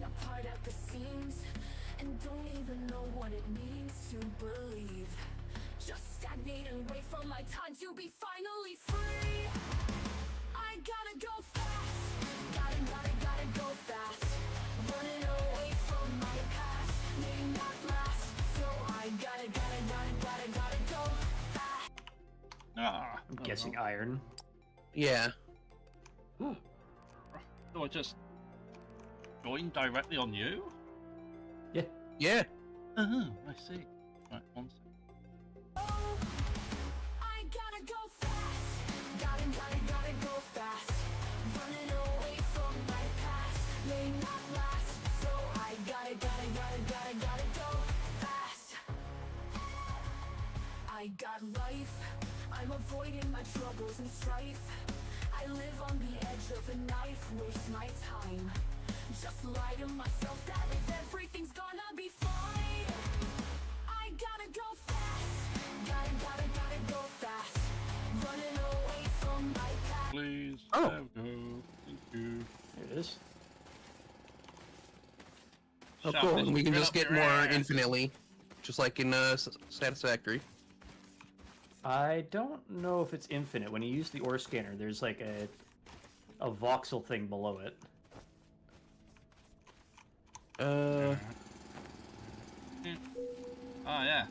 apart at the seams, and don't even know what it means to believe. Just stagnate and wait for my time to be finally free. I gotta go fast, gotta go fast. Running away from my past may not last, so I gotta go fast. I'm guessing iron. Yeah. Do I just join directly on you? Yeah. Yeah. I see. Right, one second. I gotta go fast, gotta go fast. Running away from my past may not last, so I gotta go fast. I got life, I'm avoiding my troubles and strife. I live on the edge of a knife, waste my time. Just lie to myself that everything's gonna be fine. I gotta go fast, gotta go fast. Running away from my past. Please. Oh. There we go. Thank you. There it is. Oh, Shove cool. this And we can drill just up get your more ass. infinitely, just like in Satisfactory. I don't know if it's infinite. When you use the ore scanner, there's like a voxel thing below it. Ah, yes.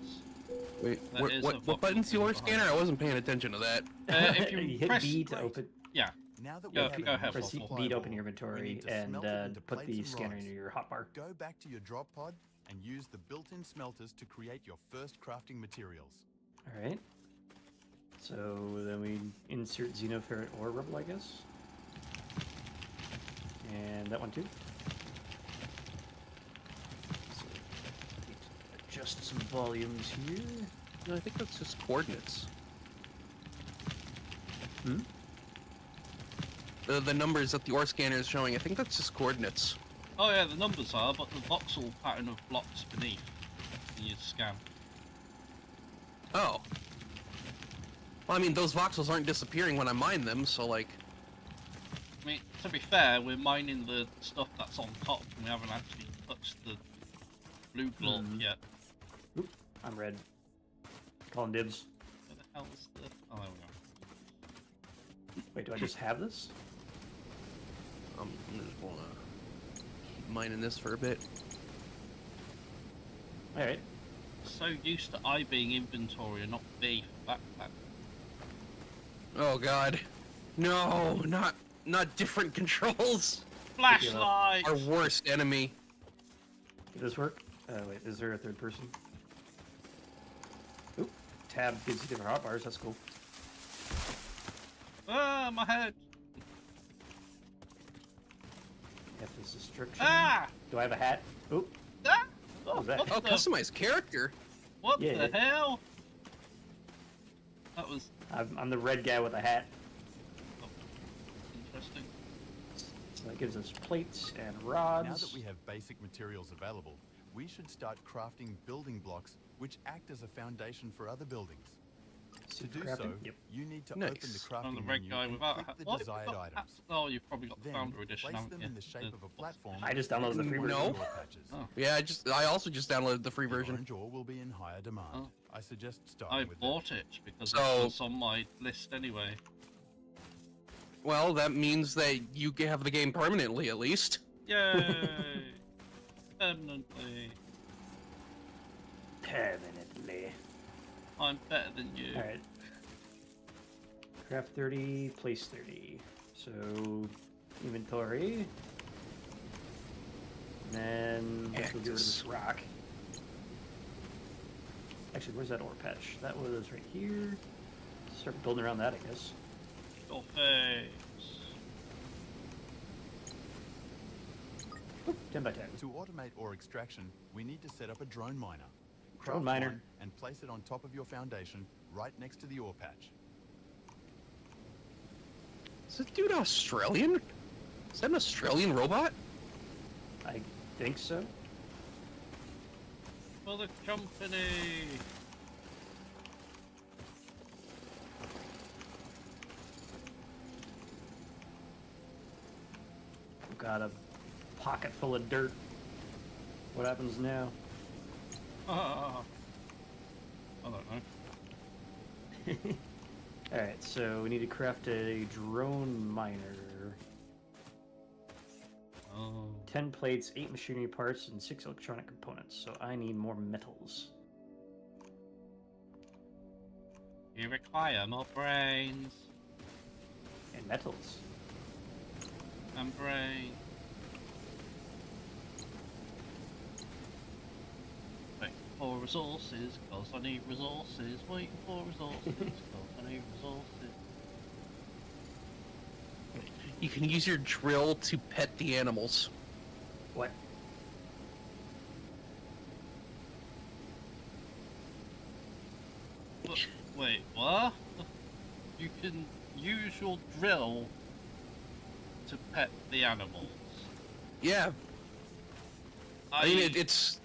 Wait, That is a what button's the voxel ore thing scanner? I wasn't paying attention to that. If you, You hit press B to Great. open. yeah, Now that we Go- have go a ahead, Press Fossil. B to open your we inventory need to and smelt it into put plates the and scanner rods. into your hotbar. Go back to your drop pod and use the built-in smelters to create your first crafting materials. All right. So then we insert xenoferrite ore rubble, I guess. And that one too. So adjust some volumes here. No, I think that's just coordinates. Hmm? The numbers that the ore scanner is showing, I think that's just coordinates. oh yeah, the numbers are, but the voxel pattern of blocks beneath you scan. Oh. Well, I mean, those voxels aren't disappearing when I mine them, so like... I mean, to be fair, we're mining the stuff that's on top, and we haven't actually touched the blue block yet. Oop, I'm red. Calling dibs. Where the hell is the... Oh, there we go. Wait, do I just have this? I'm just gonna keep mining this for a bit. All right. So used to I being inventory and not B for backpack. Oh god. No, not different controls. Flashlight! Our worst enemy. Did this work? Wait, is there a third person? Oop, tab gives you different hotbars. That's cool. Ah, my head! F is destruction. Ah! Do I have a hat? Oop. Ah! What was that? Oh, the- customized character. What Yeah. the hell? That was I'm the red guy with a hat. interesting. So that gives us plates and rods. Now that we have basic materials available, we should start crafting building blocks which act as a foundation for other buildings. To Super do crafting? so, Yep. you need to Nice. open the I'm crafting the red menu guy and without a click hat. the Oh, you've desired got items. hats. Oh, you've probably got the Then, Foundry edition, place haven't them you? in the shape of a platform. I just downloaded the free and version. No. ore patches. Oh. Yeah, I also just downloaded the free The version. orange ore will be in higher demand. Oh. I suggest I starting with bought it because So- it was on my list anyway. Well, that means that you can have the game permanently, at least. Yay! Permanently. Permanently. I'm better than you. All right. Craft 30, place 30. So inventory. And then let's go get rid of this rock. Actually, where's that ore patch? That was right here. Start building around that, I guess. Your face. Oop, 10 by 10. To automate ore extraction, we need to set up a drone miner. Drone Craft miner. one and place it on top of your foundation, right next to the ore patch. Is this dude Australian? Is that an Australian robot? I think so. For the company. We've got a pocket full of dirt. What happens now? I don't know. Alright, so we need to craft a drone miner. Oh. 10 plates, 8 machinery parts, and 6 electronic components. So I need more metals. You require more brains And metals. and brains. Waiting for resources, cause I need resources. Waiting for resources, cause I need resources. You can use your drill to pet the animals. What? Wait, what? You can use your drill to pet the animals. Yeah, I mean it's.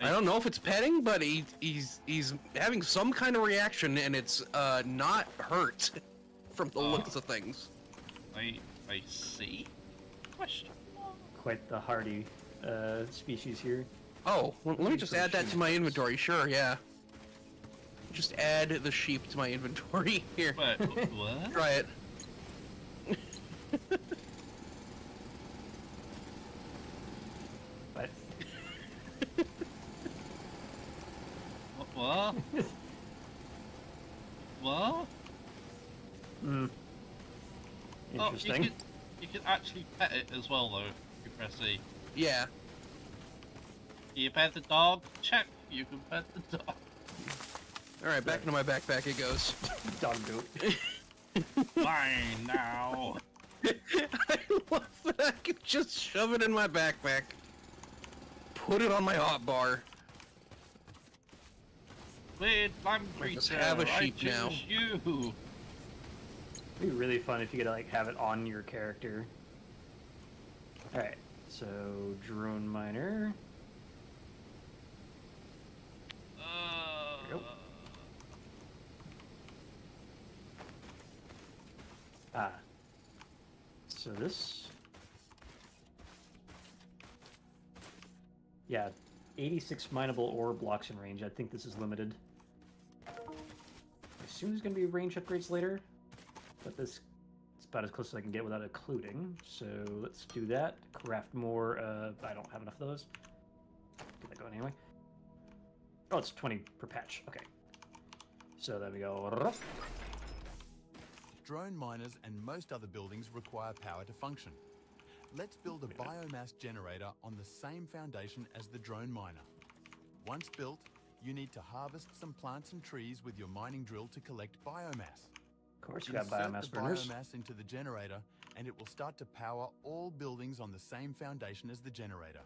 I don't know if it's petting, but he's having some kind of reaction, and it's not hurt from the looks of things. I see. Question mark. Quite the hardy species here. Oh, well, let me just add that to my inventory. Sure, yeah. Just add the sheep to my inventory here. Wait, what? Try it. But What? What? hmm. Oh, Interesting. you can actually pet it as well though. If you press E. Yeah. Can you pet the dog? Check. You can pet the dog. All right, back into my backpack it goes. Dog goat. Fine now. I love that I can just shove it in my backpack, put it on my hotbar. Weird land I just creature. have a I sheep now. choose you. It'd be really fun if you could like have it on your character. Alright, so drone miner. Yep. Ah. So this. Yeah, 86 mineable ore blocks in range. I think this is limited. I assume there's going to be range upgrades later, but this is about as close as I can get without occluding. So let's do that. Craft more. I don't have enough of those. Get that going anyway. Oh, it's 20 per patch. Okay. So there we go. Drone miners and most other buildings require power to function. Let's build a biomass generator on the same foundation as the drone miner. Once built, you need to harvest some plants and trees with your mining drill to collect biomass. Of course, we got Insert biomass the burners. biomass into the generator, and it will start to power all buildings on the same foundation as the generator.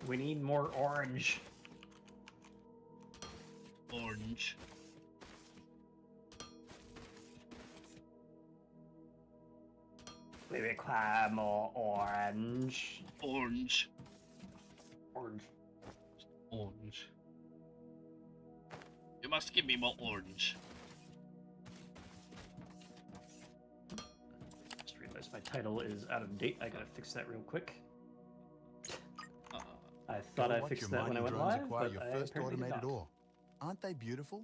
We need more orange. Orange. We require more orange. Orange. Orange. Orange. You must give me more orange. Just realized my title is out of date. I gotta fix that real quick. I thought I Watch fixed your that when I mining went drones live, acquire but your I first apparently did automated not. ore. Aren't they beautiful?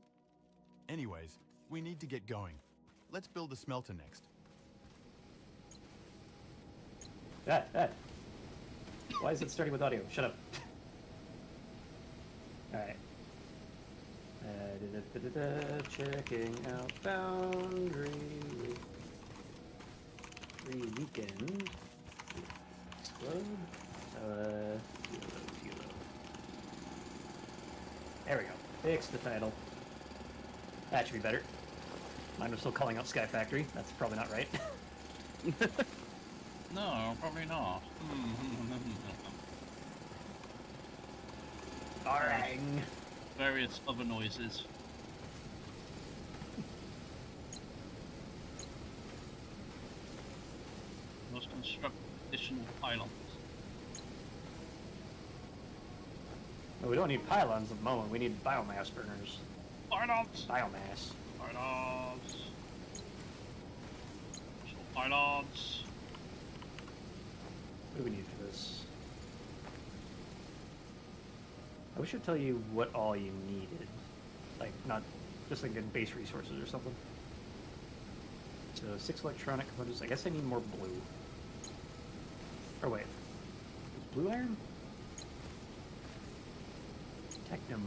Anyways, we need to get going. Let's build a smelter next. Why is it starting with audio? Shut up. Alright. Checking out Foundry. Free weekend. Explode. Kilo. There we go. Fix the title. That should be better. Mine was still calling out Sky Factory. That's probably not right. No, probably not. Alright. Various other noises. Must construct additional pylons. No, we don't need pylons at the moment. We need biomass burners. Pylons! Biomass. Pylons! pylons. What do we need for this? I wish I'd tell you what all you needed. Like, not just like in base resources or something. So, 6 electronic components. I guess I need more blue. Or wait. Is blue iron? Technum.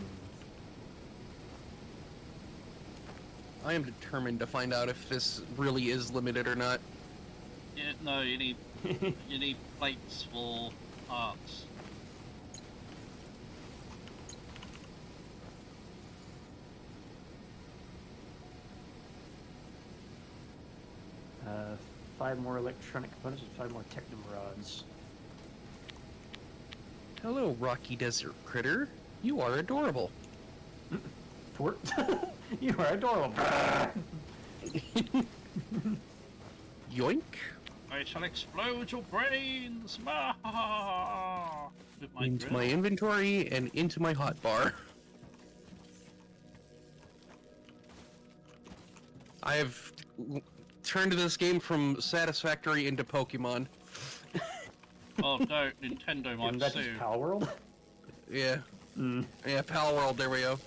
I am determined to find out if this really is limited or not. Yeah, no, you need you need plates for parts. 5 more electronic components and 5 more technum rods. Hello, rocky desert critter. You are adorable. Tort. You are adorable. Yoink. I shall explode your brains! With my Into drill. my inventory and into my hotbar. I have turned this game from Satisfactory into Pokemon. Oh no, Nintendo Isn't might that just sue. Pal World? Yeah. Yeah, Pal World, there we go.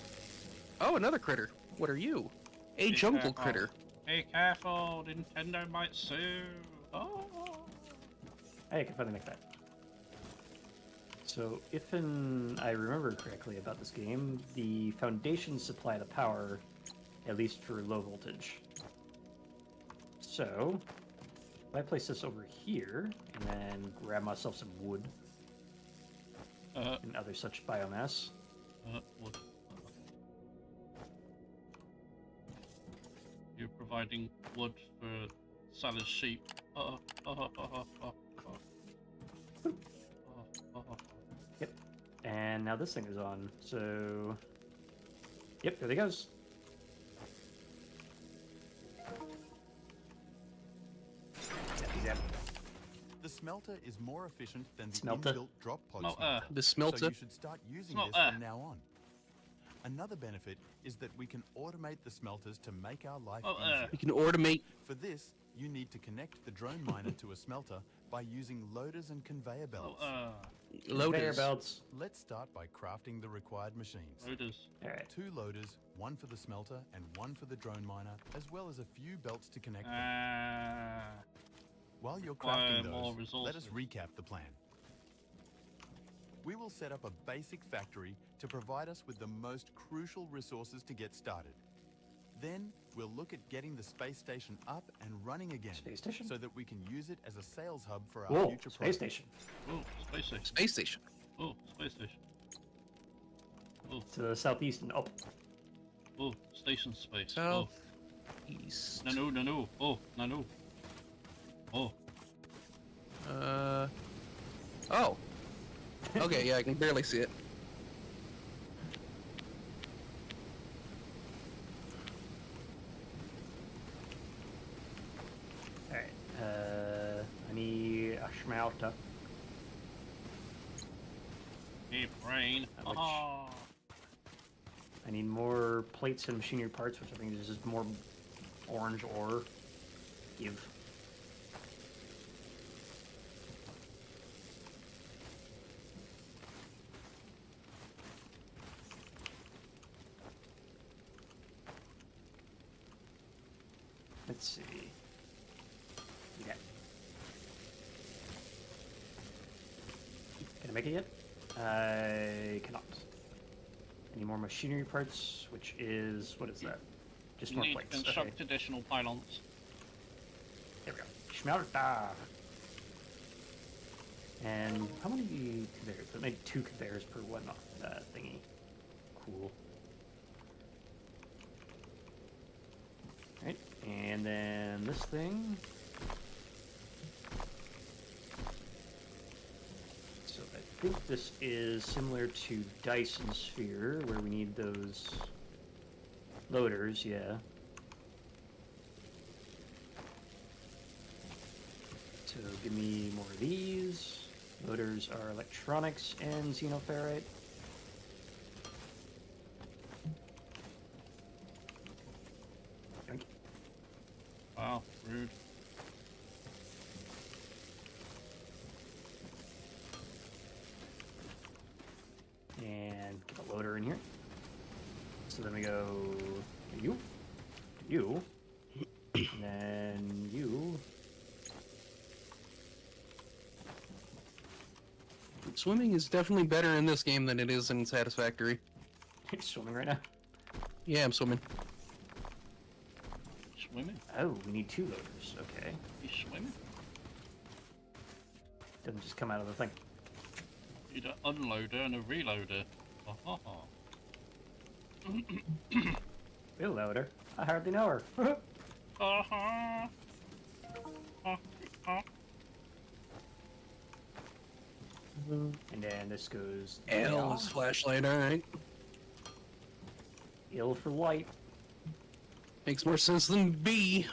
Oh, another critter. What are you? A Be jungle careful. critter. Be careful, Nintendo might sue. Oh. Hey, I can finally make that. So, if I remember correctly about this game, the foundations supply the power, at least for low voltage. So, if I place this over here, and then grab myself some wood and other such biomass, What? You're providing wood for Sal's sheep. yep, and now this thing is on, so, yep, there it goes. Zap. The smelter is more efficient than the Smelter. inbuilt drop pod Smelter. smelter. The So smelter. you should start using this Smelter. from now on. Another benefit is that we can automate the smelters to make our life easier. You can automate. For this, you need to connect the drone miner to a smelter by using loaders and conveyor belts. Conveyor Loaders. belts. Let's start by crafting the required machines. Loaders. Alright. 2 loaders, 1 for the smelter and 1 for the drone miner, as well as a few belts to connect them. While you're crafting more those, let us resources. recap the plan. We will set up a basic factory to provide us with the most crucial resources to get started. Then we'll look at getting the space station up and running again, Space station? so that we can use it as a sales hub for our Whoa, future space products. station. Oh, space station. Space station. Oh, space station. Oh, To the southeast and up. oh, station space. South. East. Oh, no. Oh, no. Oh, Oh. Okay, yeah, I can barely see it. Alright, I need a smelter. hey, brain. Which- Ah. I need more plates and machinery parts, which I think is just more orange ore. Give. Let's see. Yeah. Can I make it yet? I cannot. I need more machinery parts, which is, what is that? Just You more need to plates. construct Okay, additional pylons. there we go. Smelter. And how many conveyors? I made 2 conveyors per one thingy. Cool. Alright, and then this thing. So I think this is similar to Dyson Sphere, where we need those loaders, yeah. So give me more of these. Loaders are electronics and xenoferrite. Yoink. Wow, rude. then we go you, you, and then you. Swimming is definitely better in this game than it is in Satisfactory. You're swimming right now. Yeah, I'm swimming. Swimming? Oh, we need 2 loaders. Okay. You swimming? Doesn't just come out of the thing. You need an unloader and a reloader. Oh, We'll load her. I hardly know her. uh-huh. And then this goes L is flashlight, alright. L for light. Makes more sense than B.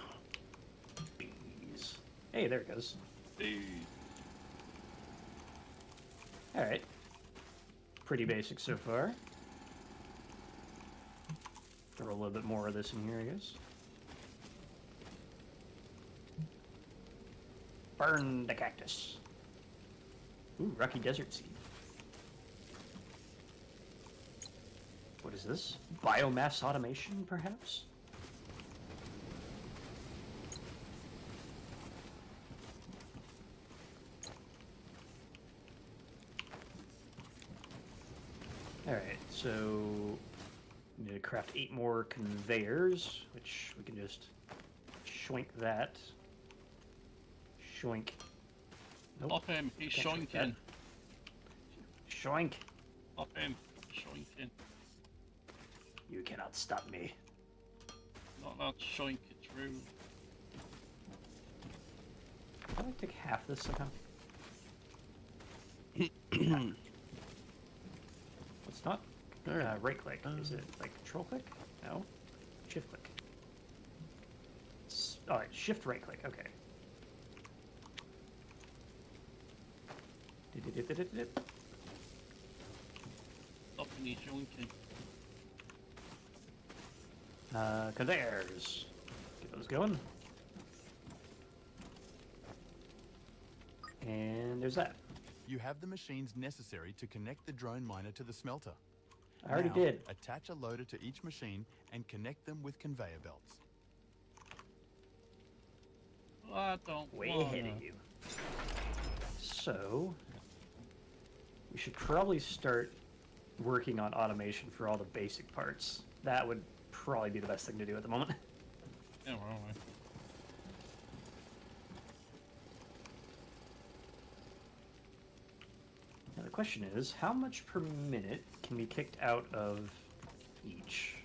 Bees. Hey, there it goes. Hey. Alright. Pretty basic so far. Throw a little bit more of this in here, I guess. Burn the cactus. Ooh, Rocky Desert Seed. What is this? Biomass automation, perhaps? Alright, so we need to craft 8 more conveyors, which we can just shoink that. Shoink. Nope. Stop him, he's Can't shoink that. shoinking. Shoink. Stop him, shoinking. You cannot stop me. Not allowed to shoink, it's rude. Can I take half this somehow? What's not? Right click. Is it like control click? No. Shift click. Alright, shift right click. Okay. Stop him, he's shoinking. Conveyors. Get those going. And there's that. You have the machines necessary to connect the drone miner to the smelter. I already Now, did. Attach a loader to each machine and connect them with conveyor belts. I don't Way wanna. ahead of you. So, we should probably start working on automation for all the basic parts. That would probably be the best thing to do at the moment. Yeah, we're alright. Now the question is, how much per minute can be kicked out of each?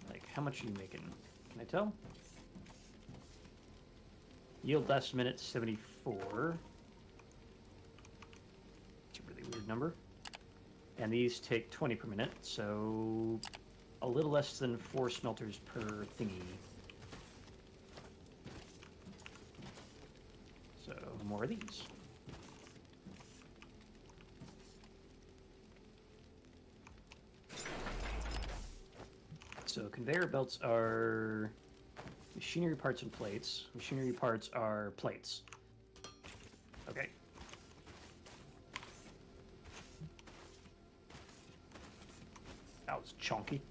Like, how much are you making? Can I tell? Yield last minute 74. It's a really weird number. And these take 20 per minute, so a little less than 4 smelters per thingy. So more of these. So conveyor belts are machinery parts and plates. Machinery parts are plates. Okay. That was chunky.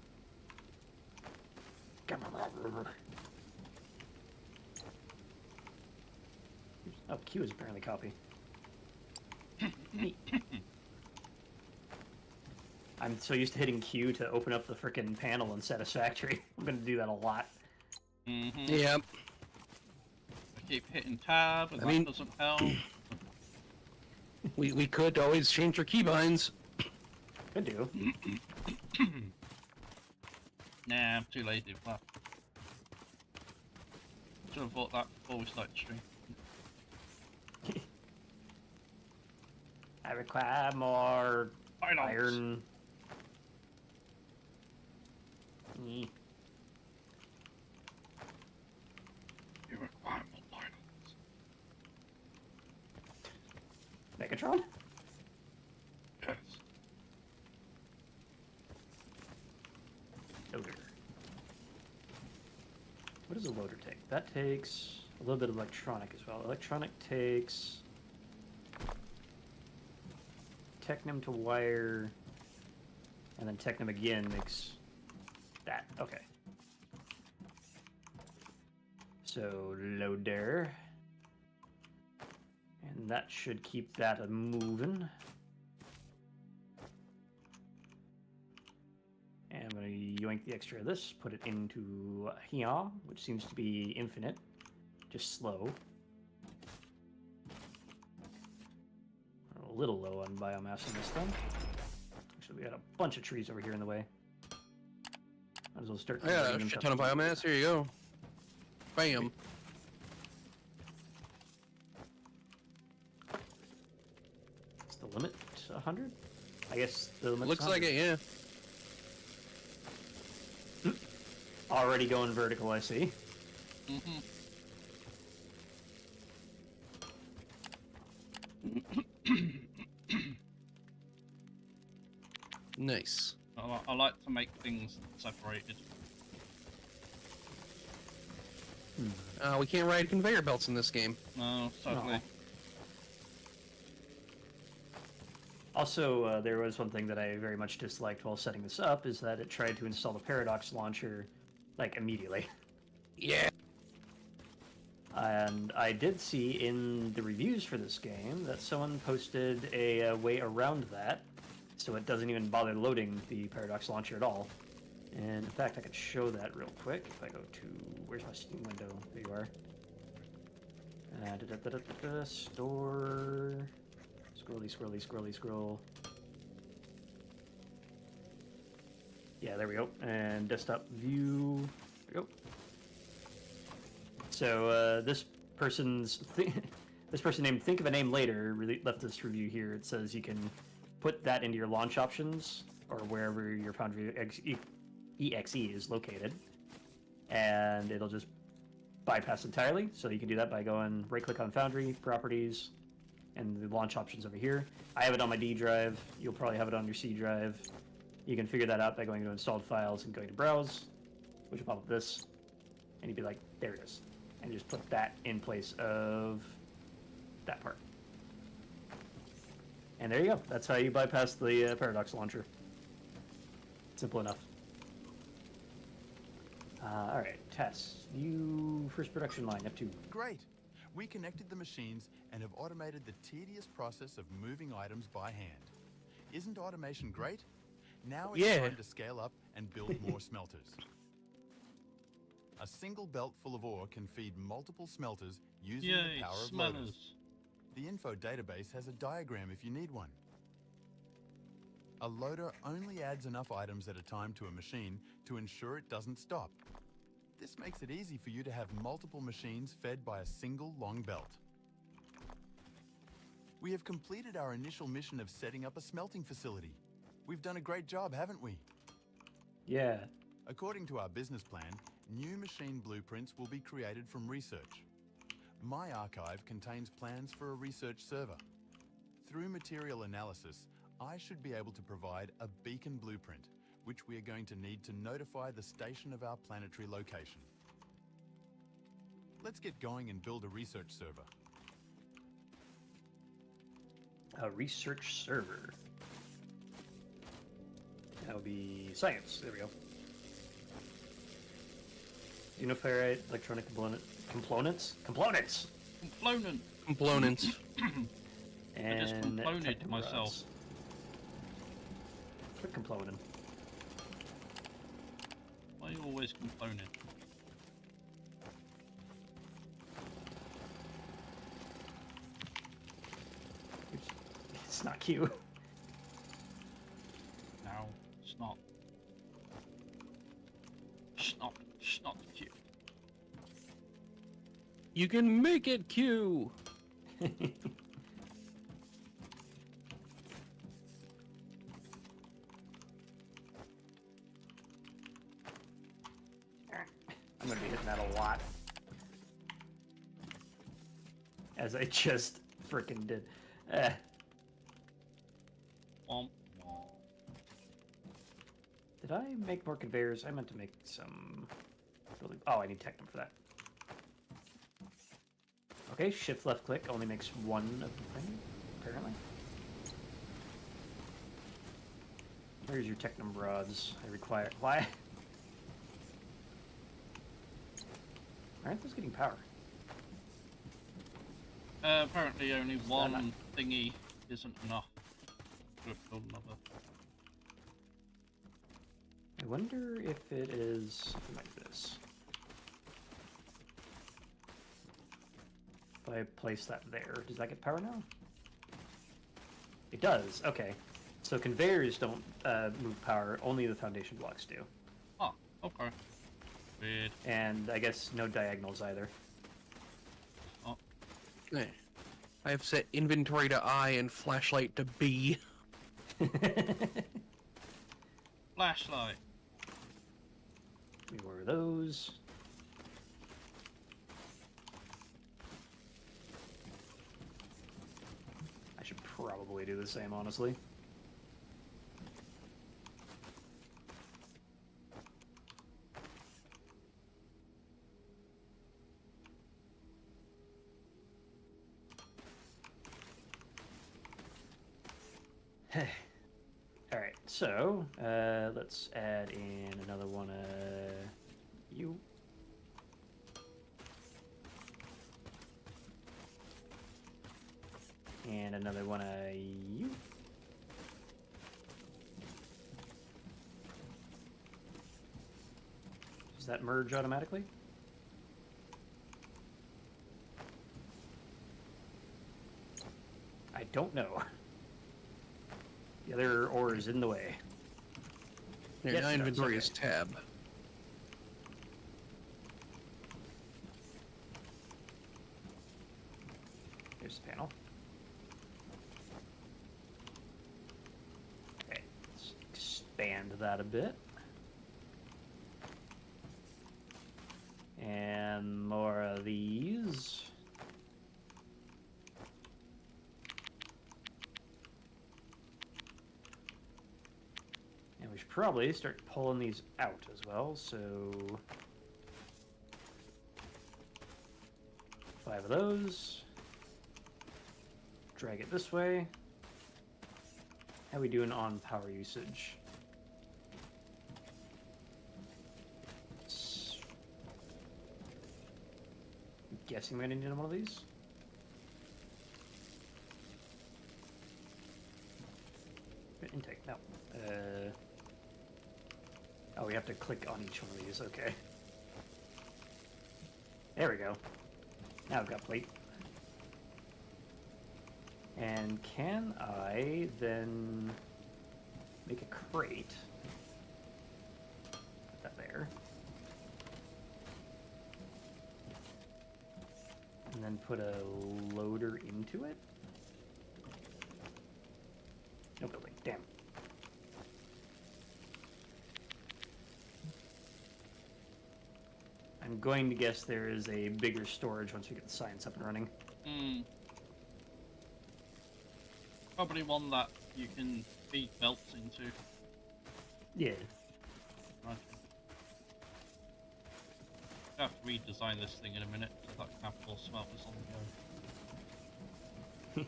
Oh, Q is apparently copy. Neat. I'm so used to hitting Q to open up the frickin' panel in Satisfactory. I'm gonna do that a lot. Mm-hmm. Yep. I keep hitting tab, and I mean- that doesn't help. We could always change our keybinds. Could do. Nah, I'm too lazy for that. Should have bought that before we started stream. I require more iron. Eh. You require more diamonds. Megatron? Yes. Loader. What does a loader take? That takes a little bit of electronic as well. Electronic takes Technum to wire, and then Technum again makes Okay. So load there. And that should keep that a moving. And I'm going to yoink the extra of this, put it into here, which seems to be infinite, just slow. A little low on biomass in this thing. Actually, we got a bunch of trees over here in the way. Might as well start. I got converting a them shit to- ton of biomass. Here you go. Bam. Is the limit 100? I guess the limit. Looks like it, yeah. Already going vertical, I see. Mm-hmm. Nice. I like to make things separated. We can't ride conveyor belts in this game. No, sadly. No. Also, there was one thing that I very much disliked while setting this up, is that it tried to install the Paradox launcher, like, immediately. Yeah. And I did see in the reviews for this game that someone posted a way around that, so it doesn't even bother loading the Paradox launcher at all. And in fact, I could show that real quick if I go to... Where's my Steam window? There you are. Store... Scrolly. Yeah, there we go. And desktop view. There we go. So this person's this person named Think of a Name Later really left this review here. It says you can put that into your launch options or wherever your Foundry exe is located, and it'll just bypass entirely. So you can do that by going right-click on Foundry Properties, and the launch options over here. I have it on my D drive. You'll probably have it on your C drive. You can figure that out by going to Installed Files and going to Browse, which will pop up this, and you'd be like, there it is. And just put that in place of that part. And there you go. That's how you bypass the Paradox launcher. Simple enough. Alright, test. View first production line, F2. Great. We connected the machines and have automated the tedious process of moving items by hand. Isn't automation great? Now it's time to scale up and build more smelters. A single belt full of ore can feed multiple smelters using the power of loaders. The info database has a diagram if you need one. A loader only adds enough items at a time to a machine to ensure it doesn't stop. This makes it easy for you to have multiple machines fed by a single long belt. We have completed our initial mission of setting up a smelting facility. We've done a great job, haven't we? Yeah. According to our business plan, new machine blueprints will be created from research. My archive contains plans for a research server. Through material analysis, I should be able to provide a beacon blueprint, which we are going to need to notify the station of our planetary location. Let's get going and build a research server. A research server. That would be science. There we go. Uniferrite, electronic components. Component. Components. And I just componented technical myself. rods. Quit comploning. Why are you always complaining? Oops. It's not Q. No, it's not. It's not cute. You can make it Q. I'm gonna be hitting that a lot. As I just frickin' did. Womp. Did I make more conveyors? I meant to make some... Oh, I need Technum for that. Okay, shift left click only makes one of the thing, apparently. Where's your Technum rods? I require... Why? Aren't those getting power? Apparently only that one enough? thingy isn't enough to build another. I wonder if it is something like this. If I place that there, does that get power now? It does, okay. So conveyors don't move power, only the foundation blocks do. Oh, okay. Weird. And I guess no diagonals either. Oh, Eh. I have set inventory to I and flashlight to B. flashlight. Give me more of those. I should probably do the same, honestly. Alright, so let's add in another one you. And another one you. Does that merge automatically? I don't know. The other ore is in the way. Yeah, Yes, now it does, inventory okay. is tab. Here's the panel. Okay, let's expand that a bit. And more of these. And we should probably start pulling these out as well, so 5 of those. Drag it this way. How are we doing on power usage? I'm guessing we're gonna need one of these. Intake, no. Oh, we have to click on each one of these, okay. There we go. Now I've got plate. And can I then make a crate? Put that there. And then put a loader into it? No building, damn. I'm going to guess there is a bigger storage once we get the science up and running. Hmm. Probably one that you can feed belts into. Yeah. Right. I have to redesign this thing in a minute so that capital smelters on the go.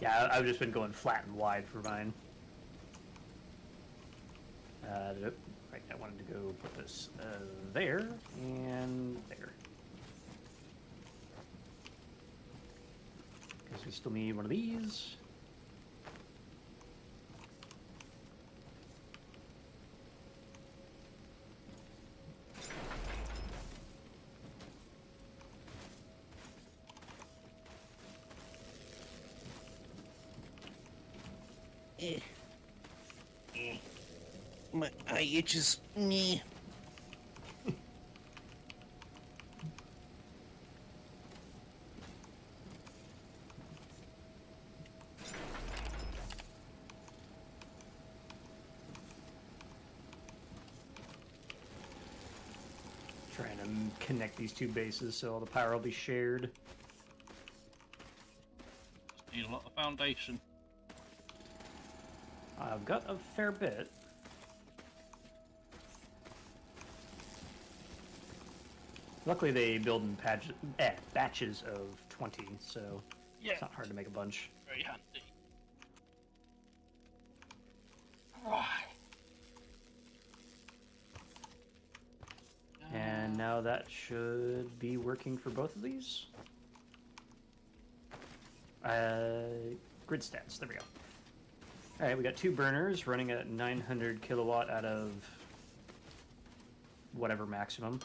Yeah, I've just been going flat and wide for mine. Right, I wanted to go put this there and there. Because we still need one of these. My eye itches. Me. Trying to connect these two bases so all the power will be shared. Need a lot of foundation. I've got a fair bit. Luckily, they build in batches of 20, so Yeah. it's not hard to make a bunch. Very handy. Right. And now that should be working for both of these. Grid stats, there we go. Alright, we got 2 burners running at 900 kilowatt out of whatever maximum.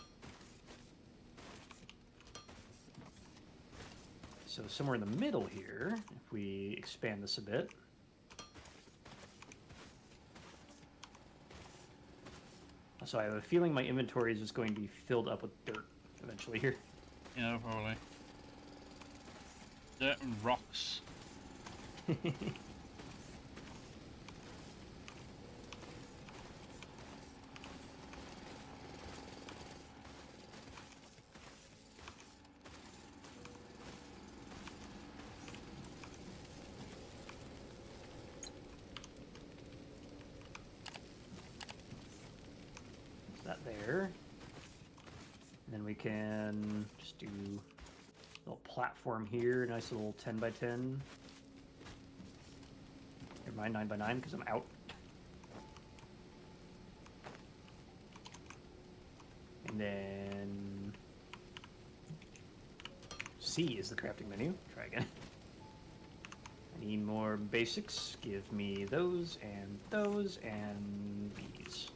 So somewhere in the middle here, if we expand this a bit. So I have a feeling my inventory is just going to be filled up with dirt eventually here. Yeah, probably. Dirt and rocks. That there. And then we can just do a little platform here, nice little 10 by 10. Never mind, 9 by 9 because I'm out. And then C is the crafting menu. Try again. I need more basics. Give me those and these.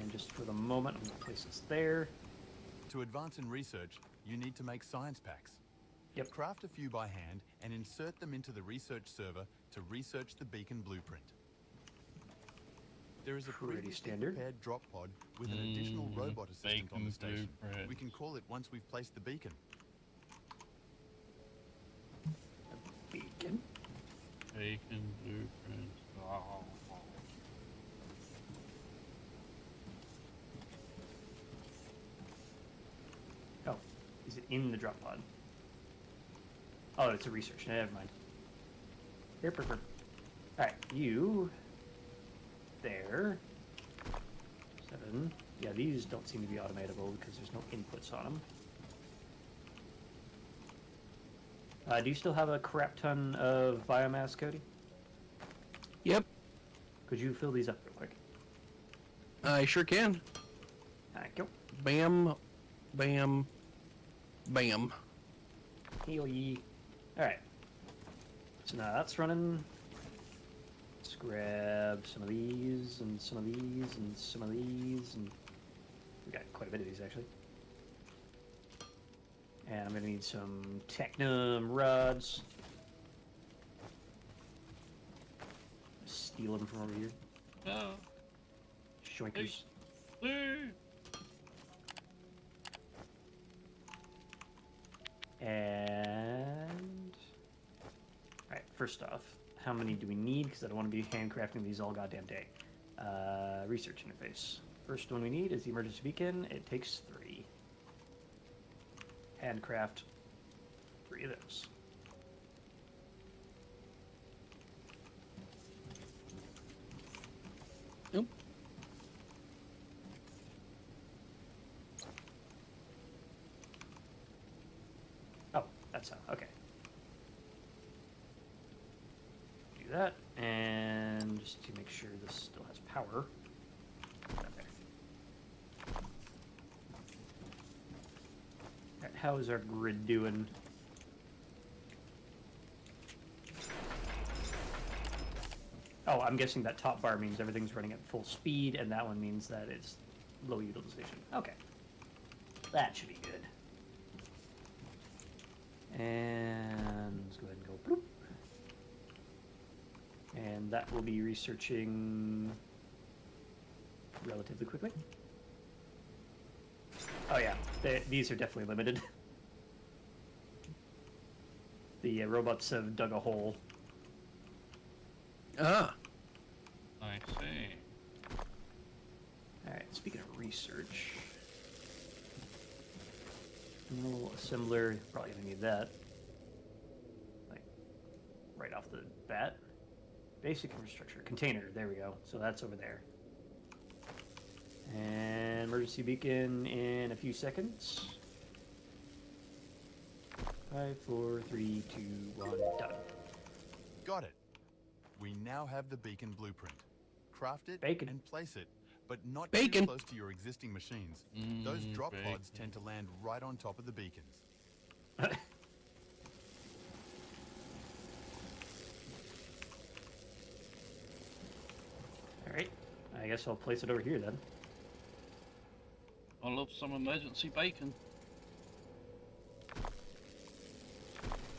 And just for the moment, I'm going to place this there. To advance in research, you need to make science packs. Yep. Craft a few by hand and insert them into the research server to research the beacon blueprint. There is a Pretty previously standard. prepared drop pod with an additional robot assistant on beacon the station. blueprint. We can call it once we've placed the beacon. Beacon. Bacon blueprint. Oh. Oh, is it in the drop pod? Oh, it's a research. Never mind. Here, perfect. Alright, you. There. 7. Yeah, these don't seem to be automatable because there's no inputs on them. Do you still have a crap ton of biomass, Cody? Yep, Could you fill these up real quick? I sure can. Thank you. Bam, bam, bam. Heal ye. Alright. So now that's running. Let's grab some of these, and some of these, and some of these, and we got quite a bit of these actually. And I'm gonna need some technum rods. Steal them from over here. Oh. Shoinkers. Woo. And alright, first off, how many do we need? Because I don't want to be handcrafting these all goddamn day. Research interface. First one we need is the emergency beacon. It takes 3. Handcraft 3 of those. Nope. Oh, that's how. Okay. Do that, and just to make sure this still has power. Put that there. Alright, how is our grid doing? Oh, I'm guessing that top bar means everything's running at full speed, and that one means that it's low utilization. Okay. That should be good. And let's go ahead and go bloop. And that will be researching relatively quickly. Oh yeah, these are definitely limited. The robots have dug a hole. Ah, I see. Alright, speaking of research. Little assembler, probably gonna need that. Like, right off the bat. Basic infrastructure. Container, there we go. So that's over there. And emergency beacon in a few seconds. 5, 4, 3, 2, 1, done. Got it. We now have the beacon blueprint. Craft it Bacon. and place it, but not Bacon. too close to your existing machines. Those drop bacon. pods tend to land right on top of the beacons. Alright, I guess I'll place it over here then. I love some emergency bacon.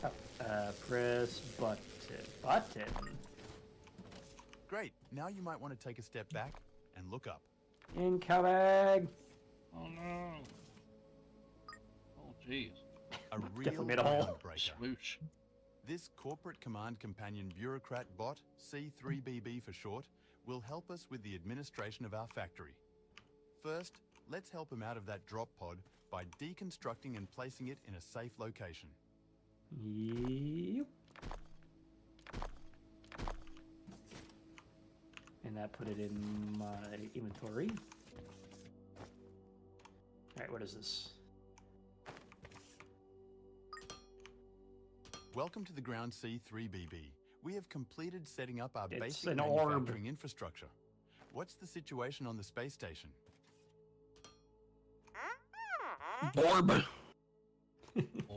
Oh, press button. Button? Great. Now you might want to take a step back and look up. Incoming! Oh no. Oh jeez. A real Definitely made a hole. groundbreaker. Swoosh. This corporate command companion bureaucrat bot, C3BB for short, will help us with the administration of our factory. First, let's help him out of that drop pod by deconstructing and placing it in a safe location. Yep. And that put it in my inventory. Alright, what is this? Welcome to the ground C3BB. We have completed setting up our It's basic an orb. manufacturing infrastructure. What's the situation on the space station? Orb.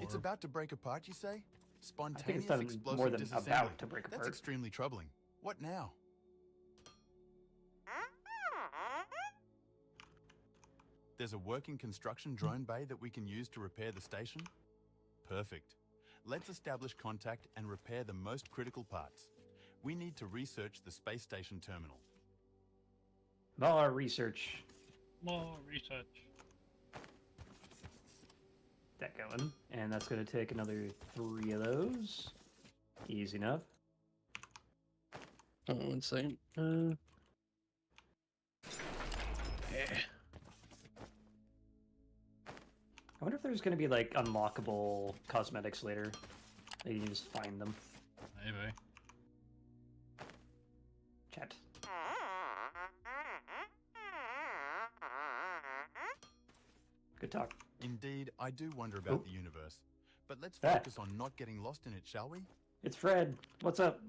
It's about to break apart, you say? I think Spontaneous it's done explosive more than disassembly. about to break That's apart. extremely troubling. What now? There's a working construction drone bay that we can use to repair the station? Perfect. Let's establish contact and repair the most critical parts. We need to research the space station terminal. More research. More research. That going. And that's going to take another 3 of those. Easy enough. Oh, one second. Yeah. I wonder if there's going to be like unlockable cosmetics later. That you can just find them. Maybe. Chat. Good talk. Indeed, I do wonder about Oh. the universe. But let's That. focus on not getting lost in it, shall we? It's Fred. What's up?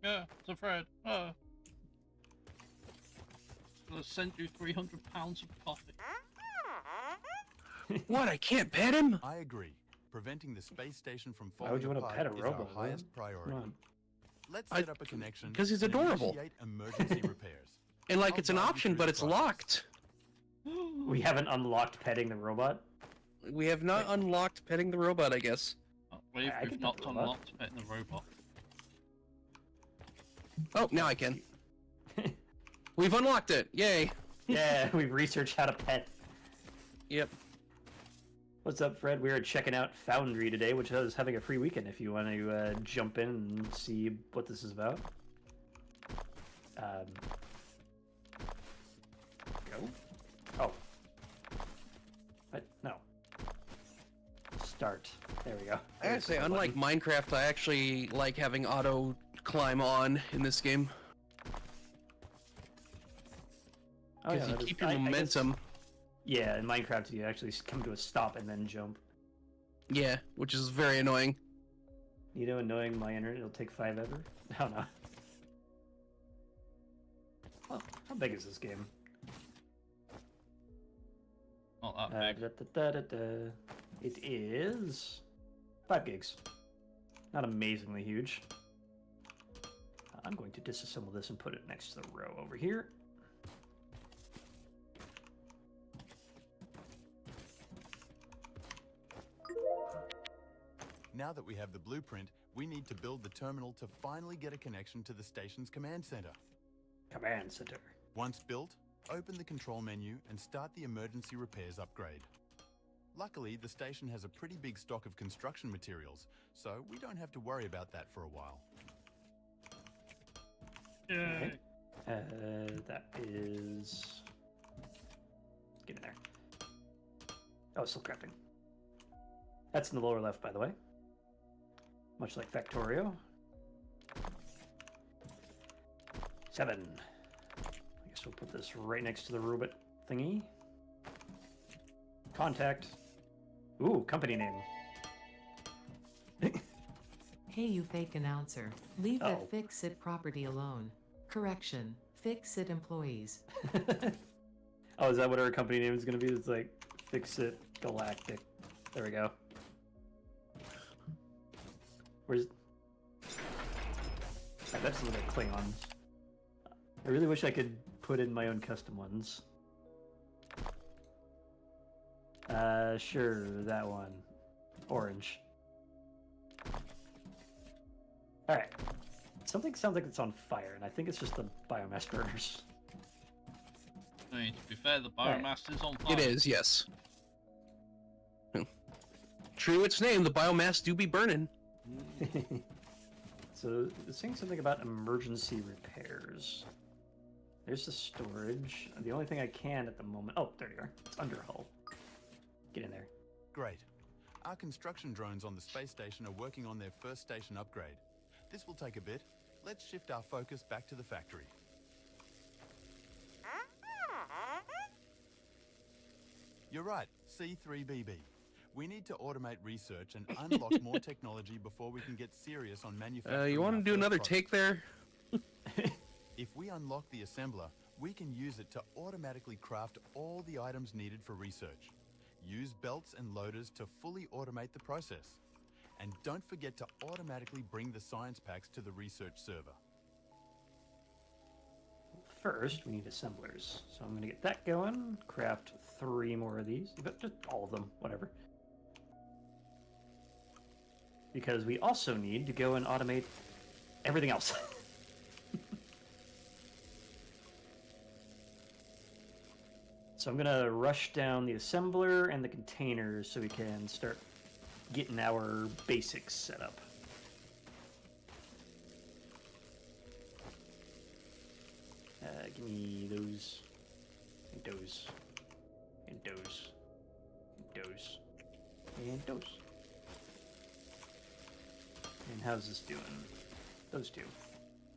Yeah, it's a Fred. Gonna send you £300 of coffee. What? I can't pet him? I agree. Preventing the space station from Why would falling you wanna apart pet a is robot, our man? highest priority. Come on. Let's I- set up a connection. 'cause he's and adorable. initiate emergency repairs. And like I'll it's an guide you option, through but the it's process. locked. We haven't unlocked petting the robot. We have not unlocked petting the robot, I guess. We've I can pet not the robot. unlocked petting the robot. Oh, now I can. We've unlocked it. Yay. Yeah, we've researched how to pet. Yep. What's up, Fred? We were checking out Foundry today, which is having a free weekend if you want to jump in and see what this is about. Go? Oh. What? No. Start. There we go. I gotta say, There's the unlike button. Minecraft, I actually like having auto climb on in this game. Oh, Because yeah, you that is- keep your I guess- momentum. Yeah, in Minecraft you actually come to a stop and then jump. Yeah, which is very annoying. You know, annoying my internet, it'll take 5 ever. Oh no. Well, how big is this game? Not that big. It is 5 gigs. Not amazingly huge. I'm going to disassemble this and put it next to the row over here. Now that we have the blueprint, we need to build the terminal to finally get a connection to the station's command center. Command center. Once built, open the control menu and start the emergency repairs upgrade. Luckily, the station has a pretty big stock of construction materials, so we don't have to worry about that for a while. Yay. That is... Get in there. Oh, still crafting. That's in the lower left, by the way. Much like Factorio. 7. I guess we'll put this right next to the robot thingy. Contact. Ooh, company name. Hey, you fake announcer. Leave Oh. that Fix-It property alone. Correction. Fix-It employees. Oh, is that what our company name is going to be? It's like Fix It Galactic. There we go. Where's... Right, that's the Klingons. I really wish I could put in my own custom ones. Sure, that one. Orange. Alright. Something sounds like it's on fire, and I think it's just the biomass burners. I mean, to be fair, the biomass is on fire. It is, yes. True to its name, the biomass do be burning. So, it's saying something about emergency repairs. There's the storage. The only thing I can at the moment... Oh, there you are. It's under hull. Get in there. Great. Our construction drones on the space station are working on their first station upgrade. This will take a bit. Let's shift our focus back to the factory. You're right, C3BB. We need to automate research and unlock more technology before we can get serious on manufacturing. You want to do another take there? If we unlock the assembler, we can use it to automatically craft all the items needed for research. Use belts and loaders to fully automate the process. And don't forget to automatically bring the science packs to the research server. First, we need assemblers. So I'm going to get that going. Craft 3 more of these. But just all of them, whatever. Because we also need to go and automate everything else. So I'm going to rush down the assembler and the containers so we can start getting our basics set up. Give me those, and those, and those, and those, and those. And how's this doing? Those two,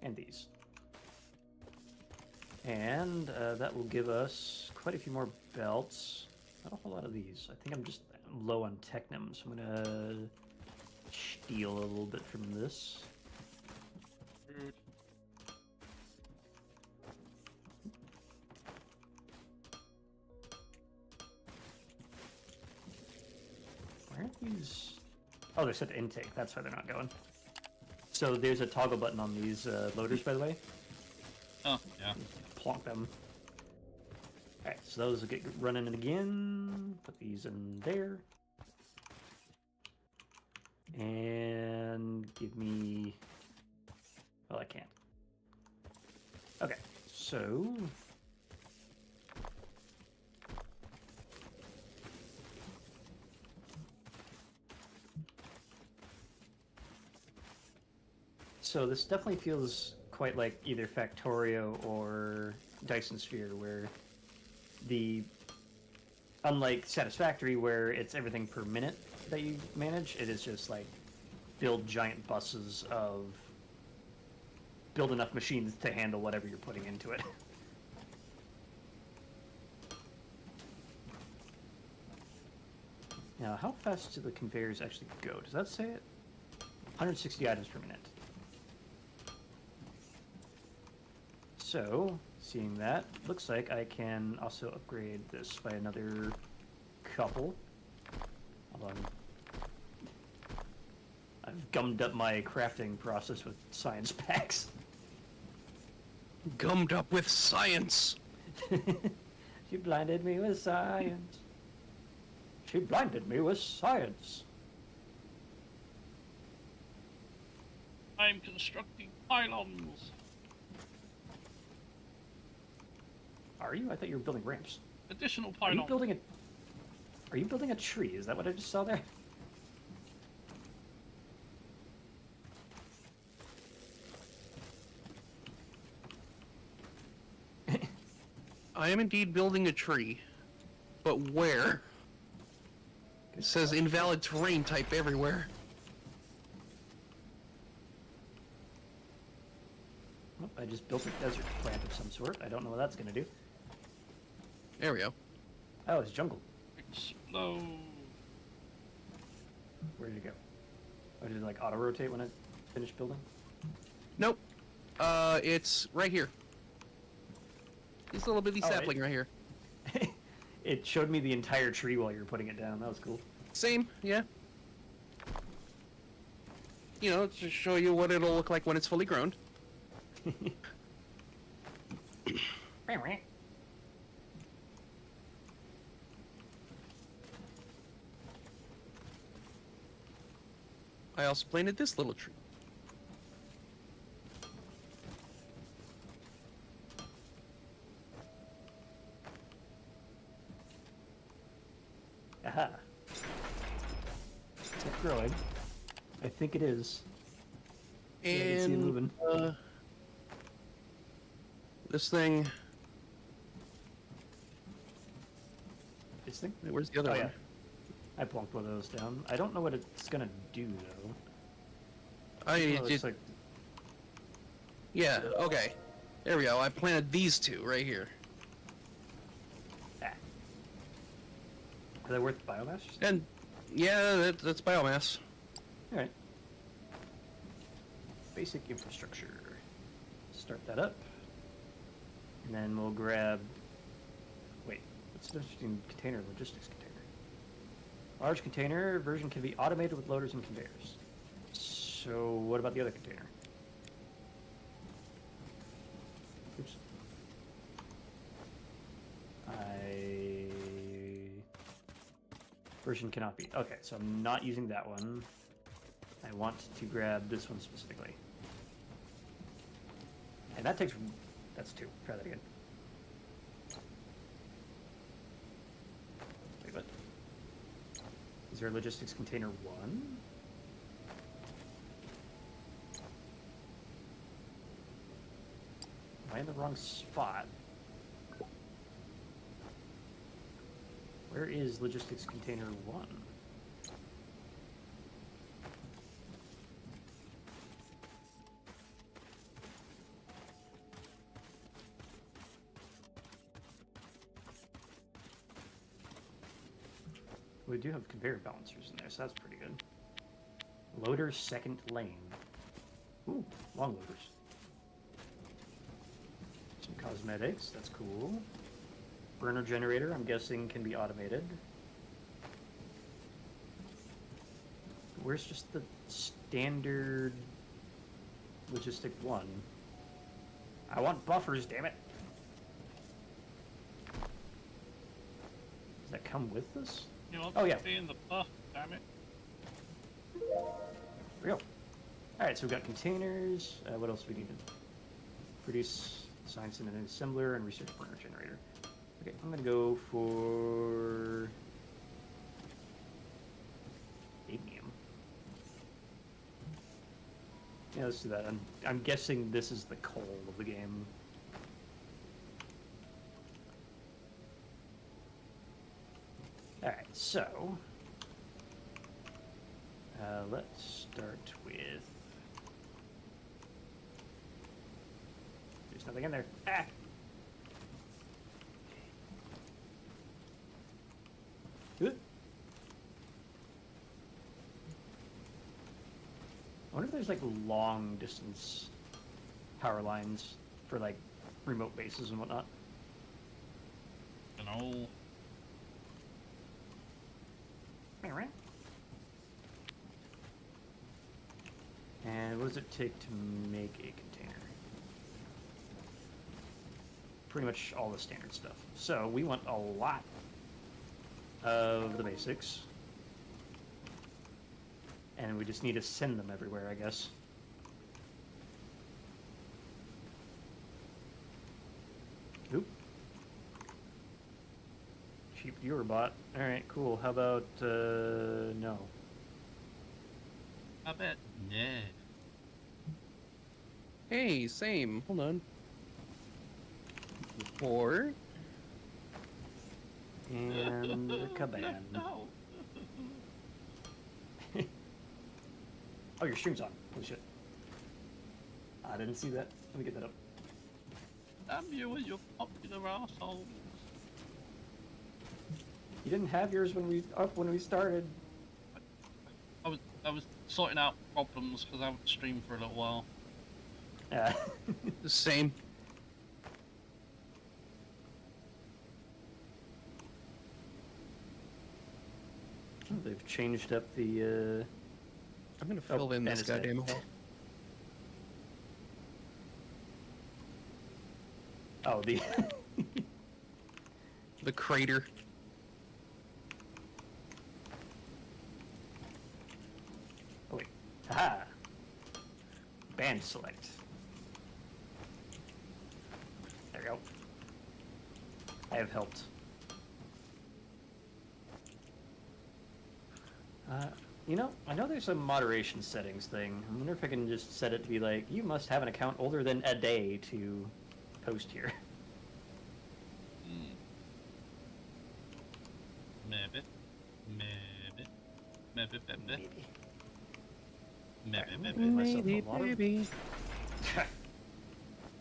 and these. And that will give us quite a few more belts. Not a whole lot of these. I think I'm just low on technum, so I'm gonna steal a little bit from this. Where are these? Oh, they're set to intake. That's why they're not going. So there's a toggle button on these loaders, by the way. Oh, yeah. Plonk them. Alright, so those will get running again. Put these in there. And give me... Well, I can't. Okay, so... So this definitely feels quite like either Factorio or Dyson Sphere, where unlike Satisfactory, where it's everything per minute that you manage, it is just like build giant buses of build enough machines to handle whatever you're putting into it. Now, how fast do the conveyors actually go? Does that say it? 160 items per minute. So, seeing that, looks like I can also upgrade this by another couple. Hold on. I've gummed up my crafting process with science packs. Gummed up with science. She blinded me with science. She blinded me with science. I'm constructing pylons. Are you? I thought you were building ramps. Additional Are you pylons. building a... Are you building a tree? Is that what I just saw there? I am indeed building a tree. But where? It says invalid terrain type everywhere. Oh, I just built a desert plant of some sort. I don't know what that's going to do. There we go. Oh, it's jungle. Explode. Where did it go? Oh, did it like auto-rotate when it finished building? Nope. It's right here. This little bitty Oh, sapling right here. It showed me the entire tree while you were putting it down. That was cool. Same, yeah. You know, to show you what it'll look like when it's fully grown. I also planted this little tree. Aha. Is it growing? I think it is. Yeah, I can see it And moving. this thing. This thing? Where's the other Oh, one? yeah. I plonked one of those down. I don't know what it's gonna do though. I It it, looks like yeah. Okay. There we go. I planted these two right here. ah. Are they worth biomass? And yeah, that's biomass. All right. Basic infrastructure. Start that up, and then we'll grab. Wait, what's the difference between container and logistics container? Large container version can be automated with loaders and conveyors. So what about the other container? Oops. Version cannot be. Okay, so I'm not using that one. I want to grab this one specifically. And that takes... That's 2. Try that again. Wait, what? Is there a logistics container 1? Am I in the wrong spot? Where is logistics container 1? We do have conveyor balancers in there, so that's pretty good. Loader second lane. Ooh, long loaders. Some cosmetics, that's cool. Burner generator, I'm guessing, can be automated. Where's just the standard logistic 1? I want buffers, damn it! Does that come with this? You want Oh, yeah. to be in the buff, damn it. Real. Alright, so we've got containers. What else do we need to produce? Science in an assembler and research burner generator. Okay, I'm gonna go for cadmium. Yeah, let's do that. I'm guessing this is the coal of the game. Alright, so let's start with... There's nothing in there. Ah! Good. I wonder if there's like long distance power lines for like remote bases and whatnot. You know, Alright. And what does it take to make a container? Pretty much all the standard stuff. So we want a lot of the basics. And we just need to send them everywhere, I guess. Oop. Cheap viewer bot. Alright, cool. How about, no. I bet. Yeah. Hey, same. Hold on. Report. And a Kaban. No. Oh, your stream's on. Holy shit. I didn't see that. Let me get that up. Damn you and your popular assholes. You didn't have yours when we started. I was sorting out problems because I haven't streamed for a little while. Yeah. The same. They've changed up the. I'm gonna fill in and this it's that- goddamn hole. Oh, the. The crater. Oh wait. Aha. Band select. There we go. I have helped. You know, I know there's a moderation settings thing. I wonder if I can just set it to be like, you must have an account older than a day to post here. Maybe. Maybe. Maybe, maybe. Maybe, Alright, maybe. myself Maybe, a lot of- baby.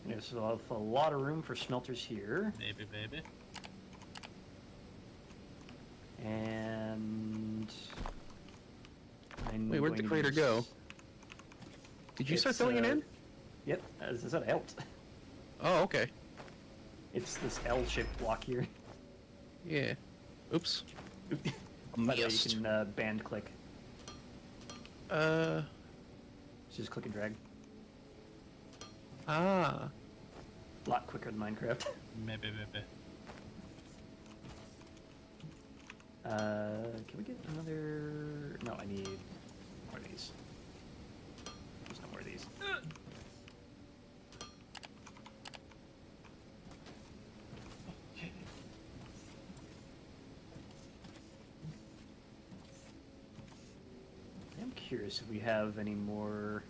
There's a lot of room for smelters here. Maybe, baby. And... I'm Wait, where'd going the to crater use- go? Did you start It's, filling it in? Yep, as I said, I helped. Oh, okay. It's this L-shaped block here. Yeah. Oops. By the way, you Missed. can band click. Just click and drag. Ah. A lot quicker than Minecraft. Maybe, maybe. Can we get another... No, I need more of these. There's no more of these. Okay. I'm curious if we have any more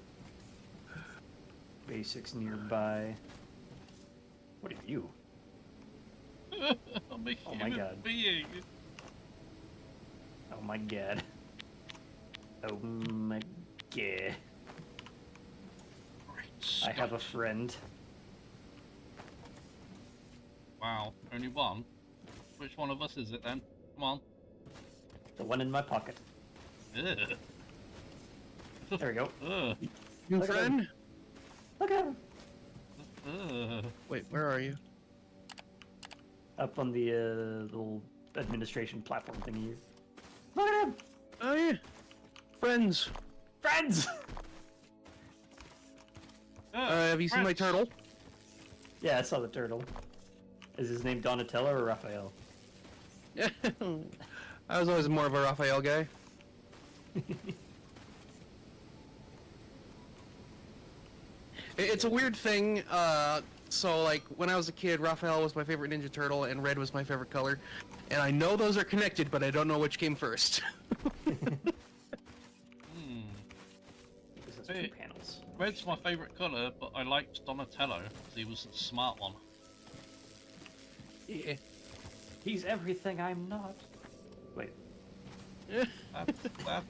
basics nearby. What are you? I'm a Oh my human God. being. Oh my god. Oh my god. Great I have a Scott. friend. Wow, only one? Which one of us is it then? Come on. The one in my pocket. Ugh. There we go. Ugh. New Look at friend? Look at him! Ugh. Wait, where are you? Up on the little administration platform thingy. Look at him! Oh, yeah. Friends. Friends! Have you seen my turtle? Yeah, I saw the turtle. Is his name Donatello or Raphael? Yeah. I was always more of a Raphael guy. It's a weird thing. So, like, when I was a kid, Raphael was my favorite Ninja Turtle, and red was my favorite color. And I know those are connected, but I don't know which came first. This has Hey. 2 panels. Red's my favourite colour, but I liked Donatello because he was the smart one. Yeah. He's everything I'm not. Wait. That's... I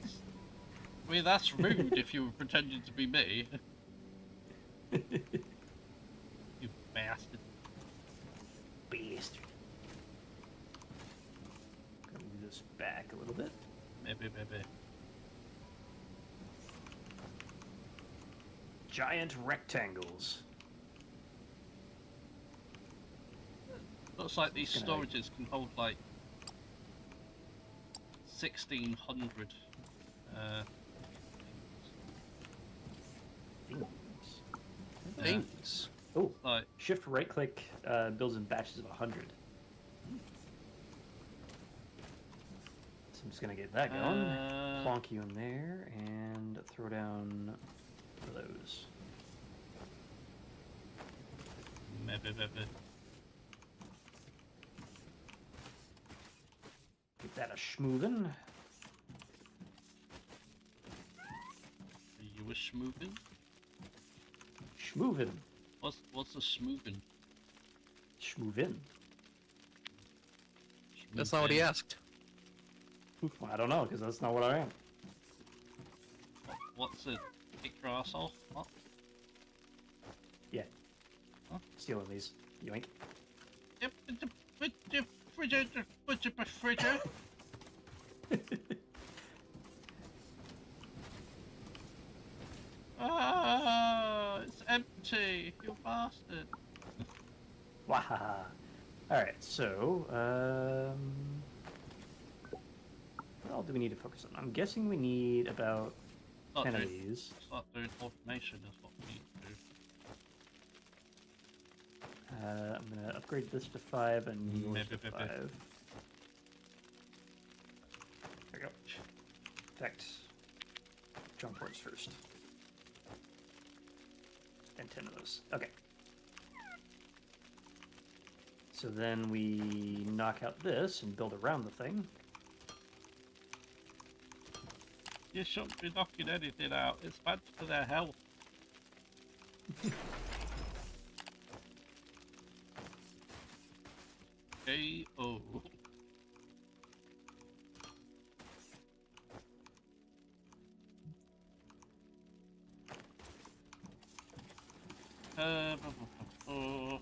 mean, that's rude if you were pretending to be me. You bastard. Bastard. Gonna move this back a little bit. Maybe, maybe. Giant rectangles. Looks like these Gonna- storages can hold like 1,600 Things. Things. Oh, like shift right click builds in batches of 100. So I'm just gonna get that going. Plonk you in there and throw down those. maybe, maybe. Get that a schmoovin'. You were schmoovin'? Schmoovin'. What's a schmoovin'? Schmoovin'. That's not what he asked. Well, I don't know, because that's not what I am. What's it? Kick your ass off? What? Yeah. Huh? Stealing these. Yoink. Monty, you bastard. Wahaha. Alright, so, what all do we need to focus on? I'm guessing we need about 10 of these. Start doing automation is what we need to do. I'm gonna upgrade this to 5 and yours to Maybe. 5. There we go. In fact, jump ports first. And 10 of those. Okay. So then we knock out this and build around the thing. You shouldn't be knocking anything out. It's bad for their health. KO. Oh.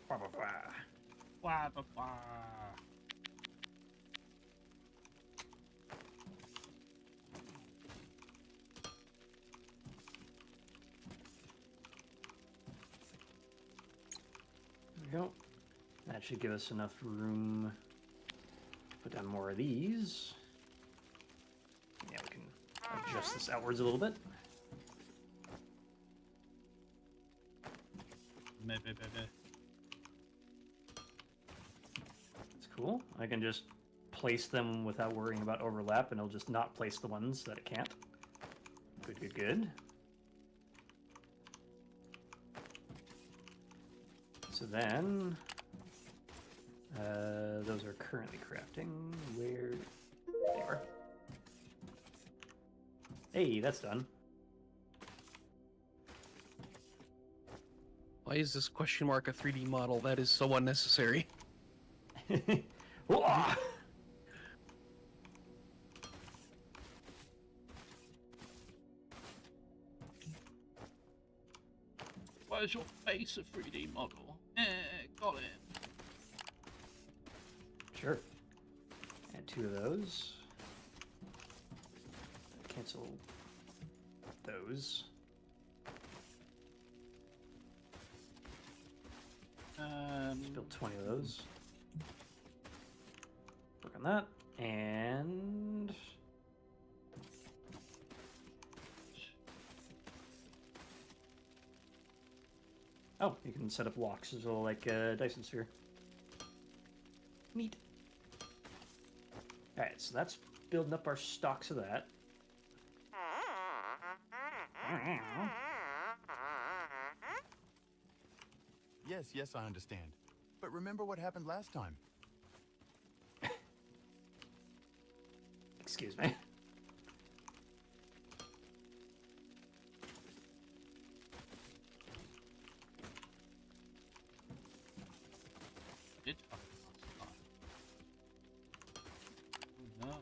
Blah, blah, blah. Blah, blah, blah. There we go. That should give us enough room to put down more of these. Yeah, we can adjust this outwards a little bit. Maybe. That's cool. I can just place them without worrying about overlap, and it'll just not place the ones that it can't. Good. So then, those are currently crafting. Where they are? Hey, that's done. Why is this question mark a 3D model? That is so unnecessary. Whoa! Why is your face a 3D model? Got it. Sure. Add 2 of those. Cancel those. Let's build 20 of those. Work on that. And... oh, you can set up locks as well, like Dyson Sphere. Neat. Alright, so that's building up our stocks of that. Yes, I understand. But remember what happened last time. Excuse me. Did happen last time. Oh no.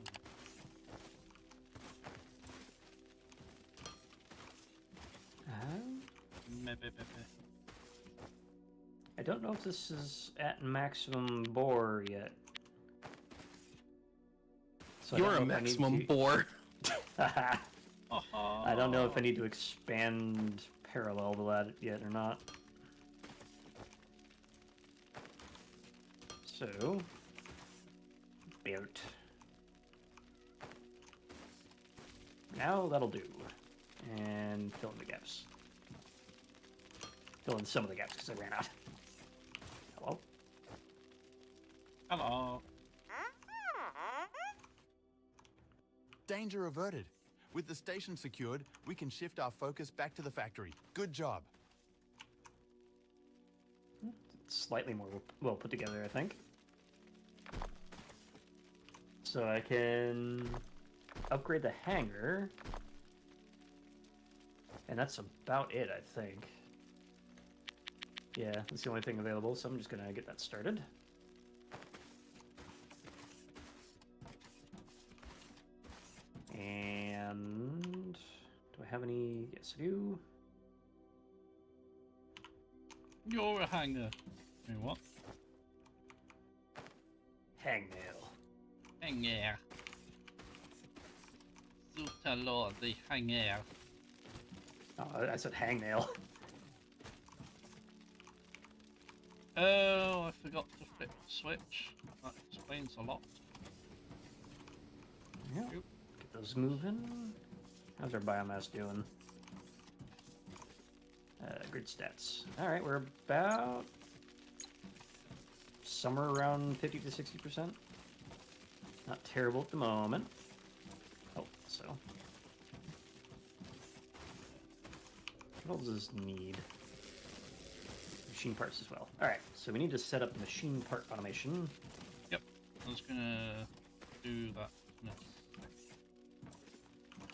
Maybe. I don't know if this is at maximum bore yet. So I You're a don't know if I need maximum to- bore. I don't know if I need to expand parallel to that yet or not. So, built. Now that'll do. And fill in the gaps. Fill in some of the gaps because I ran out. Hello? Hello. Danger averted. With the station secured, we can shift our focus back to the factory. Good job. Slightly more well put together, I think. So I can upgrade the hangar. And that's about it, I think. Yeah, that's the only thing available, so I'm just gonna get that started. And do I have any? Yes, I do. You're a hanger. I mean, what? Hangnail. Hanger. Zutalor the hanger. Oh, I said hangnail. Oh, I forgot to flip the switch. That explains a lot. Yeah. Yep. Get those moving. How's our biomass doing? Grid stats. All right, we're about somewhere around 50 to 60%. Not terrible at the moment. Oh, so. What else does this need? Machine parts as well. All right, so we need to set up machine part automation. Yep, I was gonna do that. No.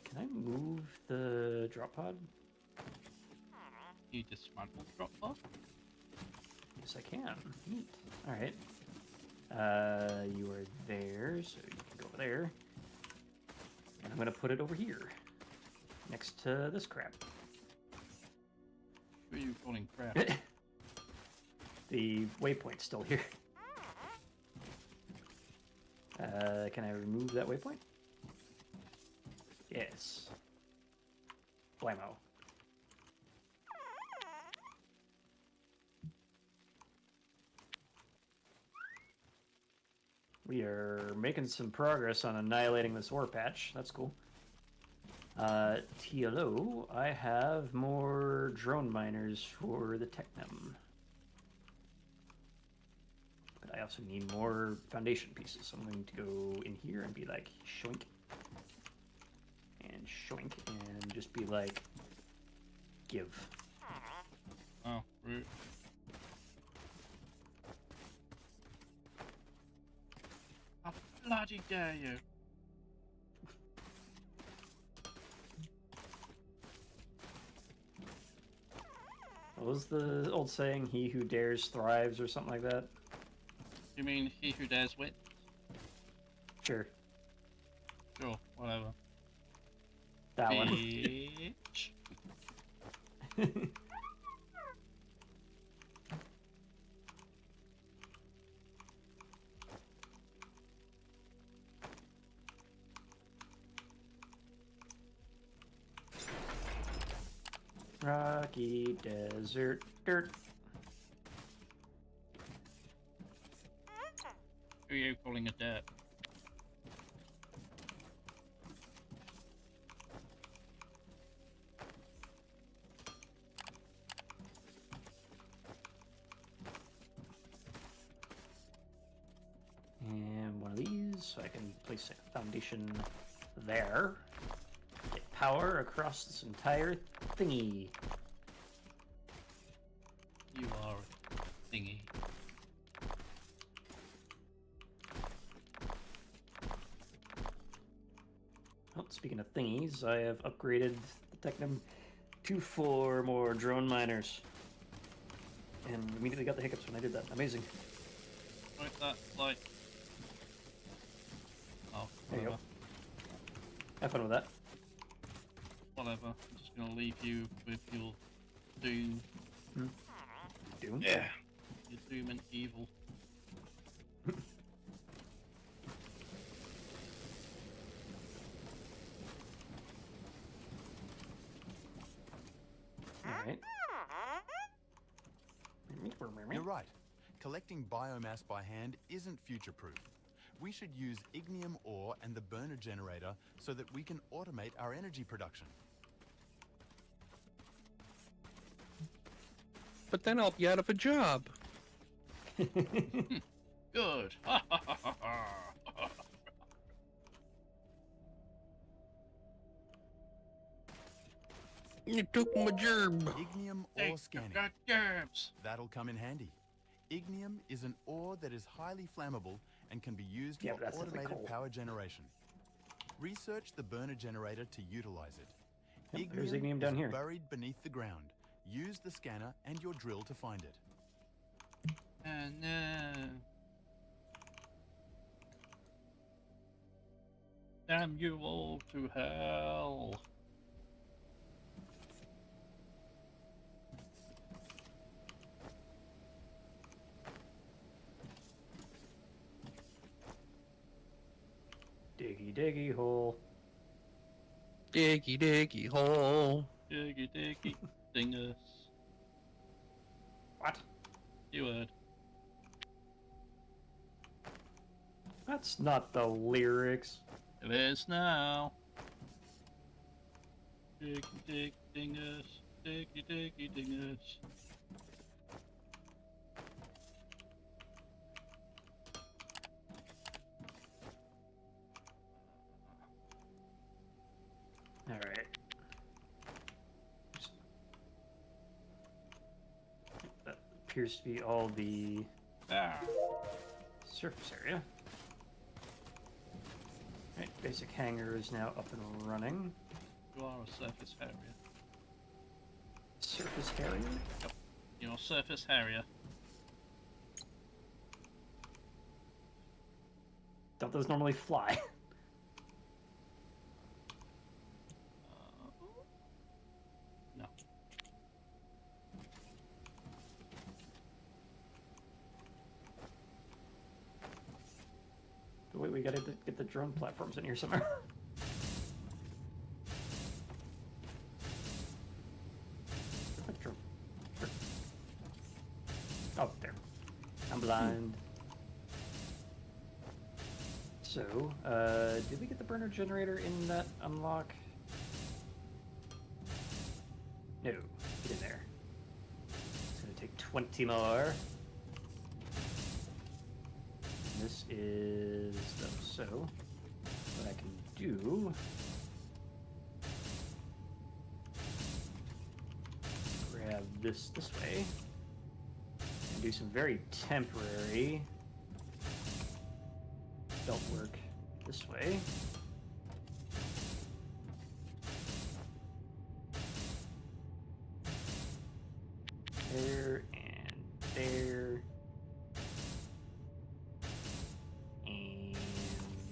Can I move the drop pod? You dismantle the drop pod? Yes, I can. Neat. All right. You are there, so you can go over there. And I'm gonna put it over here, next to this crap. Who are you calling crap? The waypoint's still here. Can I remove that waypoint? Yes. Blammo. We are making some progress on annihilating this ore patch. That's cool. TLO, I have more drone miners for the Technum. But I also need more foundation pieces. So I'm going to go in here and be like, shoink. And shoink. And just be like, give. Oh, root. How bloody dare you! What was the old saying? He who dares thrives, or something like that? You mean he who dares win? Sure. Sure, whatever. That one. Bitch. Rocky desert dirt. Who are you calling a dirt? And one of these, so I can place a foundation there. Get power across this entire thingy. You are a thingy. Well, speaking of thingies, I have upgraded the Technum to 4 more drone miners. And immediately got the hiccups when I did that. Amazing. Like that, like. Oh, There you whatever. go. Have fun with that. Whatever. I'm just gonna leave you with your doom. Doom. Yeah. Your doom and evil. Alright. You're right. Collecting biomass by hand isn't future-proof. We should use ignium ore and the burner generator so that we can automate our energy production. But then I'll be out of a job. Good. You took my job. Ignium Take ore scanning. the gerbs. That'll come in handy. Ignium is an ore that is highly flammable and can be used Yeah, for but that's definitely automated coal. power generation. Research the burner generator to utilize it. Yep, there's ignium down is here. buried beneath the ground. Use the scanner and your drill to find it. And no. Damn you all to hell. Diggy diggy hole. Diggy diggy hole. Diggy diggy dingus. What? You heard. That's not the lyrics. It is now. Diggy diggy dingus. Diggy diggy dingus. Alright. That appears to be all the Ah. surface area. Right, basic hangar is now up and running. You are a surface harrier. Surface area? You're a surface harrier. Don't those normally fly? No. Wait, we gotta get the drone platforms in here somewhere. Where's the drone? Where- Oh, there. I'm blind. So, did we get the burner generator in that unlock? No, get in there. It's gonna take 20 more. This is so what I can do. Grab this way and do some very temporary belt work this way. There and there. And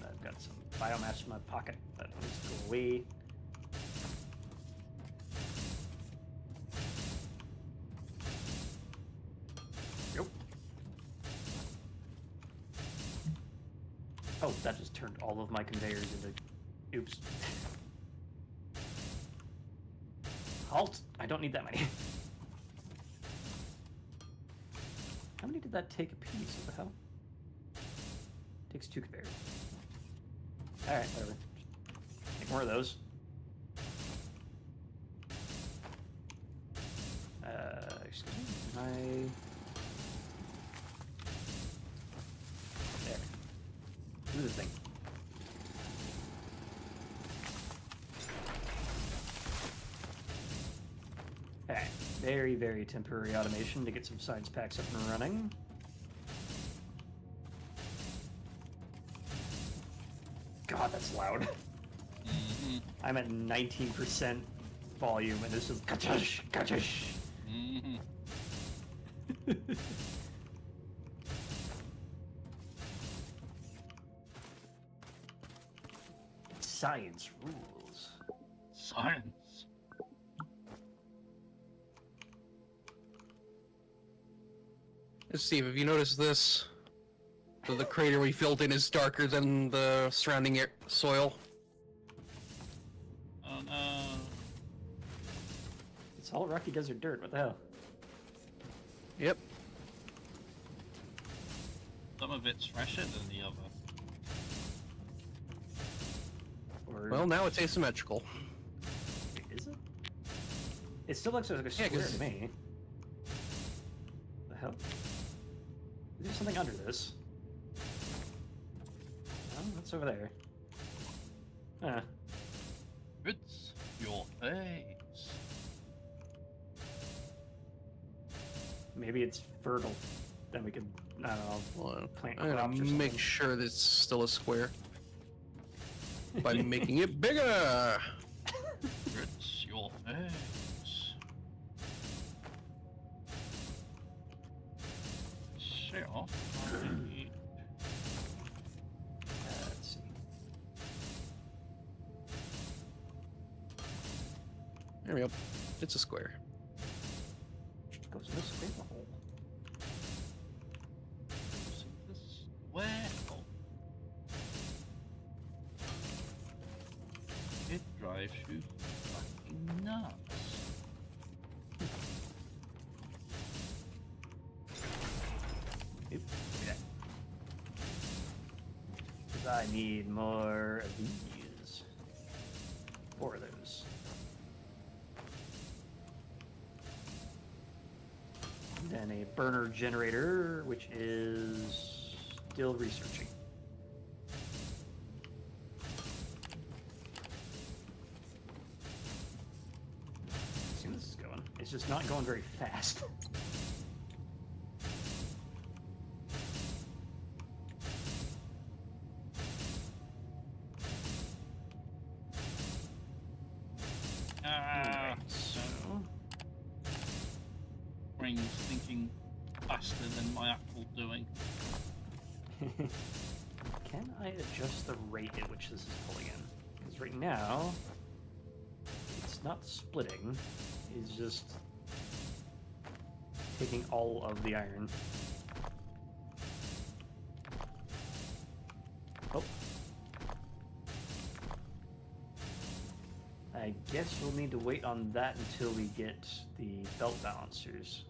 I've got some biomass in my pocket that needs to go away. Yep. Oh, that just turned all of my conveyors into... Oops. Halt! I don't need that many. How many did that take a piece? What the hell? Takes 2 conveyors. Alright, whatever. Make more of those. Excuse me. There. Do the thing. Alright. Very, very temporary automation to get some science packs up and running. God, that's loud. Mm-hmm. I'm at 19% volume, and this is ka-chush, ka-chush. Mm-hmm. Science rules. Science. Steve, have you noticed this? So the crater we filled in is darker than the surrounding soil. Oh no. It's all rocky desert dirt. What the hell? Yep. Some of it's fresher than the other. Or Well, now it's asymmetrical. is it? It still looks like a Yeah, square 'cause- to me. The hell? Is there something under this? Oh, what's over there? Huh. It's your face. Maybe it's fertile. Then we can, I don't know, Well, plant I'm crops gonna or make something. sure that it's still a square by making it bigger. It's your face. Sure. Let's see. There we go. It's a square. Goes in this square hole. Where? Oh. It drives you fucking nuts. I need more of these. 4 of those. Then a burner generator, which is still researching. See where this is going. It's just not going very fast. Anyway, so Brain's thinking faster than my actual doing. can I adjust the rate at which this is pulling in? Because right now, it's not splitting. It's just taking all of the iron. Oh. I guess we'll need to wait on that until we get the belt balancers.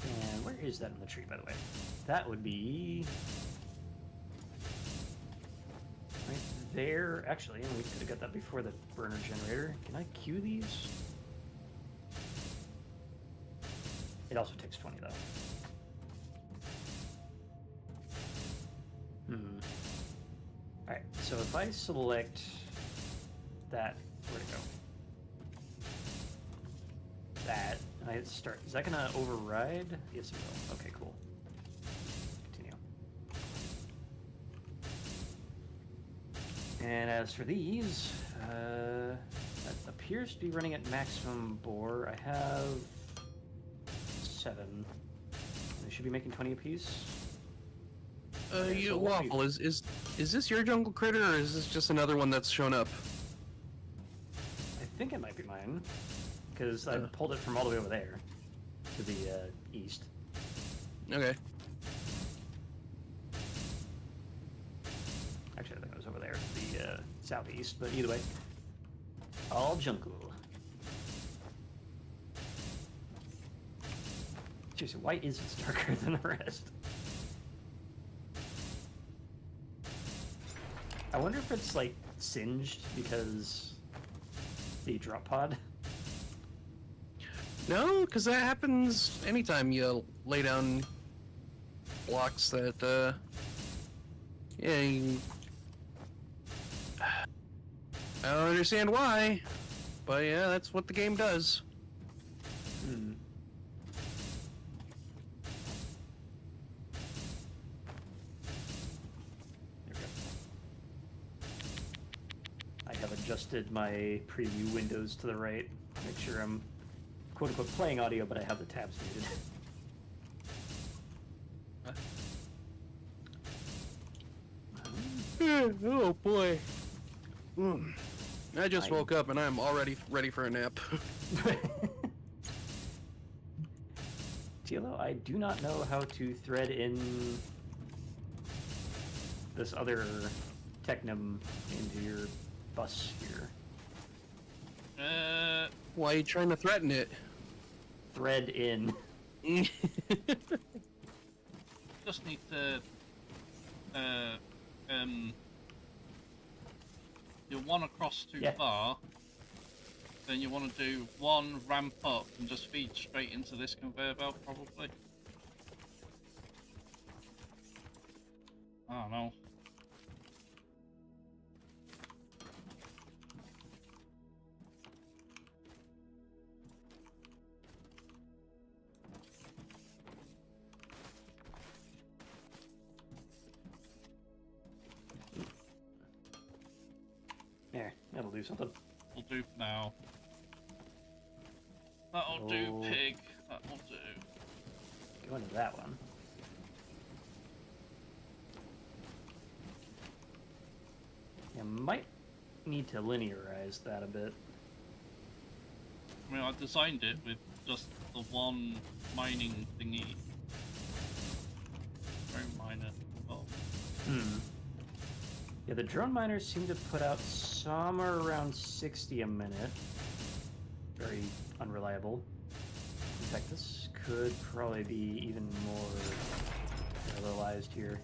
And where is that in the tree, by the way? That would be right there. Actually, and we could have got that before the burner generator. Can I queue these? It also takes 20 though. Alright, so if I select that, where'd it go? That, and I hit start, is that gonna override? Yes, it will. Okay, cool. Continue. And as for these, that appears to be running at maximum bore. I have 7. They should be making 20 apiece. Okay, You so what we- Waffle, is this your jungle critter, or is this just another one that's shown up? I think it might be mine, because I pulled it from all the way over there to the east. Okay. Actually, I think it was over there to the southeast, but either way, all jungle. Seriously, why is it darker than the rest? I wonder if it's like singed because the drop pod. No, because that happens anytime you lay down blocks that, yeah, I don't understand why, but yeah, that's what the game does. Hmm. There we go. I have adjusted my preview windows to the right. Make sure I'm quote-unquote playing audio, but I have the tabs muted. Oh boy. I just I- woke up and I'm already ready for a nap. Tilo, I do not know how to thread in this other Technum into your bus here. Why are you trying to threaten it? Thread in. Just need to, you one across too Yeah. far, then you want to do one ramp up and just feed straight into this conveyor belt, probably. I don't know. There, that'll do something. Will do for now. That'll do, Oh. pig. That'll do. Go into that one. You might need to linearize that a bit. I mean, I designed it with just the one mining thingy. Very minor. Oh. Yeah, the drone miners seem to put out somewhere around 60 a minute. very unreliable. In fact, this could probably be even more parallelized here.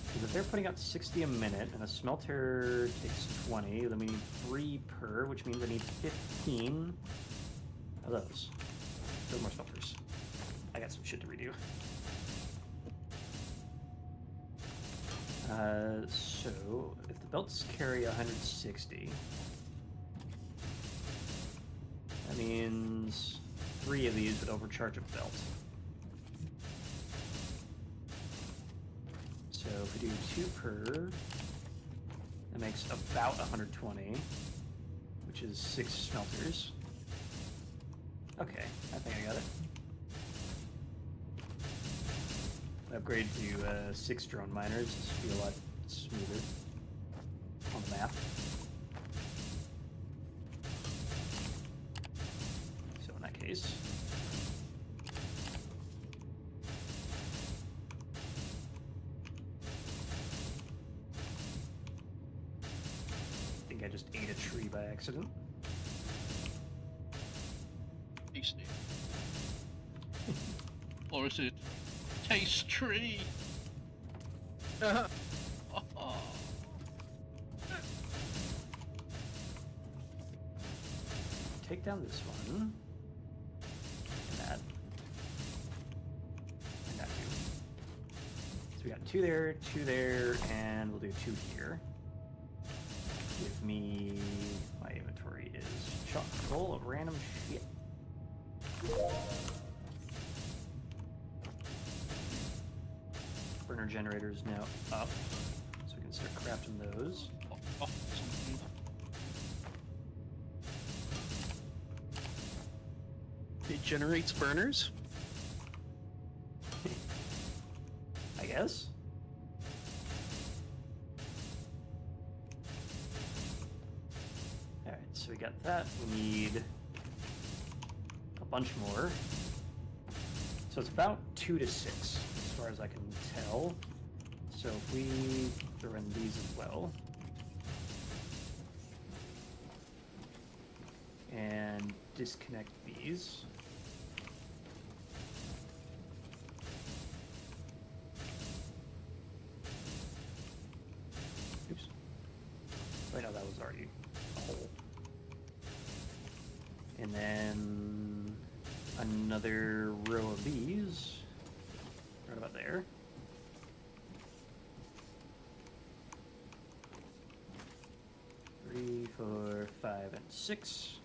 Because if they're putting out 60 a minute and a smelter takes 20, then we need 3 per, which means I need 15 of those. Build more smelters. I got some shit to redo. So, if the belts carry 160, that means 3 of these would overcharge a belt. So if we do 2 per, that makes about 120, which is 6 smelters. Okay, I think I got it. Upgrade to 6 drone miners. This should be a lot smoother on the map. So in that case, I think I just ate a tree by accident. Tasty. Or is it taste tree? Take down this one. And that. And that too. So we got 2 there, and we'll do 2 here. Give me... my inventory is chock full of random shit. Burner generator is now up, so we can start crafting those. Oh, something. It generates burners. I guess. Alright, so we got that. We need a bunch more. So it's about 2 to 6, as far as I can tell. So if we throw in these as well. And disconnect these. Oops. Wait, no, that was already a hole. And then another row of these. Right about there. Three, 4, 5, and 6.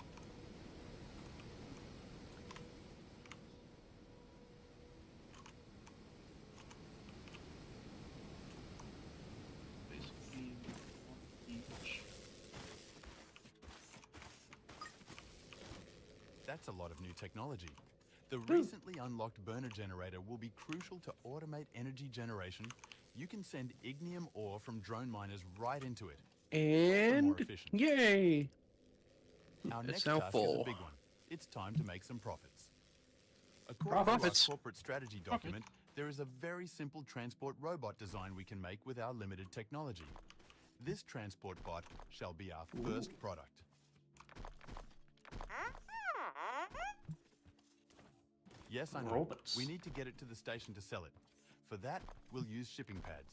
Basically, each. That's a lot of new technology. The recently unlocked burner generator will be crucial to automate energy generation. You can send ignium ore from drone miners right into it. And efficient. yay! Our It's next now task is full. a big one. It's time to make some profits. According to Profits. our corporate strategy document, there is a very simple transport robot design we can make with our limited technology. This transport bot shall be our first product. Yes, I know. Robots. We need to get it to the station to sell it. For that, we'll use shipping pads.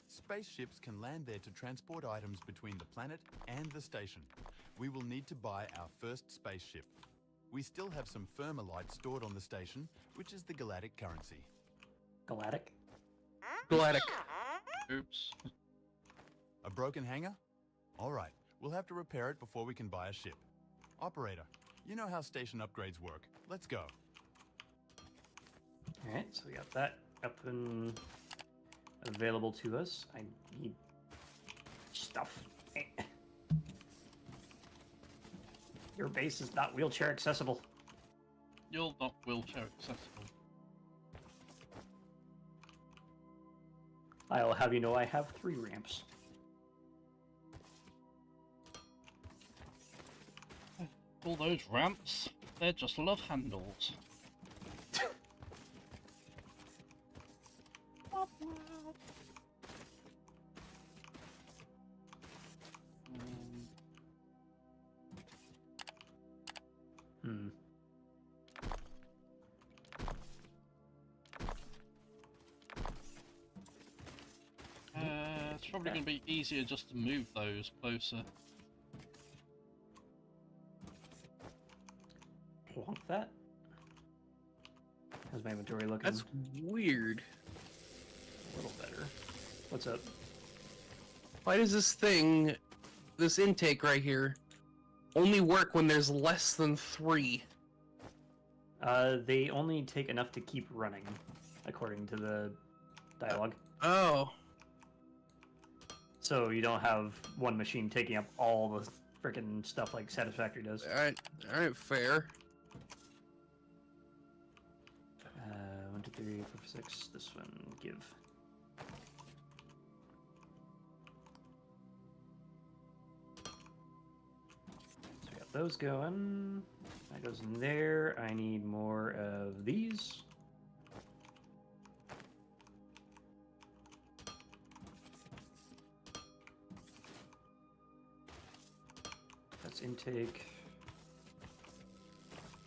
Spaceships can land there to transport items between the planet and the station. We will need to buy our first spaceship. We still have some Thermalite stored on the station, which is the galactic currency. Galactic? Galactic. Oops. A broken hangar? All right, we'll have to repair it before we can buy a ship. Operator, you know how station upgrades work. Let's go. Alright, so we got that up and available to us. I need stuff. Your base is not wheelchair accessible. You're not wheelchair accessible. I'll have you know I have 3 ramps. All those ramps, they're just love handles. It's probably going to be easier just to move those closer. Plonk that. How's my inventory looking? That's weird. a little better. What's up? Why does this intake right here, only work when there's less than 3? They only take enough to keep running, according to the dialogue. Oh. So you don't have one machine taking up all the freaking stuff like Satisfactory does. Alright, fair. 1, 2, 3, 4, 5, 6. This one, give. So we got those going. That goes in there. I need more of these. That's intake.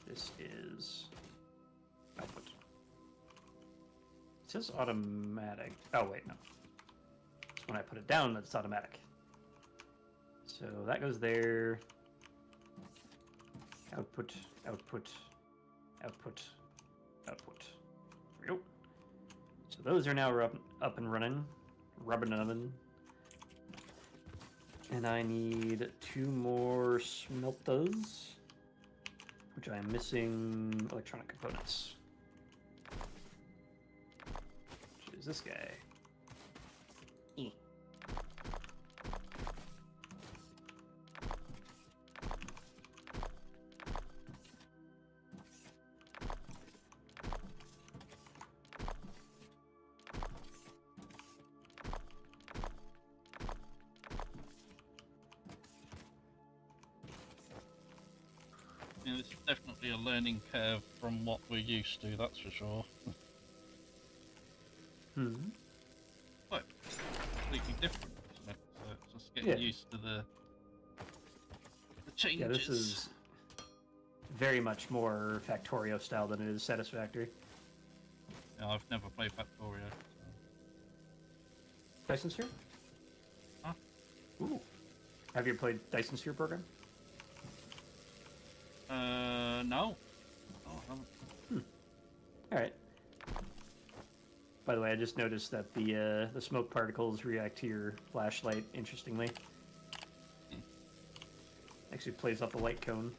This is output. It says automatic. Oh, wait, no. It's when I put it down that's automatic. So that goes there. Output, output, output, output. There we go. So those are now up and running. Rubbing oven. And I need 2 more smelters, which I am missing electronic components. Which is this guy. E. Yeah, this is definitely a learning curve from what we're used to, that's for sure. Hmm. But completely different, isn't it? So it's just getting used to the changes. Yeah, this is very much more Factorio style than it is Satisfactory. Yeah, I've never played Factorio. Dyson Sphere? Huh? Ooh. Have you played Dyson Sphere program? No. Oh, I haven't. Alright. By the way, I just noticed that the smoke particles react to your flashlight, interestingly. Actually plays off the light cone.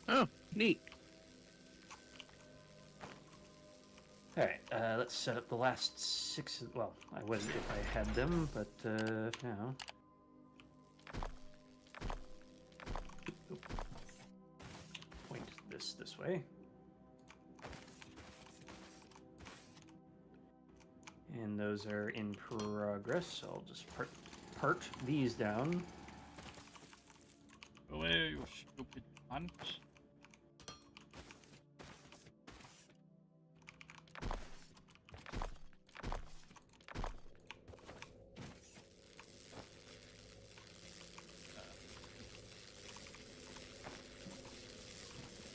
Oh, neat. Alright, let's set up the last 6... Well, I would if I had them, but no. Point this way. And those are in progress, so I'll just part these down. Go away, you stupid ant.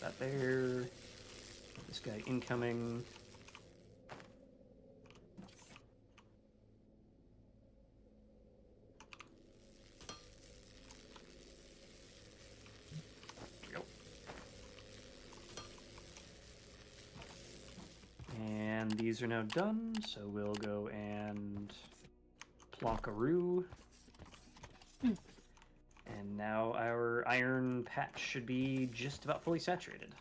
That there. This guy incoming. There we go. And these are now done, so we'll go and plonkaroo. And now our iron patch should be just about fully saturated.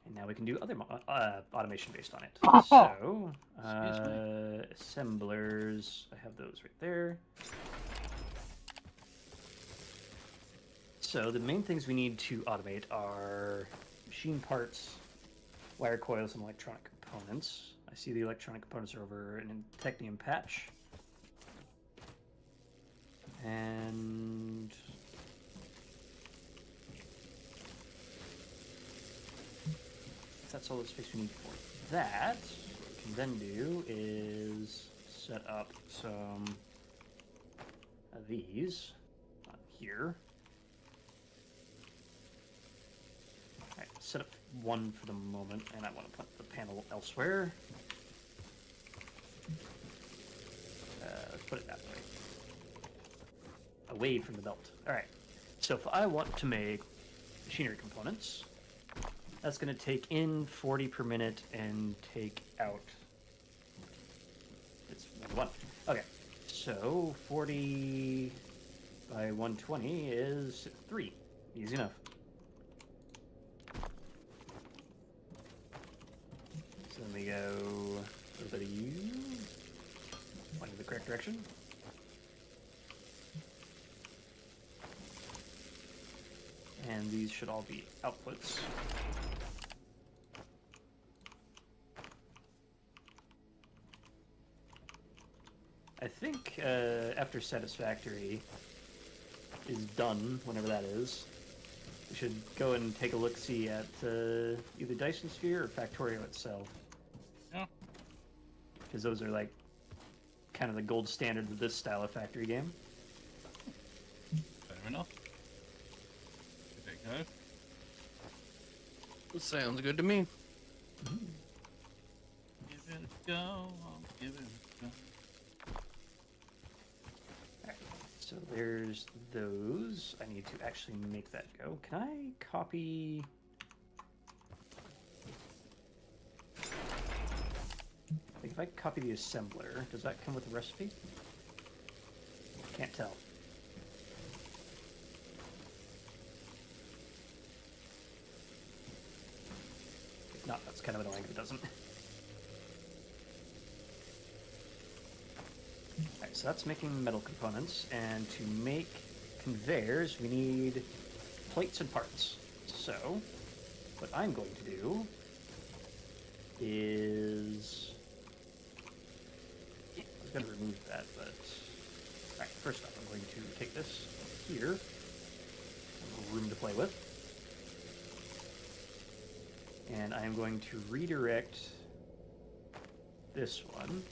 And now we can do other automation based on it. So, assemblers, I have those right there. So the main things we need to automate are machine parts, wire coils, and electronic components. I see the electronic components are over in Technium patch. And that's all the space we need for that. What we can then do is set up some of these on here. Alright, set up one for the moment, and I want to put the panel elsewhere. Let's put it that way. Away from the belt. Alright, so if I want to make machinery components, that's going to take in 40 per minute and take out... It's 1. Okay, so 40 by 120 is 3. Easy enough. So then we go a little bit of you. Point in the correct direction. And these should all be outputs. I think after satisfactory is done, whenever that is, we should go and take a look-see at either Dyson Sphere or Factorio itself. Yeah. Because those are like kind of the gold standard of this style of factory game. Fair enough. Give it a go. Sounds good to me. Give it a go. I'll give it a go. So there's those. I need to actually make that go. Can I copy... I think if I copy the assembler, does that come with the recipe? Can't tell. If not, that's kind of annoying if it doesn't. Alright, so that's making metal components, and to make conveyors, we need plates and parts. So, what I'm going to do is... I was going to remove that, but... Alright, first off, I'm going to take this here. A little room to play with. And I'm going to redirect this one.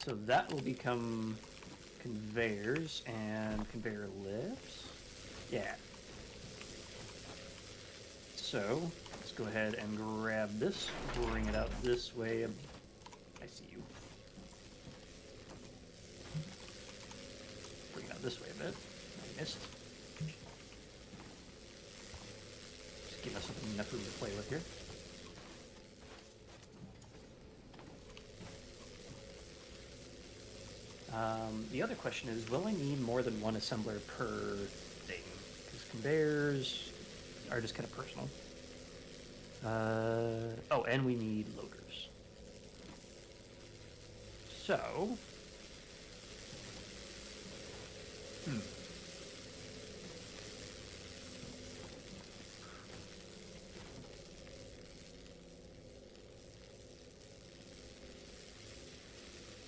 So that will become conveyors and conveyor lifts. Yeah. So let's go ahead and grab this, bring it out this way. I see you. Bring it out this way a bit. I missed. Just give us enough room to play with here. The other question is, will I need more than one assembler per thing? Because conveyors are just kind of personal. Oh, and we need loaders. So...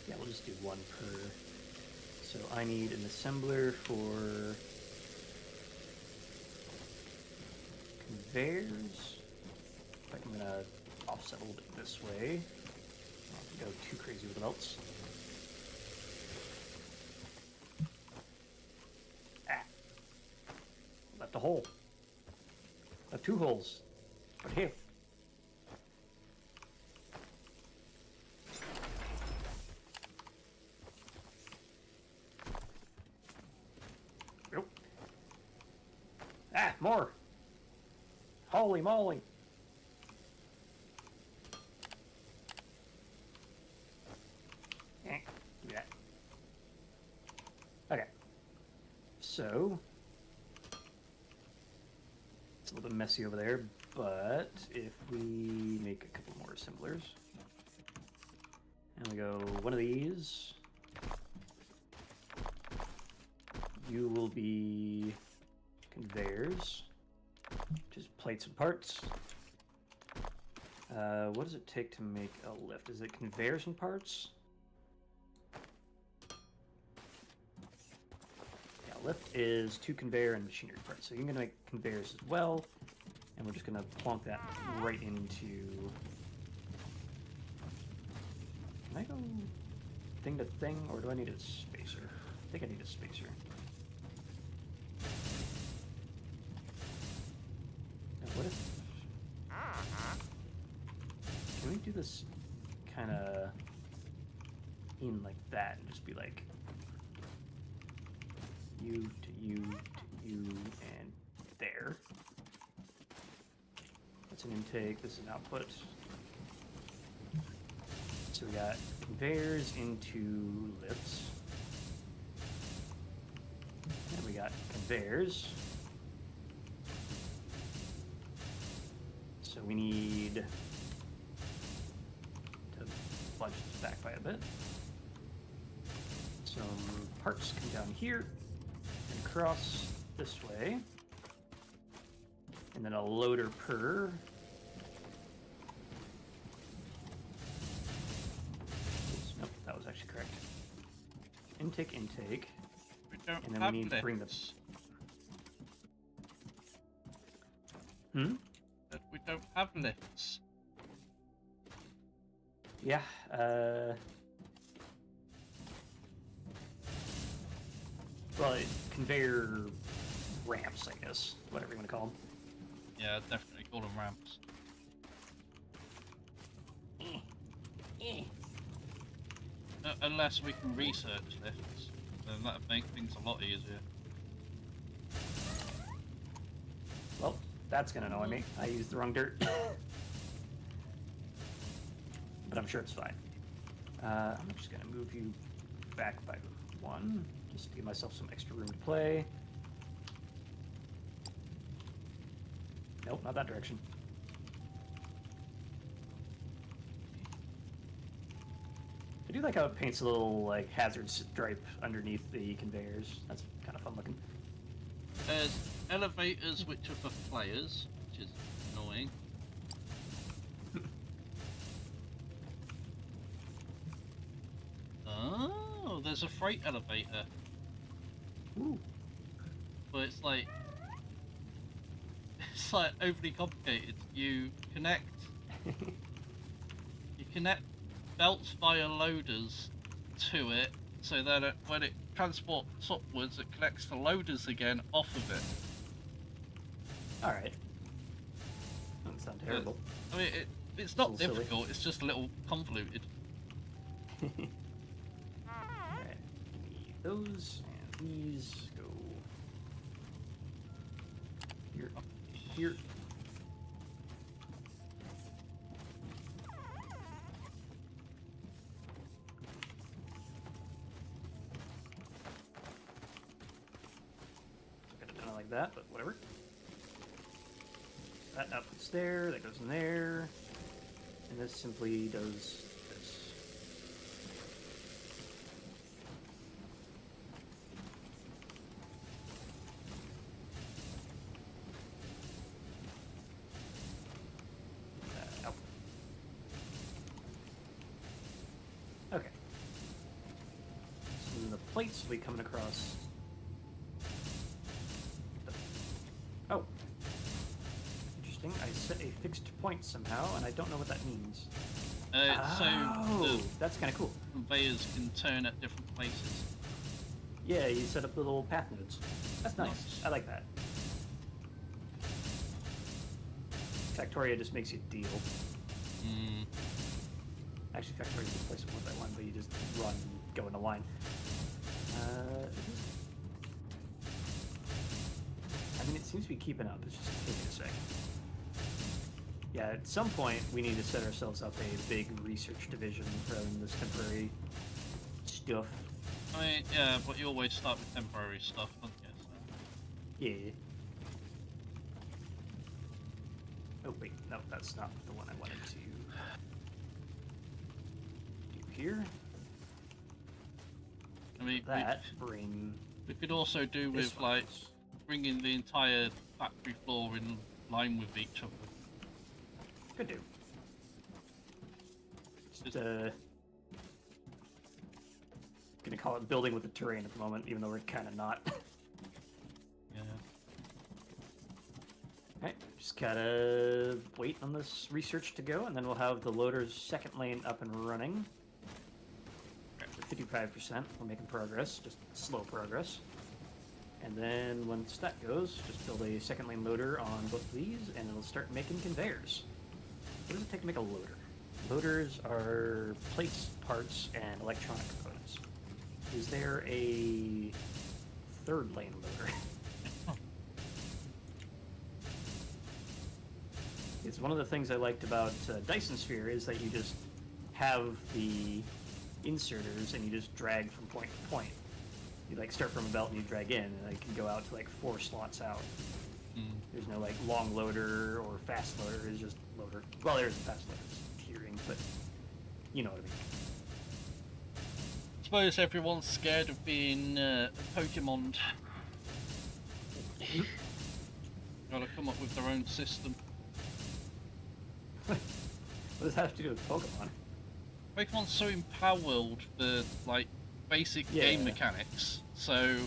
Yeah, we'll just do one per... So I need an assembler for conveyors. I'm going to offset a little bit this way. I don't have to go too crazy with the belts. Ah! Left a hole. Left 2 holes. Right here. Nope. Ah, more! Holy moly! Do that. Okay. So it's a little bit messy over there, but if we make a couple more assemblers, and we go one of these, you will be conveyors, which is plates and parts. What does it take to make a lift? Is it conveyors and parts? Yeah, lift is 2 conveyor and machinery parts. So you're going to make conveyors as well, and we're just going to plonk that right into thing to thing, or do I need a spacer? I think I need a spacer. Now, what if... Can we do this kind of in like that and just be like you to you to you and there? That's an intake, this is an output. So we got conveyors into lifts. And we got conveyors. So we need to bunch this back by a bit. Some parts come down here and across this way. And then a loader per. Oops, nope, that was actually correct. Intake, intake. We don't And then have we need to bring the. lifts. Hmm? But we don't have lifts. Yeah, well, conveyor ramps, I guess. Whatever you want to call them. Yeah, definitely call them ramps. Unless we can research lifts, then that'd make things a lot easier. Well, that's gonna annoy me. I used the wrong dirt. But I'm sure it's fine. I'm just gonna move you back by one, just to give myself some extra room to play. Nope, not that direction. I do like how it paints a little like hazard stripe underneath the conveyors. That's kind of fun looking. There's elevators which are for players, which is annoying. Oh, there's a freight elevator. Ooh. But it's like overly complicated. You connect belts via loaders to it, so that when it transports upwards, it connects the loaders again off of it. All right. Doesn't sound terrible. I mean, it's a not little silly. difficult. It's just a little convoluted. Alright, give me those, and these go here, up here. Could have done it like that, but whatever. That outputs there, that goes in there, and this simply does this. Out. Okay. So then the plates will be coming across. Oh. Interesting. I set a fixed point somehow, and I don't know what that means. So Oh, the that's kind of cool. conveyors can turn at different places. Yeah, you set up little path nodes. That's nice. Nice. I like that. Factoria just makes you deal. Mm. Actually, Factoria just place it one by one, but you just run and go in a line. I mean, it seems to be keeping up. It's just taking a sec. Yeah, at some point, we need to set ourselves up a big research division rather than this temporary stuff. I mean, yeah, but you always start with temporary stuff, don't you? So. Yeah. Oh, wait. No, that's not the one I wanted to do here. I mean, That bring we could also do this with one. like bringing the entire factory floor in line with each other. Could do. Just gonna call it building with the terrain at the moment, even though we're kind of not. Yeah. Alright, just gotta wait on this research to go, and then we'll have the loader's second lane up and running. Grab the 55%. We're making progress, just slow progress. And then once that goes, just build a second lane loader on both of these, and it'll start making conveyors. What does it take to make a loader? Loaders are plates, parts, and electronic components. Is there a third lane loader? It's one of the things I liked about Dyson Sphere is that you just have the inserters and you just drag from point to point. You like start from a belt and you drag in, and it can go out to like 4 slots out. There's no like long loader or fast loader. It's just loader. Well, there's a fast loader. It's tiering, but you know what I mean. Suppose everyone's scared of being Pokemon. Gotta come up with their own system. What does that have to do with Pokemon? Pokemon's so empowered for like basic game mechanics, so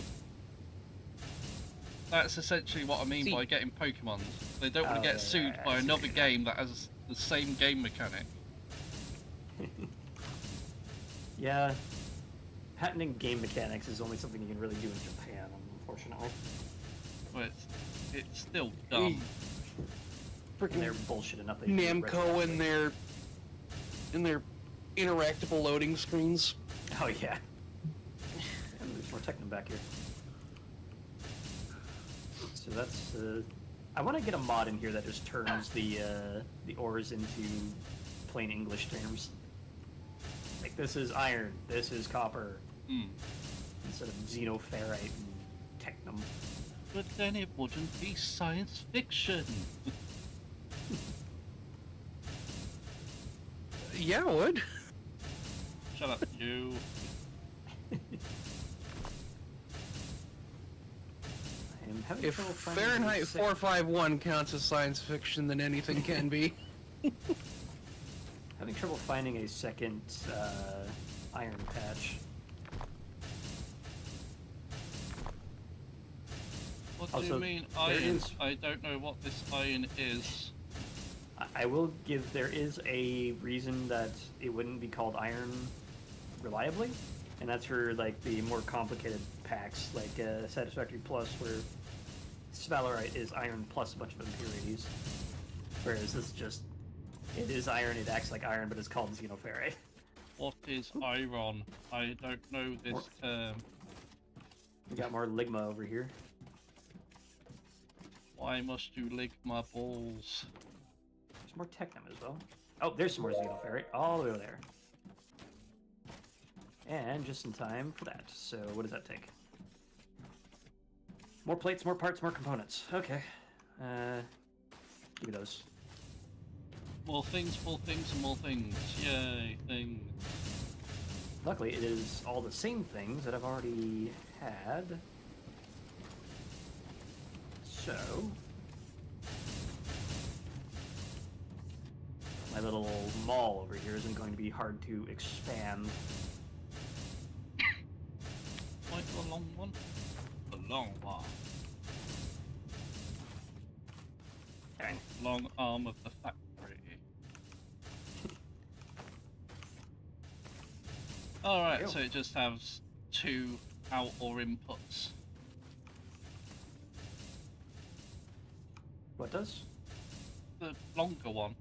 that's essentially what I mean by getting Pokemon. They don't want to get sued by another game that has the same game mechanic. Yeah, patenting game mechanics is only something you can really do in Japan, unfortunately. But it's still dumb. And they're bullshit enough. They Namco and their interactable loading screens. Oh yeah. And there's more Techno back here. So that's. I want to get a mod in here that just turns the ores into plain English terms. Like this is iron, this is copper, instead of xenoferrite and technum. But then it wouldn't be science fiction. Yeah, it would. Shut up, you. I am having If trouble finding Fahrenheit the 451 counts as science fiction, then anything can be. having trouble finding a second iron patch. What do Also, you mean there iron? is- I don't know what this iron is. I will give there is a reason that it wouldn't be called iron reliably, and that's for like the more complicated packs like Satisfactory Plus, where Sphalerite is iron plus a bunch of impurities, whereas this just it is iron, it acts like iron, but it's called xenoferrite. What is iron? I don't know this term. We got more ligma over here. Why must you lick my balls? There's more technum as well. Oh, there's some more xenoferrite all the way over there. And just in time for that. So what does that take? More plates, more parts, more components. Okay. Give me those. More things, and more things. Yay, things. Luckily, it is all the same things that I've already had. So... my little mall over here isn't going to be hard to expand. Quite a long one. A long one. Dang. Long arm of the factory. Alright, Ew. so it just has 2 out or inputs. What does? The longer one.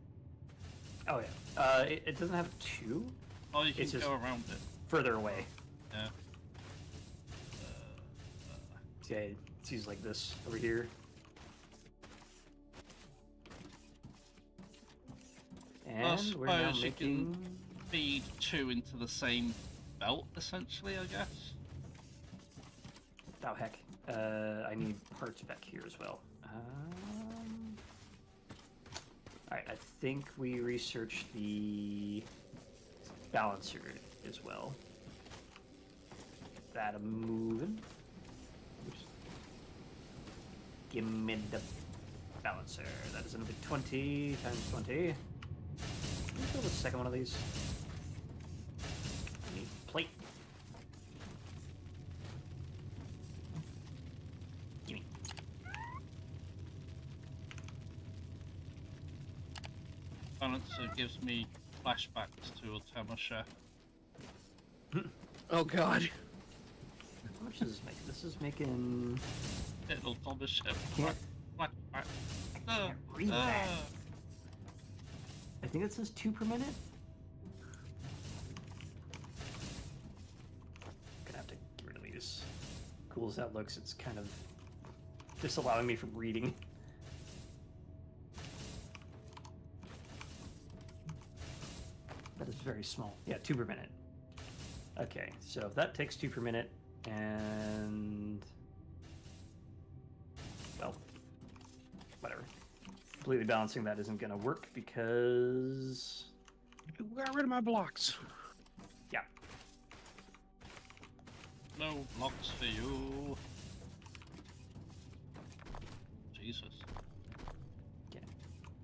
Oh yeah. It doesn't have 2. Oh, you can It's just- go around it. Further away. Yeah. See, it's used like this over here. And we're now suppose you making... can feed 2 into the same belt, essentially, I guess. Oh heck. I need parts back here as well. Alright, I think we researched the balancer as well. Get that a moving. Oops. Give me the balancer. That is another 20 times 20. Can we build a second one of these? I need plate. Gimme. Balancer gives me flashbacks to a Tamasha. Oh god. How much does this make? This is making... It'll on the ship. Can't- Quack, quack. I can't read that. I think it says 2 per minute? Gonna have to get rid of these. Cool as that looks, it's kind of disallowing me from reading. That is very small. Yeah, 2 per minute. Okay, so if that takes 2 per minute, and... well, whatever. Completely balancing that isn't gonna work because... You got rid of my blocks. yeah. No blocks for you. Jesus. Get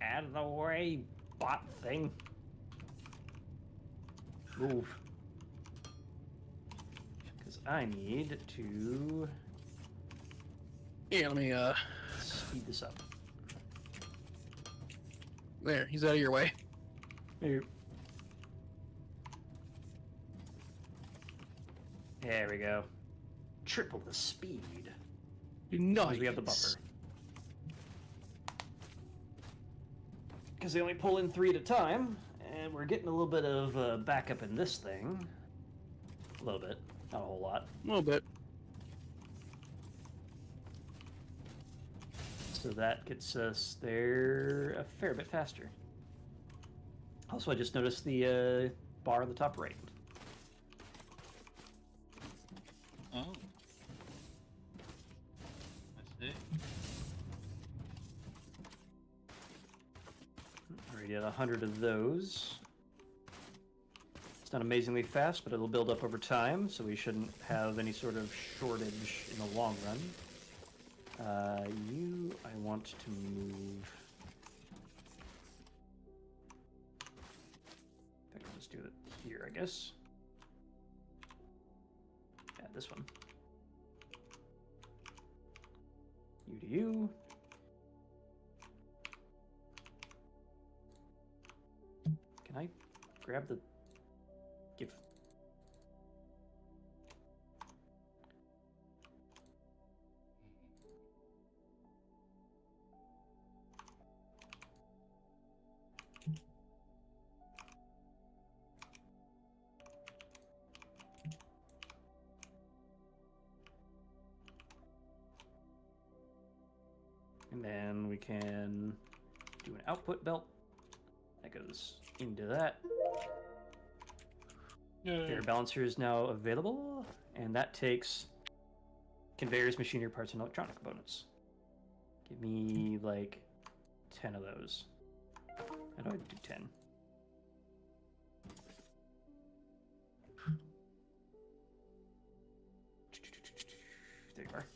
out of the way, bot thing. Move. Because I need to Yeah, let me, speed this up. there, he's out of your way. Here. There we go. Triple the speed. Nice. Because we have the buffer. Because they only pull in 3 at a time, and we're getting a little bit of backup in this thing. A little bit, not a whole lot. A little bit. So that gets us there a fair bit faster. Also, I just noticed the bar on the top right. Oh. I see. Already at 100 of those. It's not amazingly fast, but it'll build up over time, so we shouldn't have any sort of shortage in the long run. You, I want to move. I think I'll just do it here, I guess. Yeah, this one. You to you. Can I grab the gift? And then we can do an output belt. That goes into that. Conveyor balancer is now available, and that takes conveyors, machinery parts, and electronic components. Give me like 10 of those. How do I do 10? There you are.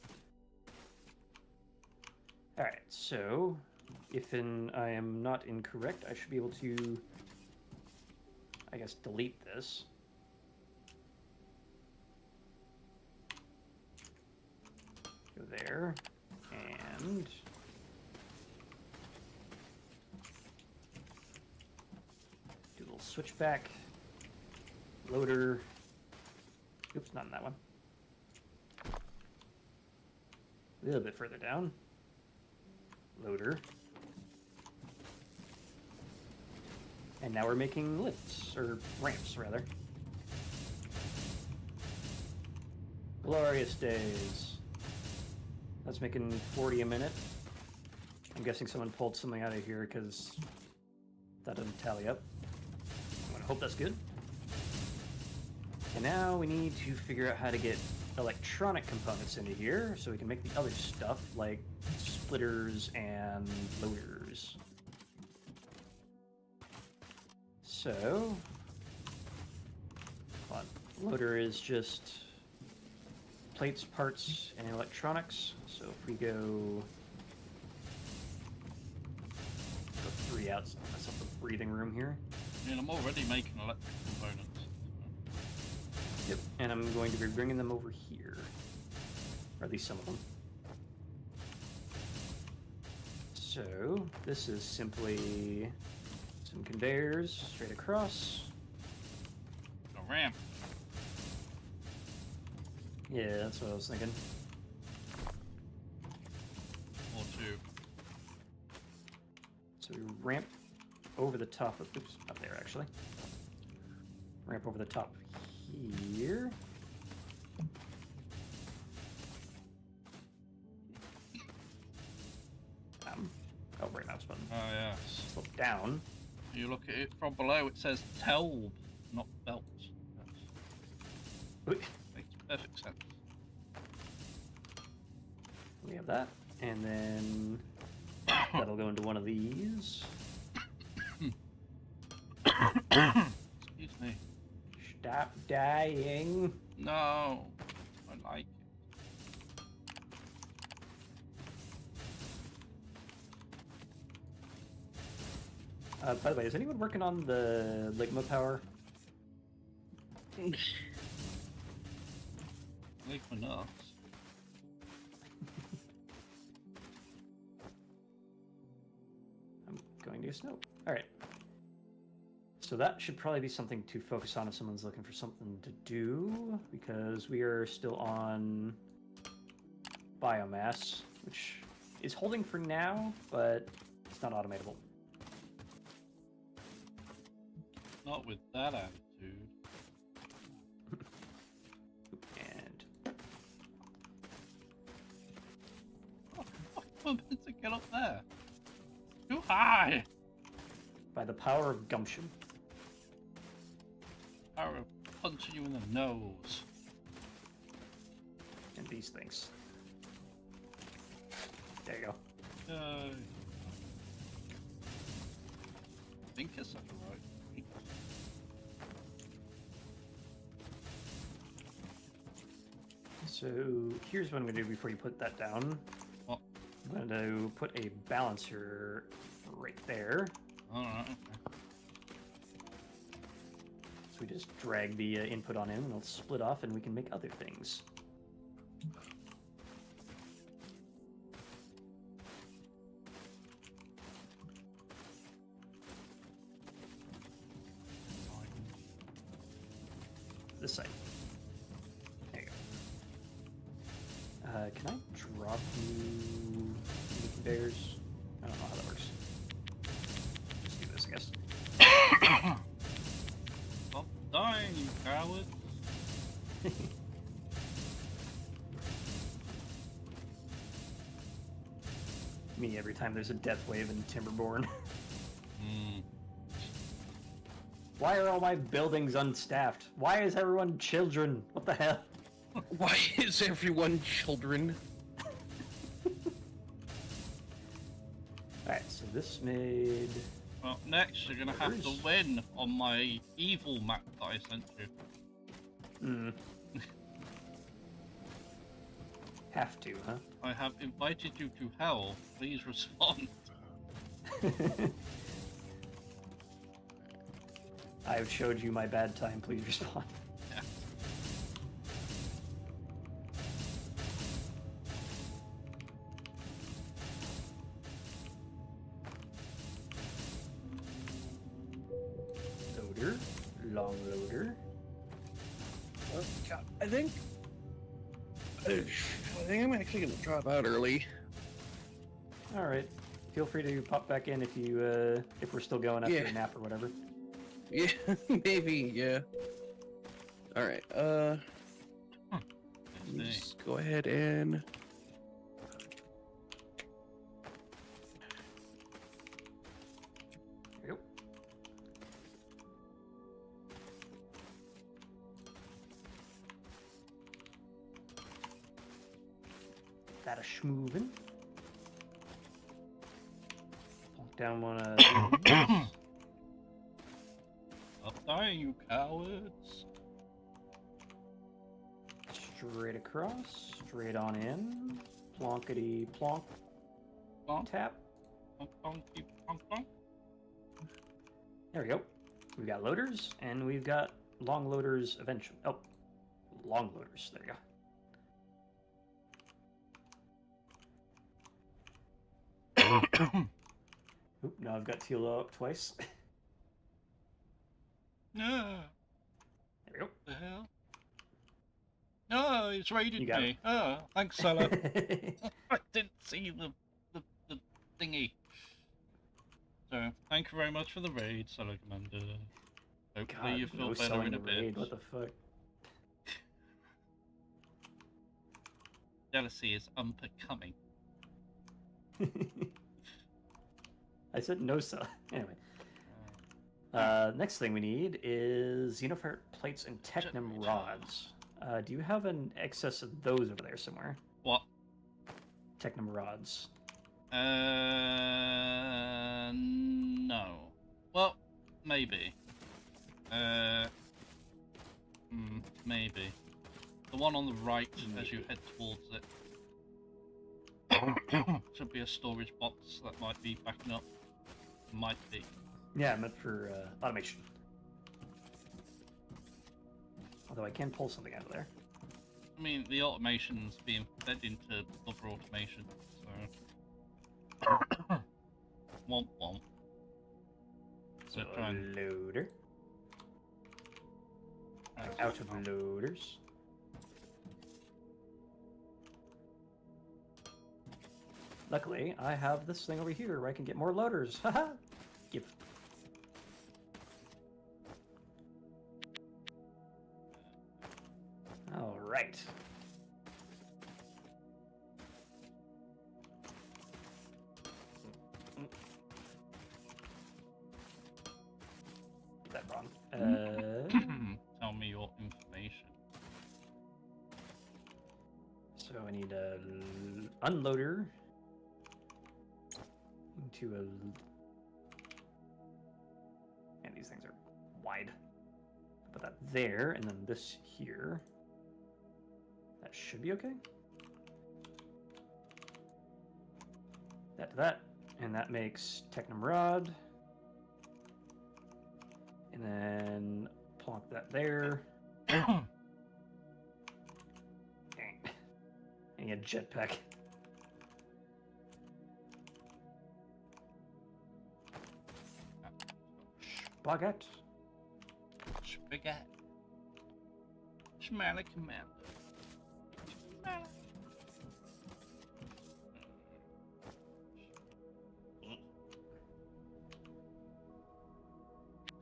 Alright, so if I am not incorrect, I should be able to, I guess, delete this. Go there, and do a little switchback, loader. Oops, not in that one. A little bit further down. Loader. And now we're making lifts, or ramps, rather. Glorious days. That's making 40 a minute. I'm guessing someone pulled something out of here because that doesn't tally up. I'm gonna hope that's good. And now we need to figure out how to get electronic components into here so we can make the other stuff like splitters and loaders. So, hold on. Loader is just plates, parts, and electronics. So if we go 3 out, so mess up the breathing room here. I mean, I'm already making electric components. Yep, and I'm going to be bringing them over here, or at least some of them. So this is simply some conveyors straight across. A ramp. Yeah, that's what I was thinking. Or 2. So we ramp over the top of, oops, up there actually. Ramp over the top here. Oh, right mouse button. Oh, yes. Look down. You look at it from below, it says Telb, not belt. Wait, Makes perfect sense. we have that, and then that'll go into one of these. Excuse me. Stop dying. No, I like it. By the way, is anyone working on the Ligma power? Like my nuts. I'm going to use no. All right. So that should probably be something to focus on if someone's looking for something to do, because we are still on biomass, which is holding for now, but it's not automatable. Not with that attitude. And I'm meant to get up there. Too high. by the power of gumption. Power of punching you in the nose. And these things. There you go. Yay. I think it's like right. So here's what I'm going to do before you put that down. What? I'm going to put a balancer right there. Alright, okay. So we just drag the input on in and it'll split off and we can make other things. This side. There you go. Can I drop you the conveyors? I don't know how that works. Just do this, I guess. Stop dying, you coward. Me every time there's a death wave in Timberborn. Why are all my buildings unstaffed? Why is everyone children? What the hell? Why is everyone children? Alright, so this made... Well, next you're gonna have to win on my evil map that I sent you. Have to, huh? I have invited you to hell. Please respond. I've showed you my bad time, please respond. Yeah. Loader. Long loader. Oh, God, I think I'm actually gonna drop out early. Alright. Feel free to pop back in if you, if we're still going after a nap or whatever. Yeah, maybe, yeah. Alright, just go ahead and... There you go. That a schmoovin'. Plonk down one of these. Stop dying, you cowards. Straight across, straight on in. Plonkety plonk. Plonk. Tap. Plonk, plonk, keep plonk, plonk. There we go. We've got loaders, and we've got long loaders eventually. Oh, long loaders. There you go. Oop, now I've got Tilo up twice. No. There we go. The hell? No, he's it's raided You got me. Oh, thanks, Seller. I didn't see the thingy. So, thank you very much for the raid, Seller Commander. Hopefully God, you feel no better selling in a the bit. raid. What the fuck? Jealousy is unbecoming. I said no sell. Anyway. Next thing we need is Xenophart plates and Technum Generator. rods. Do you have an excess of those over there somewhere? What? Technum rods. No. Well, maybe. Maybe. The one on the right as you head towards it. Should be a storage box that might be backing up. Might be. Yeah, I meant for automation. Although I can pull something out of there. I mean, the automation's being fed into other automation, so... Womp womp. So We're trying- loader. Out of loaders. Luckily, I have this thing over here where I can get more loaders. Haha! Give. All right. Get that wrong. Tell me your information. So I need a unloader into a. And these things are wide. Put that there, and then this here. That should be okay. That to that, and that makes Technum rod. And then plonk that there. Dang. And a jetpack. Baguette. Spaghetti. Schmally Commander. Schmally.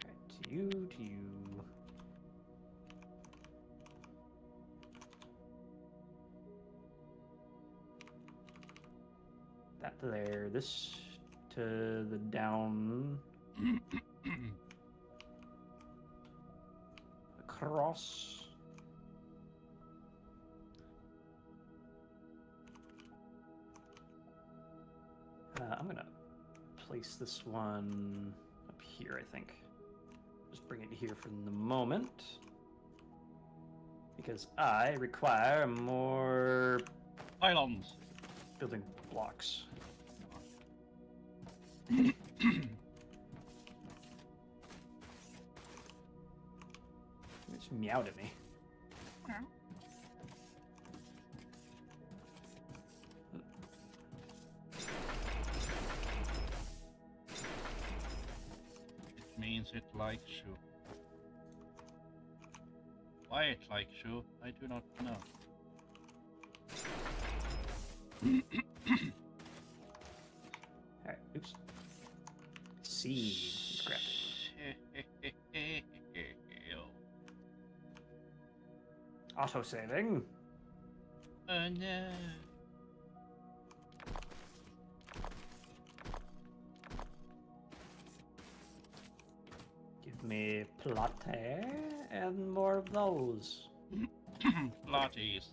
Right, to you. That to there. This to the down. Across. I'm gonna place this one up here, I think. Just bring it here for the moment. Because I require more Pylons. building blocks. It's meowed at me. It means it likes you. Why it likes you, I do not know. Alright, oops. Seed. Let's craft it. Auto saving. Oh no. Give me platte and more of those. Pilates.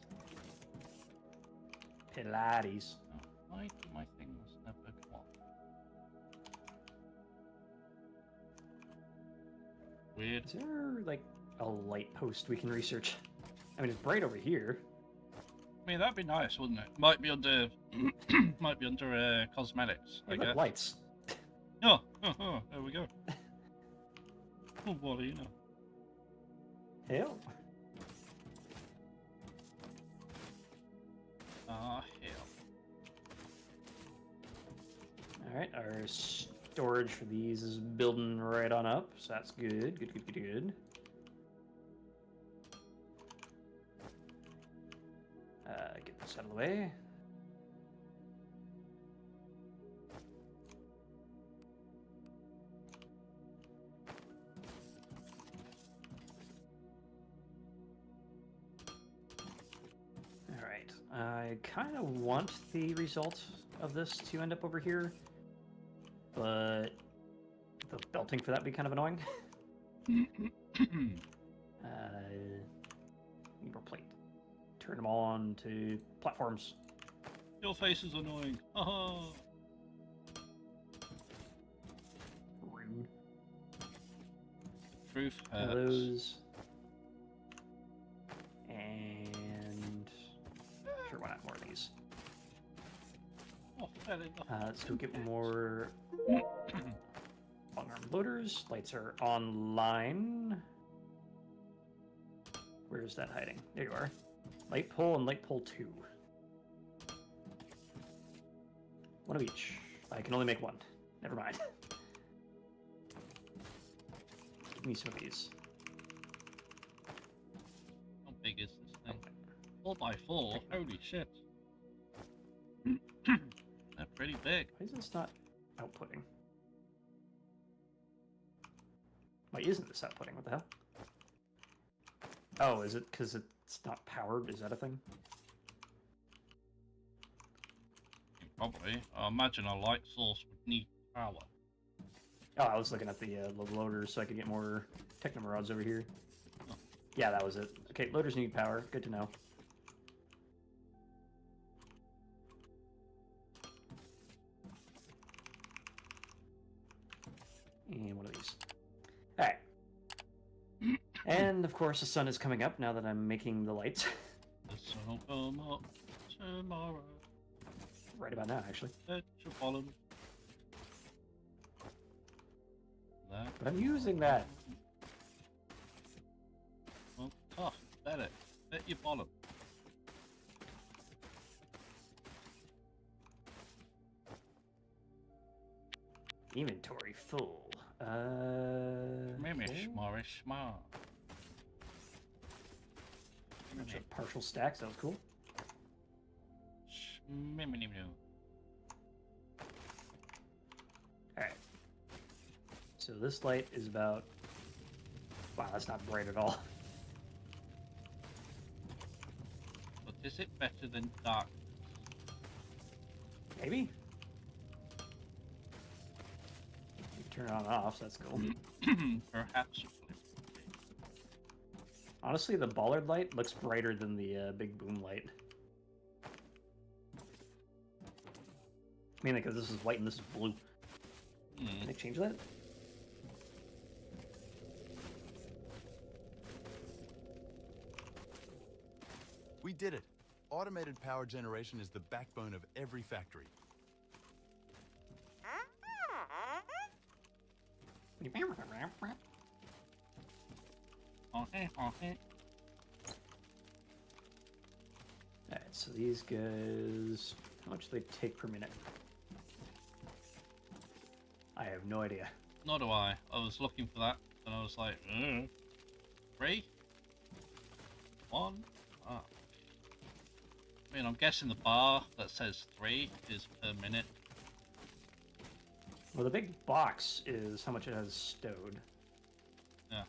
Pilates. Oh, why do my things never go off? Weird. Is there like a light post we can research? I mean, it's bright over here. I mean, that'd be nice, wouldn't it? Might be under, might be under cosmetics, Hey, I look, guess. lights. Oh, there we go. Oh, what do you know? Hell. Ah, hell. Alright, our storage for these is building right on up, so that's good. Good. Get this out of the way. Alright, I kind of want the result of this to end up over here, but the belting for that would be kind of annoying. Need more plate. Turn them all on to platforms. Your face is annoying. Haha. Rude. Truth One of hurts. those. And sure, why not more of these? Oh, fair enough. Let's go get more long-arm loaders. Lights are online. Where's that hiding? There you are. Light pole and light pole 2. One of each. I can only make one. Never mind. Give me some of these. How big is this thing? 4x4? Holy shit. They're pretty big. Why is this not outputting? Why isn't this outputting? What the hell? Oh, is it because it's not powered? Is that a thing? Probably. I imagine a light source would need power. Oh, I was looking at the loaders so I could get more technomorods over here. Oh. Yeah, that was it. Okay, loaders need power. Good to know. And one of these. Alright. And, of course, the sun is coming up now that I'm making the lights. The sun will come up tomorrow. Right about now, actually. Let your bottom. That. But I'm using that. Well, tough. Bet it. Bet your bottom. Inventory full. Mimish, okay. Morris, Mar. Bunch of partial stacks, that was cool. Alright. So this light is about... Wow, that's not bright at all. But is it better than dark? Maybe? You can turn it on and off, so that's cool. Perhaps. Honestly, the bollard light looks brighter than the big boom light. Mainly because this is white and this is blue. Can I change that? We did it. Automated power generation is the backbone of every factory. Okay. Alright, so these guys... How much do they take per minute? I have no idea. Nor do I. I was looking for that, and I was like, 3? 1? Ah. I mean, I'm guessing the bar that says 3 is per minute. Well, the big box is how much it has stowed. Yeah.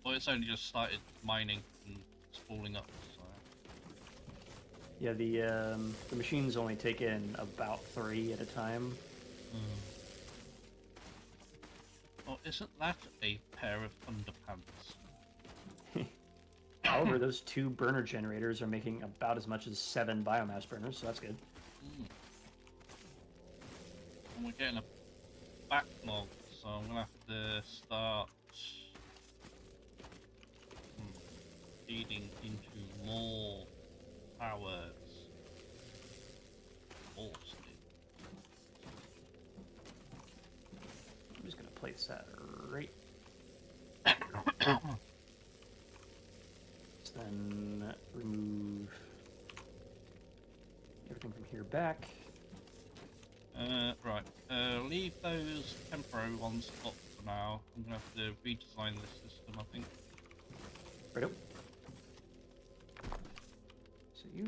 Well, it's only just started mining and spooling up, so... Yeah, the machines only take in about 3 at a time. Oh, isn't that a pair of underpants? However, those 2 burner generators are making about as much as 7 biomass burners, so that's good. And we're getting a backlog, so I'm gonna have to start feeding into more powers. Awesome. I'm just gonna place that right. Then remove everything from here back. Right. Leave those temporary ones up for now. I'm gonna have to redesign this system, I think. Right up. So you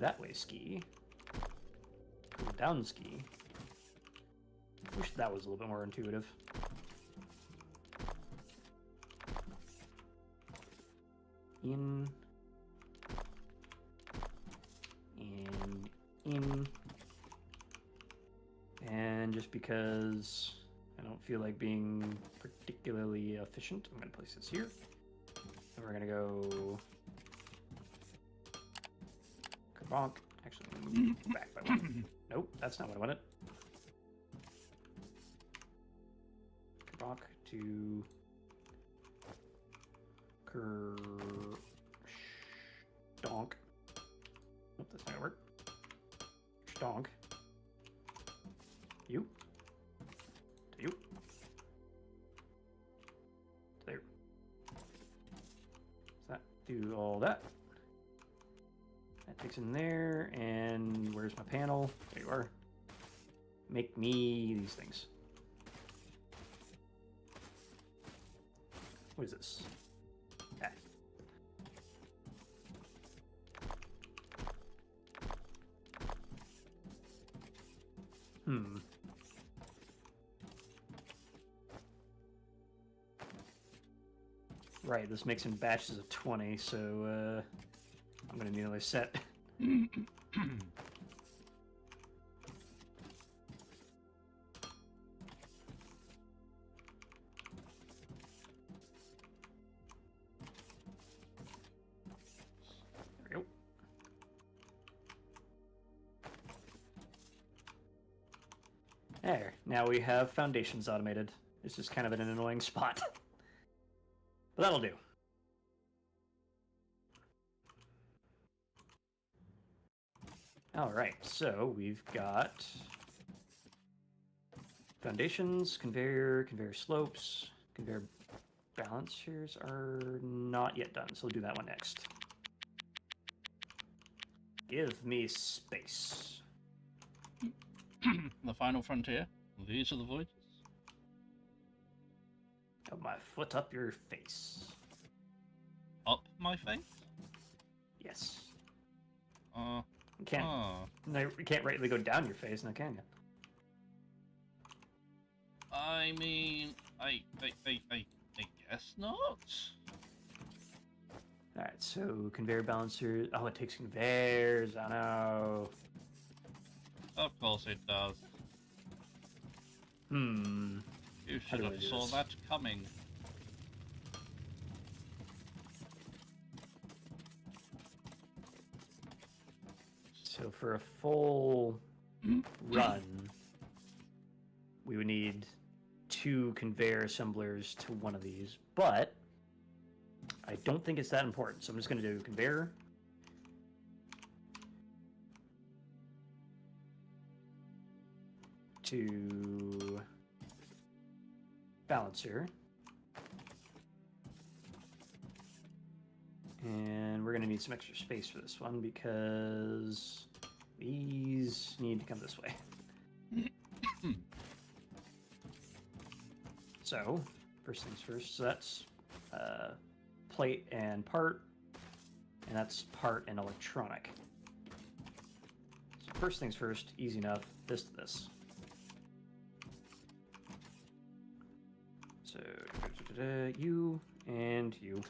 that way ski. Go down ski. Wish that was a little bit more intuitive. In. And in. And just because I don't feel like being particularly efficient, I'm going to place this here. And we're going to go... Kabonk. Actually, I'm going to move back by one. Nope, that's not what I wanted. Kabonk to... Donk. Nope, that's not going to work. Stonk. You. To you. To there. Does that do all that? That takes in there, and where's my panel? There you are. Make me these things. What is this? Ah. Right, this makes in batches of 20, so I'm gonna need another set. There we go. There, now we have foundations automated. This is kind of in an annoying spot. But that'll do. Alright, so we've got foundations, conveyor slopes, conveyor balancers are not yet done, so we'll do that one next. Give me space. The final frontier. These are the voyages. Got my foot up your face. Up my face? Yes. Uh. You can't. No, you can't rightly go down your face, now can you? I mean, I guess not. Alright, so conveyor balancer. Oh, it takes conveyors. I know. Of course it does. You How should do I have do saw this? that coming. So for a full run, we would need 2 conveyor assemblers to one of these, but I don't think it's that important, so I'm just going to do conveyor. To balancer. And we're going to need some extra space for this one because these need to come this way. So, first things first, so that's plate and part, and that's part and electronic. So first things first, easy enough, this to this. So, you and you.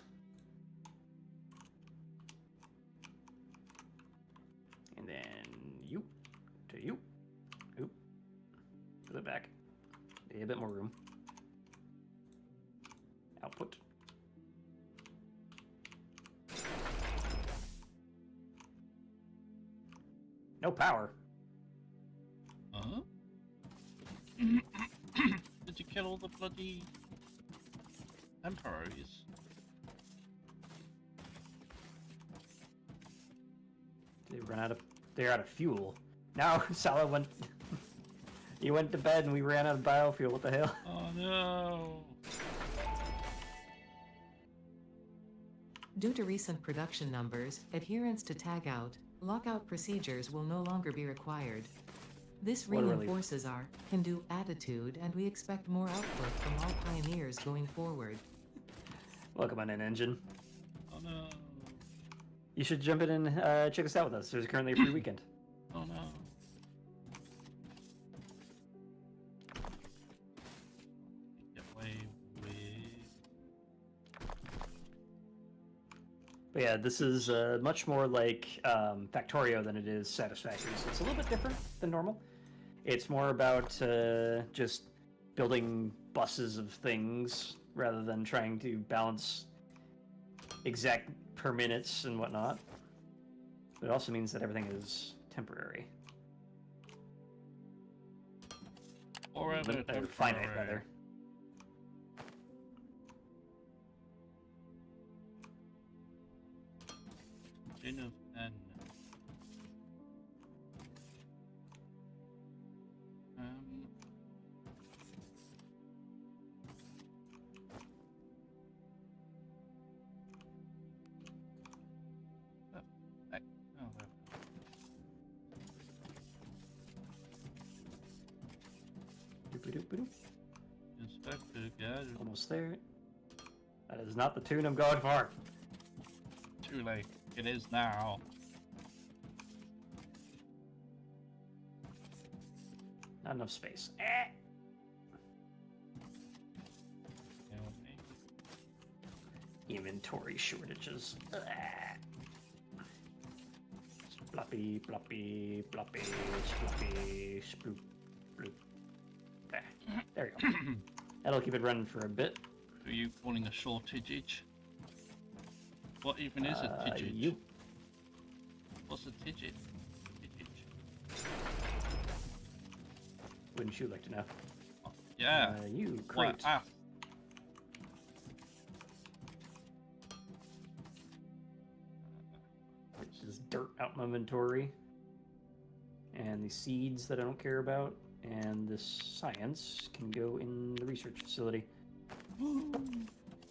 And then you to you. Oop. Put it back. A bit more room. Output. No power. Huh? Did you kill all the bloody emperors? They're out of fuel. Now Sala went he went to bed and we ran out of biofuel. What the hell? Oh no. Due to recent production numbers, adherence to tagout, lockout procedures will no longer be required. This What a relief. reinforces our can-do attitude, and we expect more output from all pioneers going forward. Welcome on in, engine. Oh no. You should jump in and check us out with us. There's currently a free weekend. Oh no. Get away with. But yeah, this is much more like Factorio than it is Satisfactory. So it's a little bit different than normal. It's more about just building buses of things rather than trying to balance exact per minutes and whatnot. But it also means that everything is temporary. Forever Or finite, rather. Gin of N. Heck. Oh, there. Doop-a-doop-a-doop. Inspector Gadget. Almost there. That is not the tune I'm going for. Too late. It is now. Not enough space. Kill me. Inventory shortages. Floppy, floppy, floppy, floppy, sploop, bloop. There you go. That'll keep it running for a bit. Who are you calling a shortage? What even is a tidget? You. What's a tidget? Tidget. Wouldn't you like to know? Yeah. You What? crate. Ah. Which is dirt out my inventory. And the seeds that I don't care about. And this science can go in the research facility.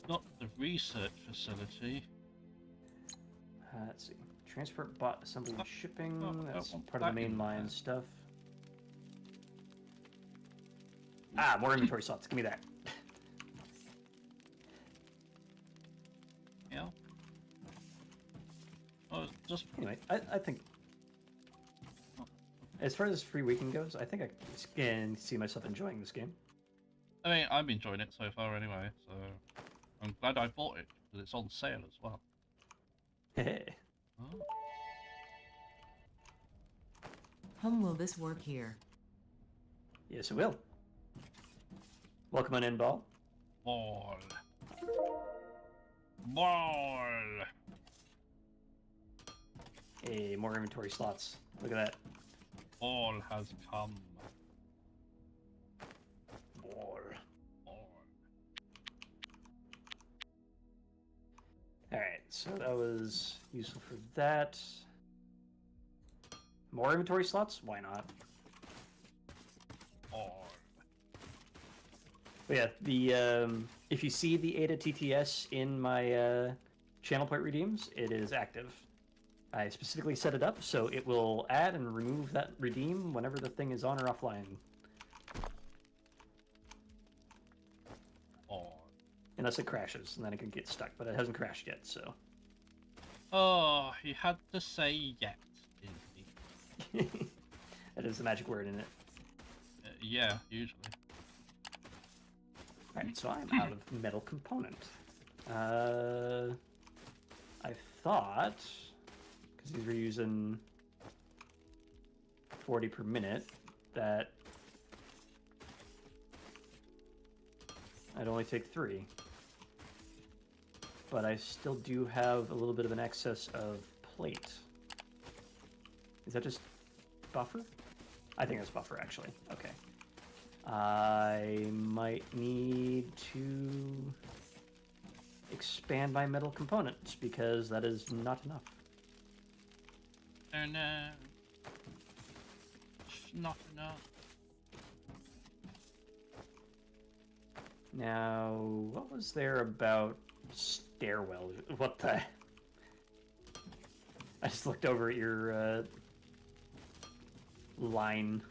Not the research facility. Let's see. Transport, bot, assembly, and shipping. That's want part of that the in mainline there. stuff. Ah, more inventory slots. Give me that. Yeah. Oh, just Anyway, I think, as far as free weekend goes, I think I can see myself enjoying this game. I mean, I'm enjoying it so far anyway, so I'm glad I bought it because it's on sale as well. Hey, Oh. Will this work here? yes, it will. Welcome on in, Ball. Ball. Ball. Hey, more inventory slots. Look at that. Ball has come. Ball. Ball. Alright, so that was useful for that. More inventory slots? Why not? Ball. But yeah, the if you see the ADA TTS in my channel point redeems, it is active. I specifically set it up so it will add and remove that redeem whenever the thing is on or offline. Ball. Unless it crashes, and then it can get stuck, but it hasn't crashed yet, so. Oh, he had to say yet, didn't he? That is the magic word in it. Yeah, usually. Alright, so I'm out of metal component. I thought, because these were using 40 per minute, that I'd only take 3. But I still do have a little bit of an excess of plate. Is that just buffer? I think that's buffer, actually. Okay. I might need to expand my metal components because that is not enough. Oh no. It's not enough. Now, what was there about stairwell? What the? I just looked over at your line.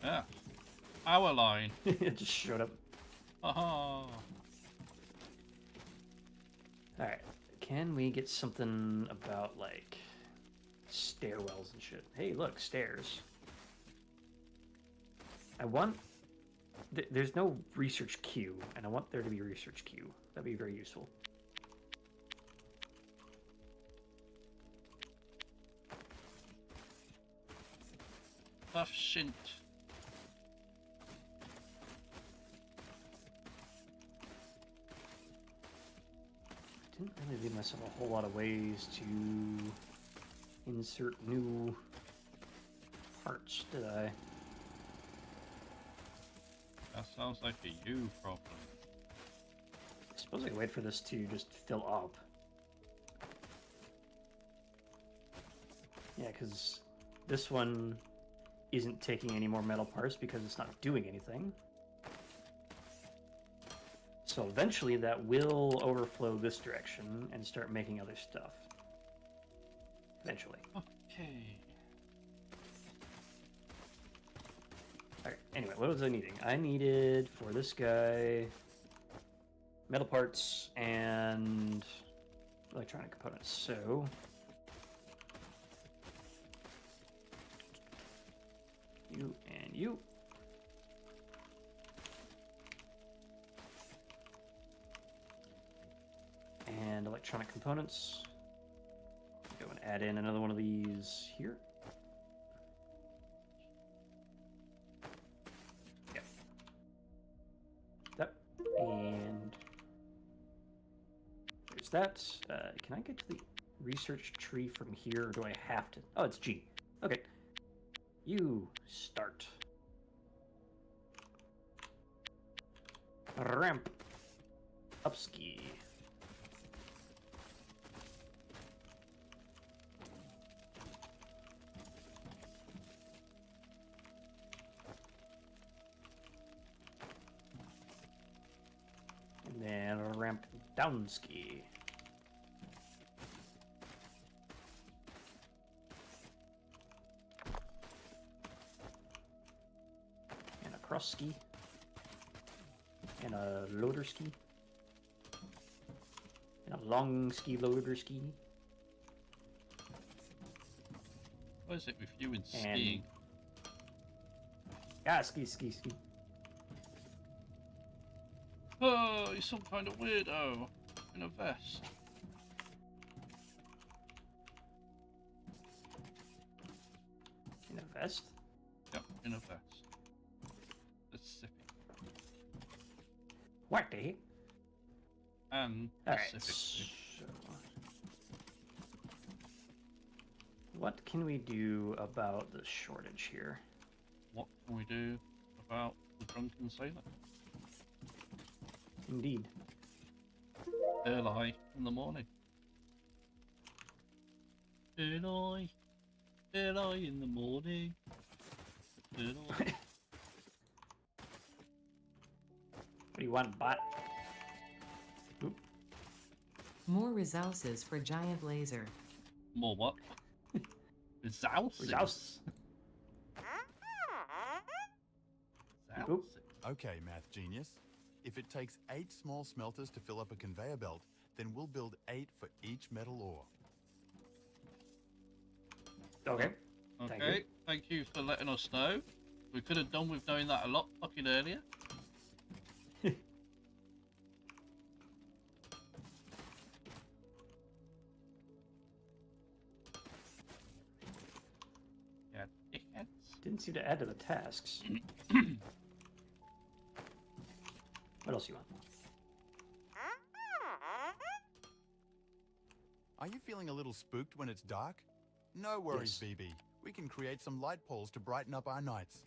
Yeah. Our line. It just showed up. Aha. Alright, Can we get something about, like, stairwells and shit? Hey, look, stairs. I want... There's no research queue, and I want there to be a research queue. That'd be very useful. Tough shint. Didn't really leave myself a whole lot of ways to insert new parts, did I? That sounds like a you problem. I suppose I can wait for this to just fill up. Yeah, because this one isn't taking any more metal parts because it's not doing anything. So eventually that will overflow this direction and start making other stuff. Eventually. Okay. Alright, anyway, what was I needing? I needed, for this guy, metal parts and electronic components. So... you and you. And electronic components. Go and add in another one of these here. Yep. That. And there's that. Can I get to the research tree from here, or do I have to? Oh, it's G. Okay. You start. Ramp. Upski. And then ramp downski. Cross ski and a loader ski and a long ski loader ski. What is it with you and skiing? Yeah, ski. Oh, you're some kind of weirdo in a vest. In a vest? Yep, in a vest. Pacific. What the heck? And Alright, Pacific. so... what can we do about the shortage here? What can we do about the drunken sailor? Indeed. Early in the morning. Early in the morning. Early. What do you want, bot? Oop. More resources for giant laser. More what? Resources. Resources. Oop. Okay, math genius. If it takes 8 small smelters to fill up a conveyor belt, then we'll build 8 for each metal ore. Okay. Okay, thank you for letting us know. We could have done with knowing that a lot fucking earlier. Yeah, dickheads. Didn't seem to add to the tasks. What else you want? Are you feeling a little spooked when it's dark? No worries, Yes. BB. We can create some light poles to brighten up our nights.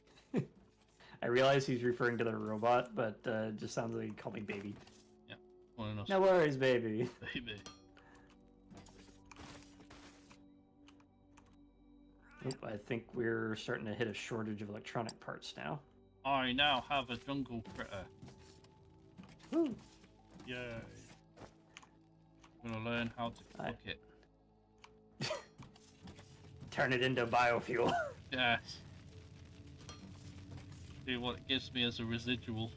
I realize he's referring to the robot, but it just sounds like he called me baby. Yeah, one of us. No worries, baby. Baby. Oop, I think we're starting to hit a shortage of electronic parts now. I now have a jungle critter. Woo. Yay. I'm gonna learn how to cook it. Turn it into biofuel. Yes. See what it gives me as a residual.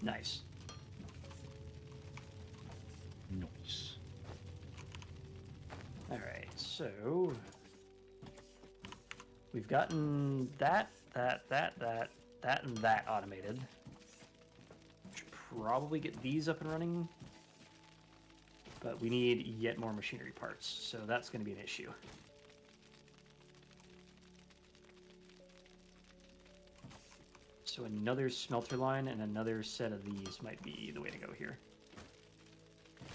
Nice. Nice. All right, so we've gotten that, and that automated. Should probably get these up and running, but we need yet more machinery parts, so that's going to be an issue. So another smelter line and another set of these might be the way to go here.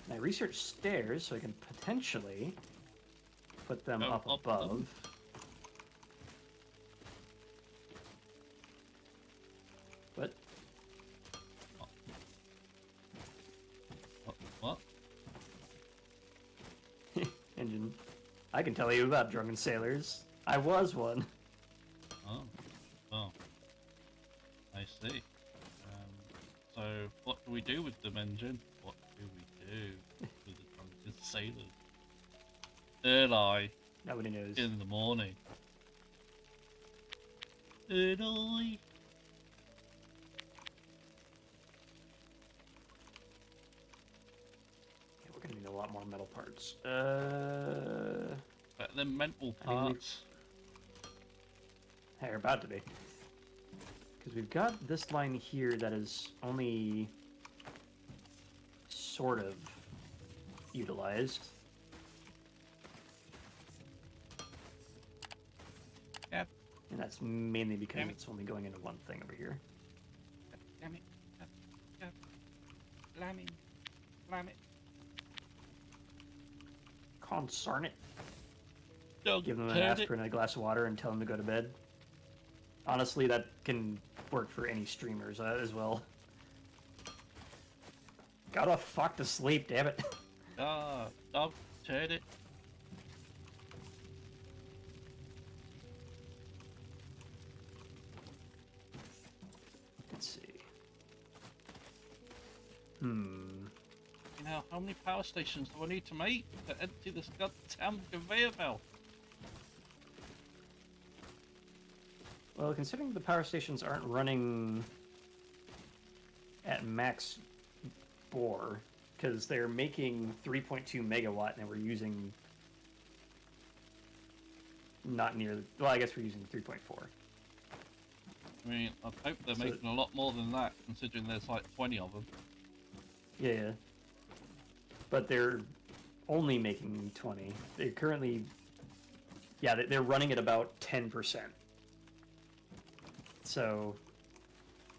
And I researched stairs, so I can potentially put them up above. What? What? Engine. I can tell you about drunken sailors. I was one. Oh. Oh. I see. So, what do we do with them, Engine? What do we do with the drunken sailors? Third eye Nobody knows. in the morning. Third eye. Yeah, we're gonna need a lot more metal parts. Better than mental I mean, parts. Hey, we're about to be. Because we've got this line here that is only sort of utilized. Yep. And that's mainly because Damn it. it's only going into one thing over here. Damn it. Lam it. Lam it. Concern it. Dog Give them an turd it. aspirin and a glass of water and tell them to go to bed. Honestly, that can work for any streamers as well. Gotta fuck to sleep, damn it. Ah, dog turd it. Let's see. Hmm. You know, how many power stations do I need to make to empty this goddamn conveyor belt? Well, considering the power stations aren't running at max bore, because they're making 3.2 megawatt and we're using not near, well, I guess we're using 3.4. I mean, I hope they're So- making a lot more than that, considering there's like 20 of them. Yeah. But they're only making 20. They're currently, yeah, they're running at about 10%. So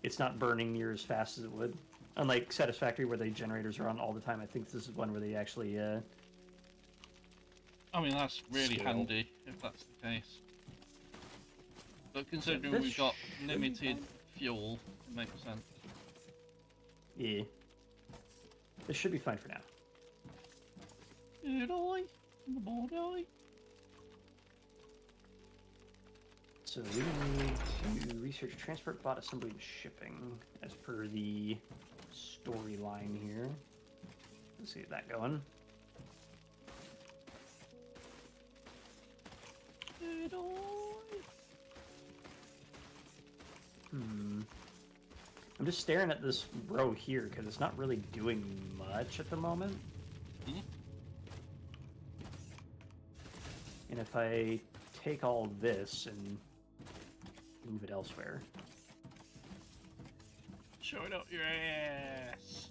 it's not burning near as fast as it would. Unlike Satisfactory, where the generators are on all the time, I think this is one where they actually, I mean, that's really Scale. handy, if that's the case. But considering this we've got should be limited fine. fuel, it makes sense. yeah. This should be fine for now. Did I? In the morning? So we need to research transport, bot, assembly, and shipping as per the storyline here. Let's get that going. Did I? I'm just staring at this row here because it's not really doing much at the moment. Hmm? And if I take all this and move it elsewhere, Show it up your ass.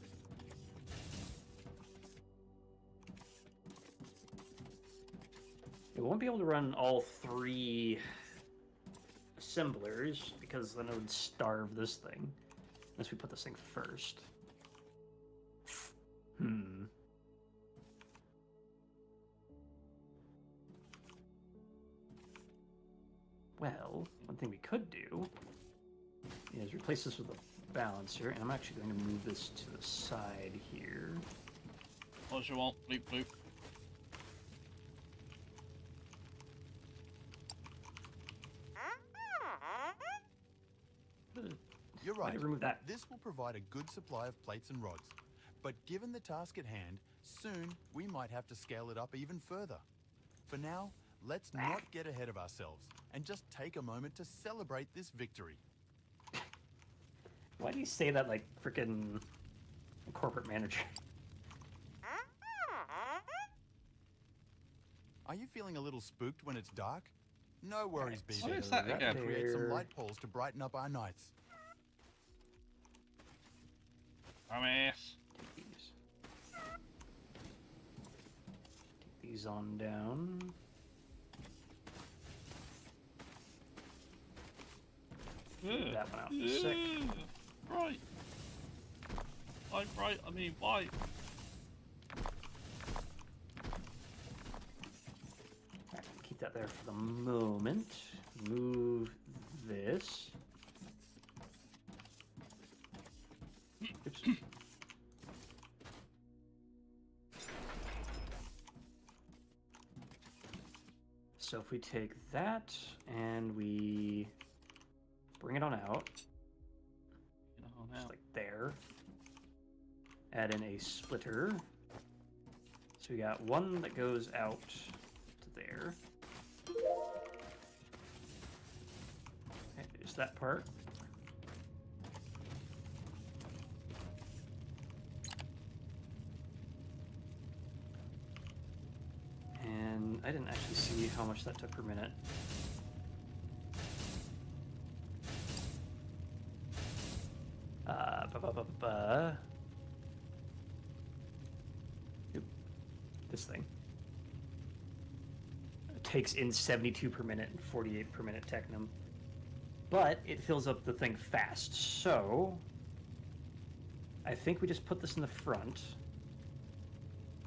it won't be able to run all three assemblers because then it would starve this thing. Unless we put this thing first. Well, one thing we could do is replace this with a balancer, and I'm actually going to move this to the side here. What do you want? Bloop bloop. You're Why right. did I remove that? This will provide a good supply of plates and rods. But given the task at hand, soon we might have to scale it up even further. For now, let's not get ahead of ourselves and just take a moment to celebrate this victory. Why do you say that like freaking corporate manager? Are you feeling a little spooked when it's dark? No worries, Right, BB. What is that right again? Create some there. light poles to brighten up our nights. Dumbass. Take these on down. Figure that one out in a sec. Right. I'm right, I mean white. Alright, keep that there for the moment. Move this. Oops. So if we take that and we bring it on out, You know, just now. like there, add in a splitter. So we got one that goes out to there. Okay, there's that part. And I didn't actually see how much that took per minute. Oop. This thing. It takes in 72 per minute and 48 per minute technum. But it fills up the thing fast, so I think we just put this in the front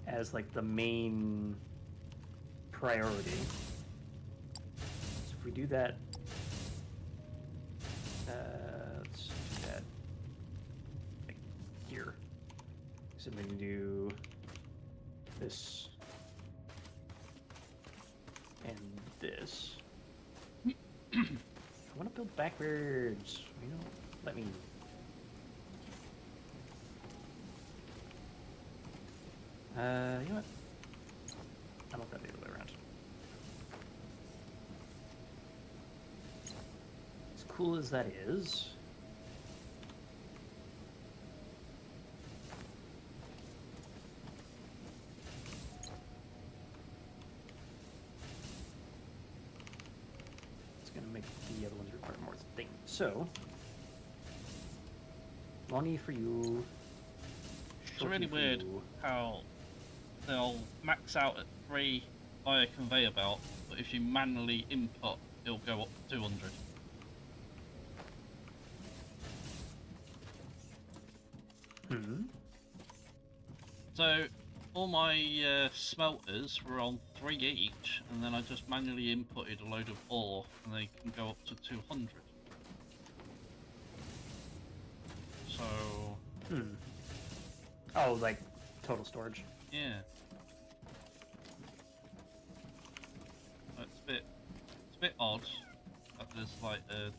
as like the main priority. So if we do that, let's do that like here. So we can do this and this. I want to build backwards. You know, let me. You know what? I want that the other way around. As cool as that is, it's gonna make the other ones require more things. So, money for you. It's really shorty for weird you. how they'll max out at 3 via conveyor belt, but if you manually input, it'll go up to 200. Hmm. So all my smelters were on 3 each, and then I just manually inputted a load of ore, and they can go up to 200. So Hmm. Oh, like total storage. yeah, it's a bit odd that there's like a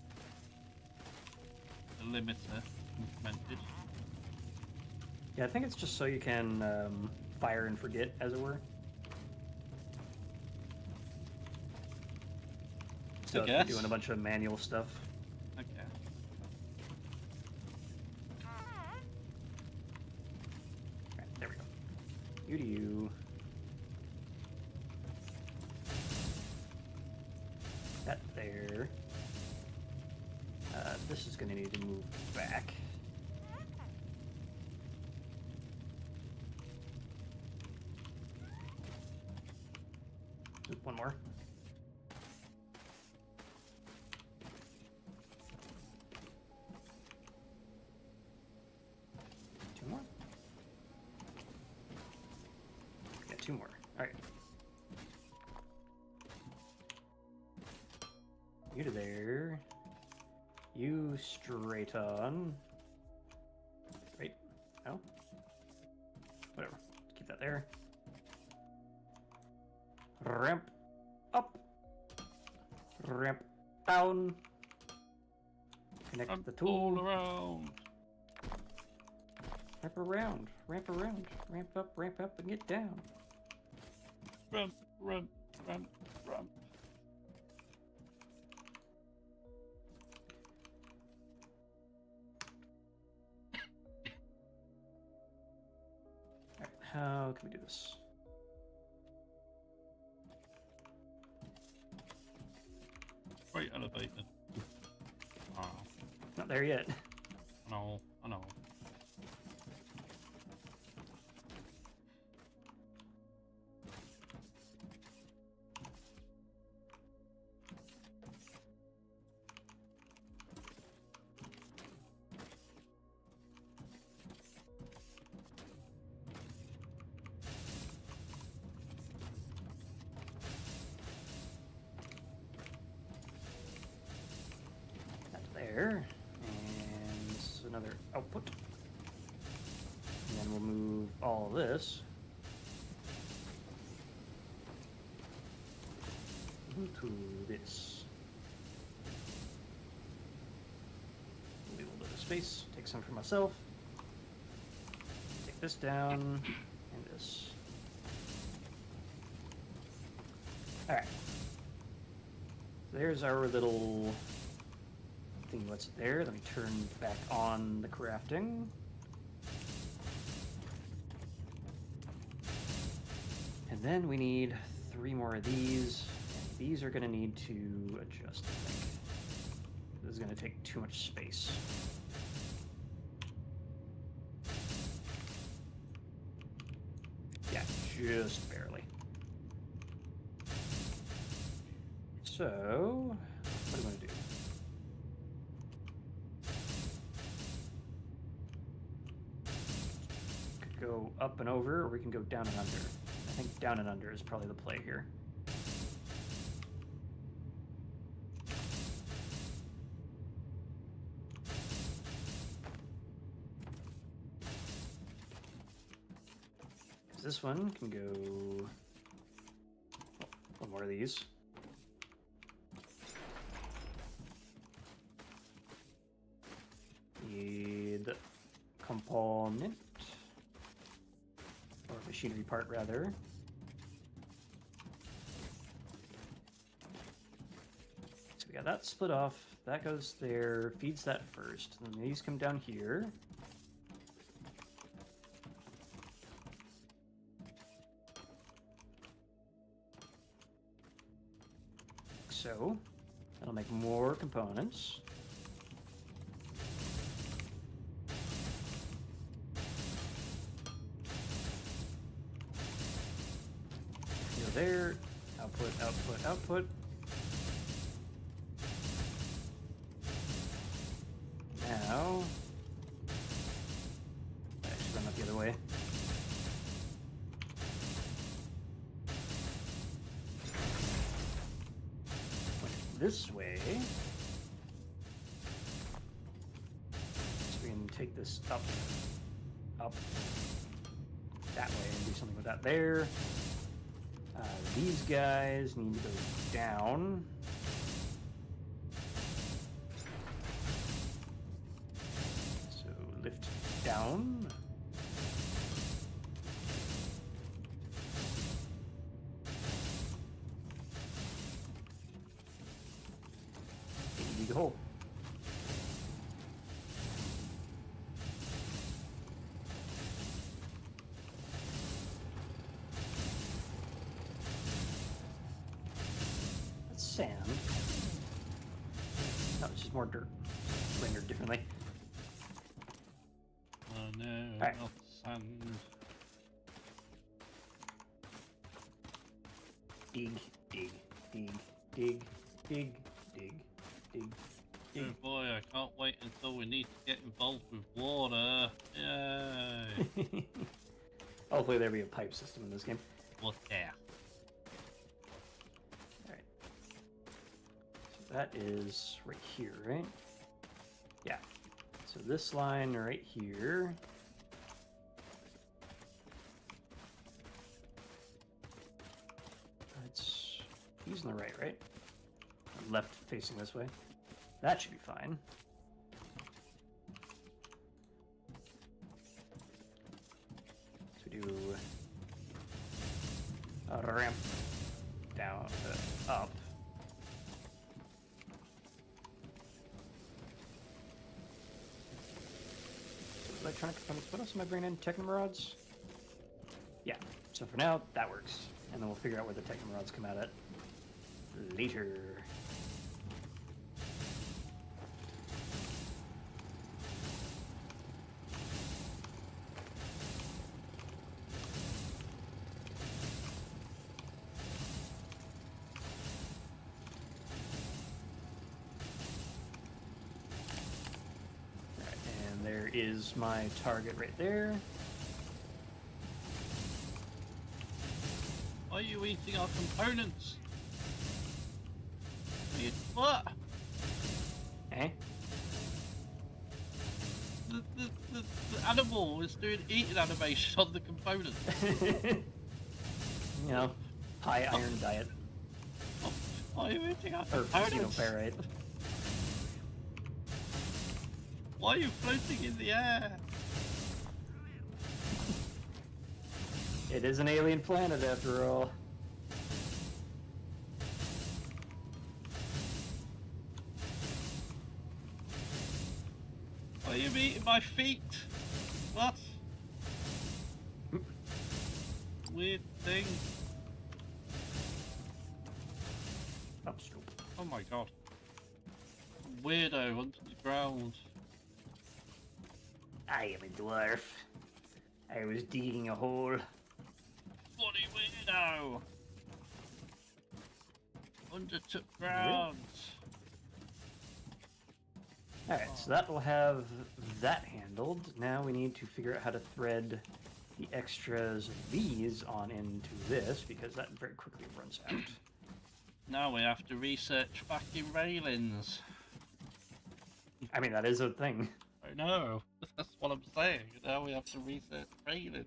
limiter implemented. Yeah, I think it's just so you can fire and forget, as it were. So if you're guess. doing a bunch of manual stuff. Okay. Right, there we go. You to you. That there. This is going to need to move back. Just one more. Two more? Yeah, two more. Alright. You to there. You straight on. Right? No? Whatever. Keep that there. Ramp up. Ramp down. Connect Ramp the tool. all around. Ramp around. Ramp around. Ramp up, and get down. Ramp, ramp, ramp, ramp. how can we do this? Great elevator. Oh, Not there yet. I know, I know. That's there. And this is another output. And then we'll move all this to this. Leave a little bit of space. Take some for myself. Take this down. And this. Alright. There's our little thing. What's there? Let me turn back on the crafting. And then we need 3 more of these. And these are going to need to adjust, I think. This is going to take too much space. Yeah, just barely. So, what do I want to do? Could go up and over, or we can go down and under. I think down and under is probably the play here. This one can go one more of these. Need component or machinery part rather. So we got that split off. That goes there, feeds that first. And then these come down here. So that'll make more components. Go there, output, output, output. Now, I should run that the other way. This way. So we can take this up, that way and do something with that there. These guys need to go down. So lift down. Big hole. That's sand. No, it's just more dirt. Rendered differently. Oh no, Alright. not sand. Dig, dig, dig, dig, dig, dig, dig, Oh dig. boy, I can't wait until we need to get involved with water. Yay! Hopefully there'll be a pipe system in this game. Water. Alright. So that is right here, right? Yeah. So this line right here. It's he's on the right, right? Left facing this way. That should be fine. So we do a ramp down, up. Electronic components. What else am I bringing in? Technomarods? Yeah, so for now, that works. And then we'll figure out where the Techno rods come out at later. Alright, and there is my target right there. Why are you eating our components? What? Eh? The animal is doing eating animation on the components. You know, high iron diet. Why are you eating our Or components? xenoferrite. Why are you floating in the air? It is an alien planet after all. Why are you eating my feet? What? Weird thing. Upstroke. Oh my god. Weirdo under the ground. I am a dwarf. I was digging a hole. Bloody weirdo! Undertook ground. Alright, so that will have that handled. Now we need to figure out how to thread the extras of these on into this, because that very quickly runs out. Now we have to research backing railings. I mean, that is a thing. I know. That's what I'm saying. Now we have to research railing.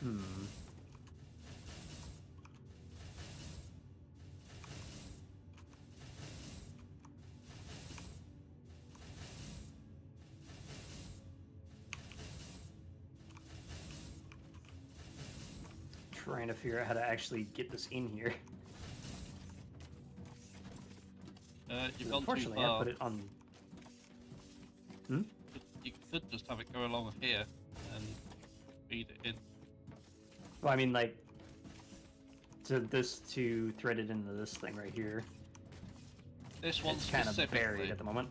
Hmm. Trying to figure out how to actually get this in here. You've gone too Unfortunately, I far. put it on. Hmm? You could just have it go along here and feed it in. Well, I mean, like, to thread it into this thing right here. This one It's kind of specifically. buried at the moment.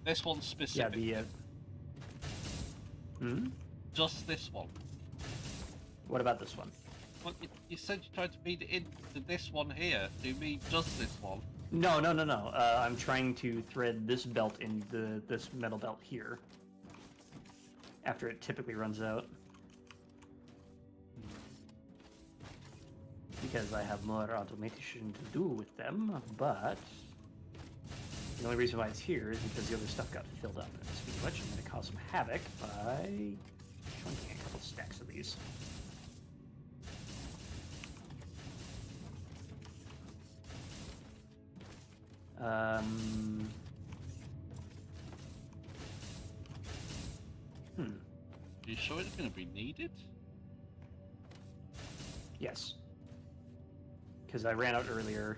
This one Yeah, specifically. Hmm? Just this one. What about this one? Well, you said you tried to feed it into this one here. Do you mean just this one? No. I'm trying to thread this belt in this metal belt here. After it typically runs out. Because I have more automation to do with them, but the only reason why it's here is because the other stuff got filled up. And speaking of which, I'm going to cause some havoc by chunking a couple stacks of these. Are you sure it's going to be needed? Yes. Because I ran out earlier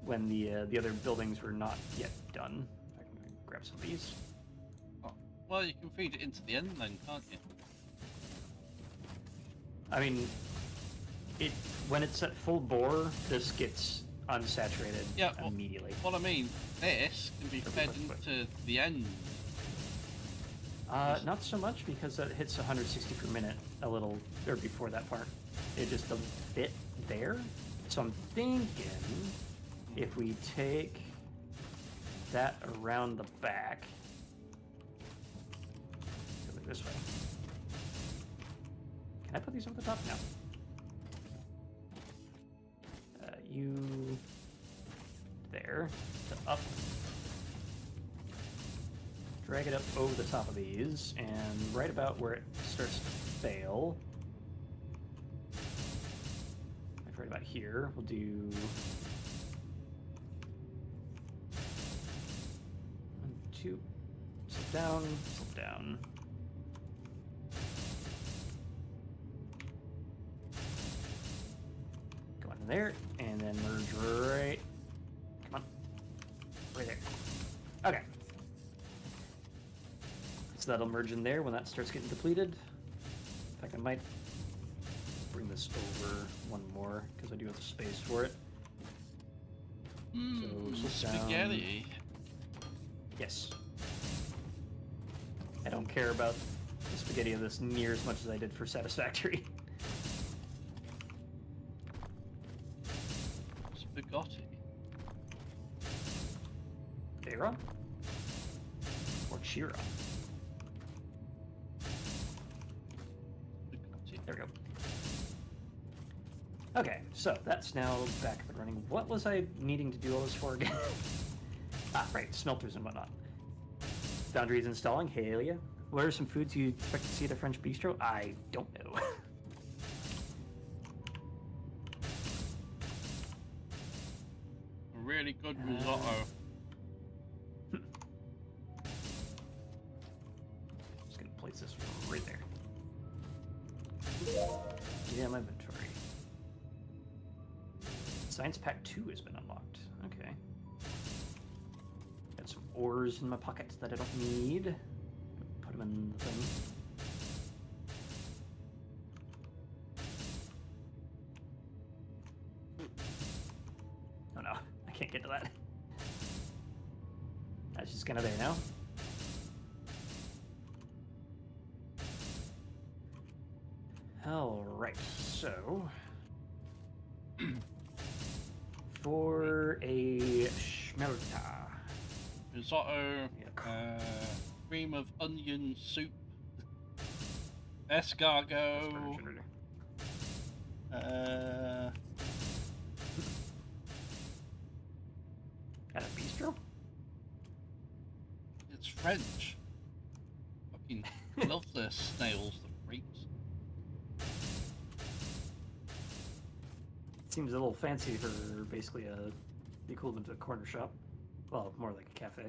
when the other buildings were not yet done. I can grab some of these. Oh, well, you can feed it into the end then, can't you? I mean, when it's at full bore, this gets unsaturated Yeah, well, immediately. What I mean, this can be fed into the end. Not so much because that hits 160 per minute a little, or before that part. It just doesn't fit there. So I'm thinking if we take that around the back, go this way. Can I put these over the top? No. You there to up. Drag it up over the top of these, and right about where it starts to fail, like right about here, we'll do 1, 2, slip down, go into there, and then merge Okay. So that'll merge in there when that starts getting depleted. In fact, I might bring this over one more because I do have the space for it. So sit down. Spaghetti. Yes. I don't care about the spaghetti of this near as much as I did for Satisfactory. Spaghetti. Era? Or Chira? Spaghetti. There we go. Okay, so that's now back up and running. What was I needing to do all this for again? Ah, right, smelters and whatnot. Foundry is installing. Hell yeah. What are some foods you expect to see at a French bistro? I don't know. A really good risotto. Just gonna place this right there. Yeah, my inventory. Science Pack 2 has been unlocked. Okay. Got some ores in my pocket that I don't need. Put them in the thing. Oh no, I can't get to that. That's just kind of there now. Alright, so... for a schmelter. Risotto. Yeah. Cream of onion soup. Escargot. At a bistro? It's French. Fucking love their snails, the freaks. Seems a little fancy for basically the equivalent of a corner shop. Well, more like a cafe.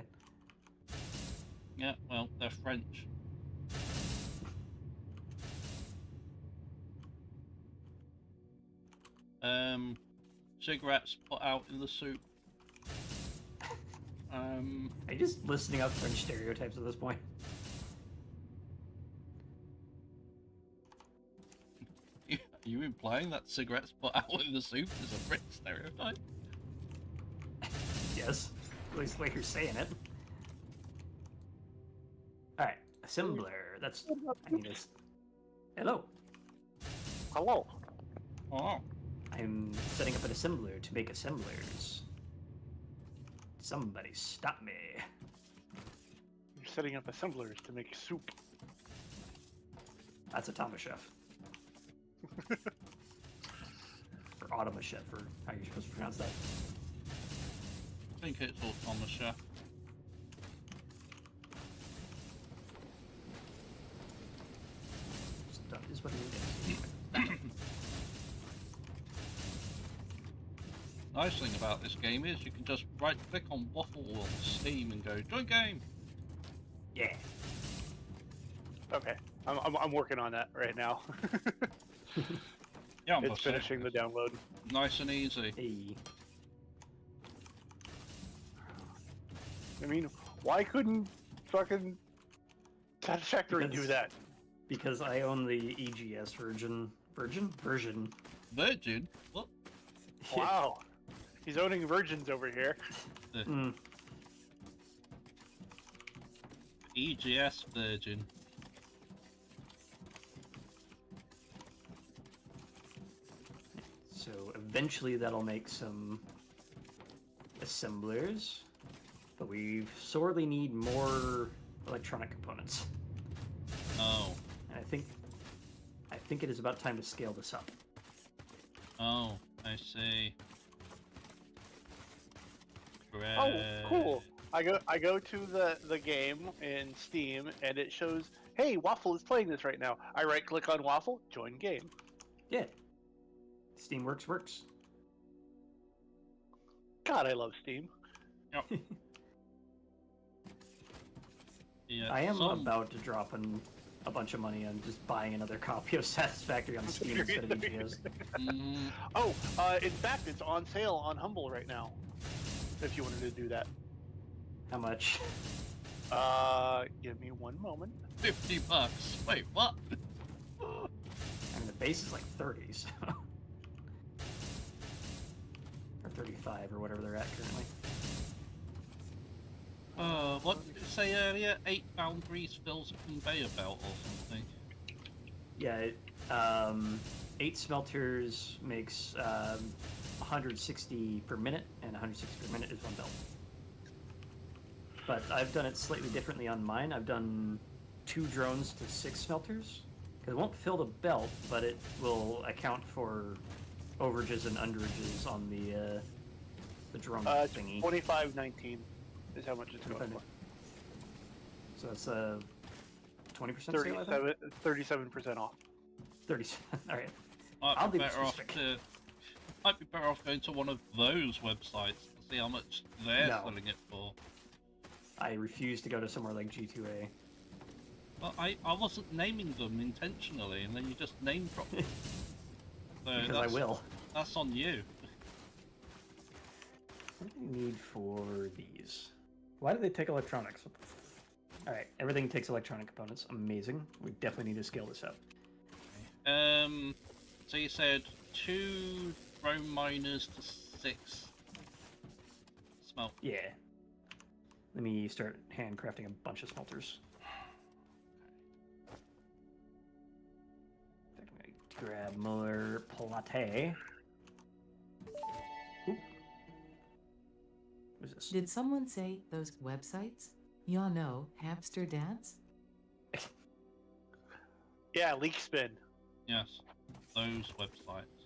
Yeah, well, they're French. Cigarettes put out in the soup. Are you just listing out French stereotypes at this point? Are you implying that cigarettes put out in the soup is a French stereotype? Yes. At least the way you're saying it. Alright, assembler. That's... I need this. Hello. Hello. Oh, I'm setting up an assembler to make assemblers. Somebody stop me. You're setting up assemblers to make soup. That's a Thomas Chef. Or Automa Chef, or how you're supposed to pronounce that. I think it's all Thomas Chef. Stuff is what you need. Nice thing about this game is you can just right click on Waffle on Steam and go join game. Yeah. Okay, I'm working on that right now. Yeah, I'm It's finishing the download. nice and easy. Hey. I mean, why couldn't fucking Satisfactory do Because- that? Because I own the EGS version. Version? Virgin? What? Wow, he's owning virgins over here. Mm. EGS Virgin. So eventually that'll make some assemblers, but we sorely need more electronic components. Oh. And I think it is about time to scale this up. Oh, I see. Great. Oh, cool. I go to the game in Steam and it shows, hey, Waffle is playing this right now. I right click on Waffle, join game. Yeah. Steamworks works. God, I love Steam. Yep. Yeah, I am some- about to drop a bunch of money on just buying another copy of Satisfactory on Steam instead of EGS. Mm, Oh, in fact, it's on sale on Humble right now. If you wanted to do that. How much? Give me one moment. $50. Wait, what? I mean, the base is like 30, so. Or 35, or whatever they're at currently. What did it say earlier? 8 Foundries fills a conveyor belt or something. Yeah, 8 smelters makes 160 per minute, and 160 per minute is 1 belt. But I've done it slightly differently on mine. I've done 2 drones to 6 smelters. Because it won't fill the belt, but it will account for overages and underages on the drone thingy. 25.19 is how much it's going for. So that's a 20% sale, I think? 37% off. 30. All right. Might I'll be be better off specific. might be better off going to one of those websites to see how much they're No. selling it for. I refuse to go to somewhere like G2A. Well, I wasn't naming them intentionally, and then you just name drop them. So Because I will. That's on you. What do I need for these? Why do they take electronics? Alright, everything takes electronic components. Amazing. We definitely need to scale this up. So you said 2 drone miners to 6 smelt. Yeah. Let me start handcrafting a bunch of smelters. I'm gonna grab more plate. Oop. What is this? Did someone say those websites? Y'all know Hamster Dance? Yeah, leak spin. Yes, those websites.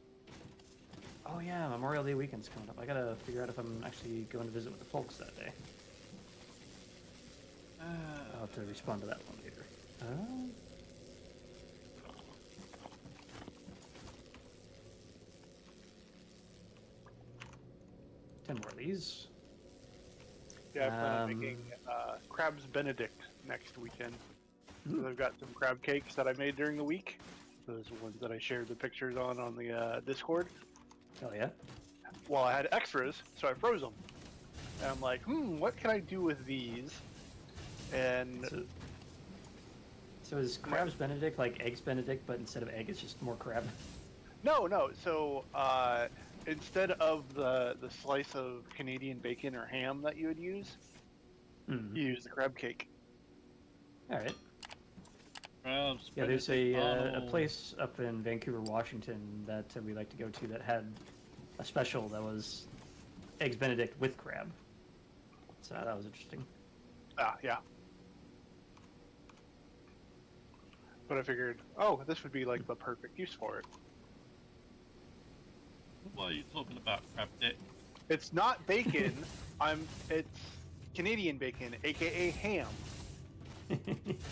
Oh yeah, Memorial Day weekend's coming up. I gotta figure out if I'm actually going to visit with the folks that day. I'll have to respond to that one later. 10 more of these. Yeah, I plan on making crabs Benedict next weekend. So I've got some crab cakes that I made during the week. Those are ones that I shared the pictures on the Discord. Hell yeah. Well, I had extras, so I froze them. And I'm like, what can I do with these? And So is crabs Benedict like eggs Benedict, but instead of egg, it's just more crab? no. So instead of the slice of Canadian bacon or ham that you would use, you use the crab cake. All right. Crabs, Yeah, there's Benedict a place up in Vancouver, Washington that we like to go to that had a special that was eggs Benedict with crab. So that was interesting. Yeah. But I figured, this would be like the perfect use for it. What are you talking about, crab dick? It's not bacon. It's Canadian bacon, aka ham.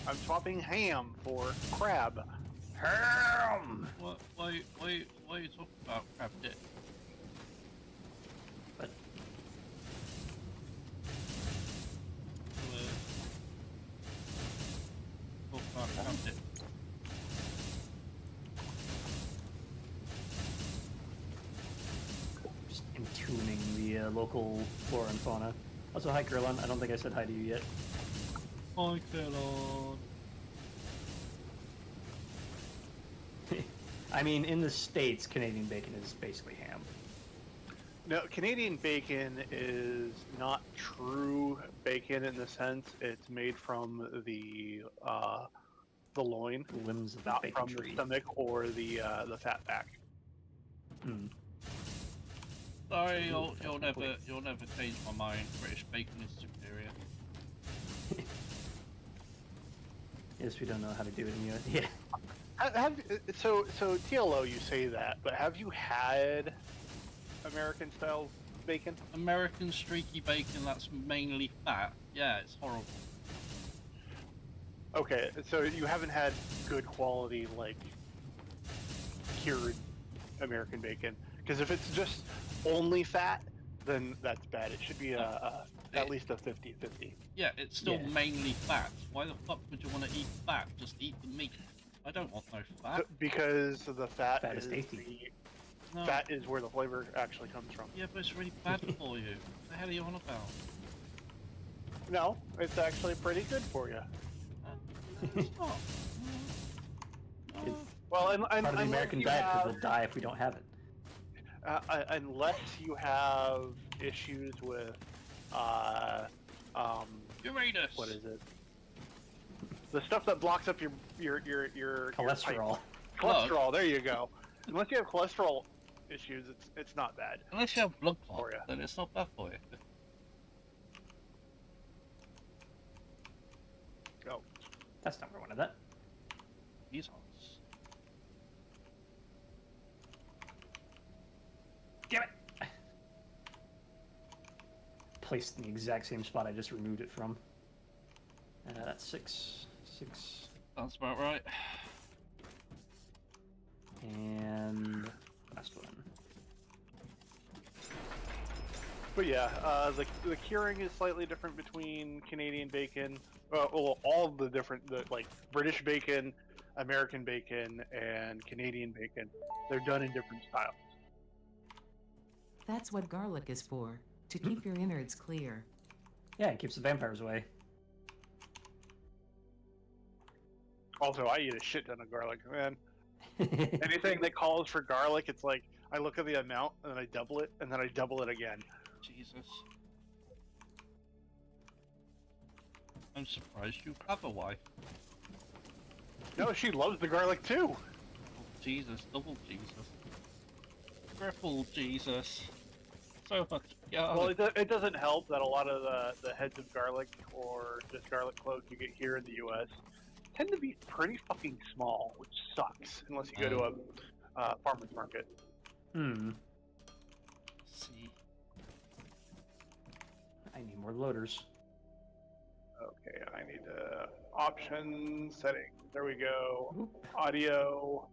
I'm swapping ham for crab. Ham! What are you talking about, crab dick? But Talk about crab dick. just entombing the local flora and fauna. Also, hi, Krillin. I don't think I said hi to you yet. Hi, Kellogg. I mean, in the States, Canadian bacon is basically ham. No, Canadian bacon is not true bacon in the sense it's made from the loin, Limbs of the not bacon from tree. the stomach or the fat back. Mm. Sorry, you'll never change my mind. British bacon is superior. Yes, we don't know how to do it in the US. Yeah. So TLO, you say that, but have you had American style bacon? American streaky bacon that's mainly fat. Yeah, it's horrible. Okay, so you haven't had good quality, like, cured American bacon. Because if it's just only fat, then that's bad. It should be at least a 50-50. Yeah, it's still Yeah. mainly fat. Why the fuck would you want to eat fat? Just eat the meat. I don't want no fat. Because the fat, Fat is is tasty. No. fat is where the flavor actually comes from. Yeah, but it's really bad for you. What the hell are you on about? No, it's actually pretty good for you. It's not. It's Well, and part of the American diet because we'll die if we don't have it. unless you have issues with, Uranus. what is it? The stuff that blocks up your Cholesterol. cholesterol. There you go. Unless you have cholesterol issues, it's not bad. Unless you have blood clot, For ya. then it's not bad for you. Oh, That's not where I wanted that. Jesus. Damn it! Placed in the exact same spot I just removed it from. That's 6. That's about right. And last one. but yeah, the curing is slightly different between Canadian bacon. Well, all the different, like British bacon, American bacon, and Canadian bacon. They're done in different styles. That's what garlic is for, to keep your innards clear. Yeah, it keeps the vampires away. Also, I eat a shit ton of garlic, man. Anything that calls for garlic, it's like I look at the amount and then I double it, and then I double it again. Jesus. I'm surprised you have a wife. No, she loves the garlic too. Oh, Jesus, double Jesus. Triple Jesus. So much garlic. Well, it doesn't help that a lot of the heads of garlic or just garlic cloves you get here in the U.S. tend to be pretty fucking small, which sucks unless you go to a farmer's market. Hmm. See. I need more loaders. Okay, I need options, settings. There we go. Oop. Audio.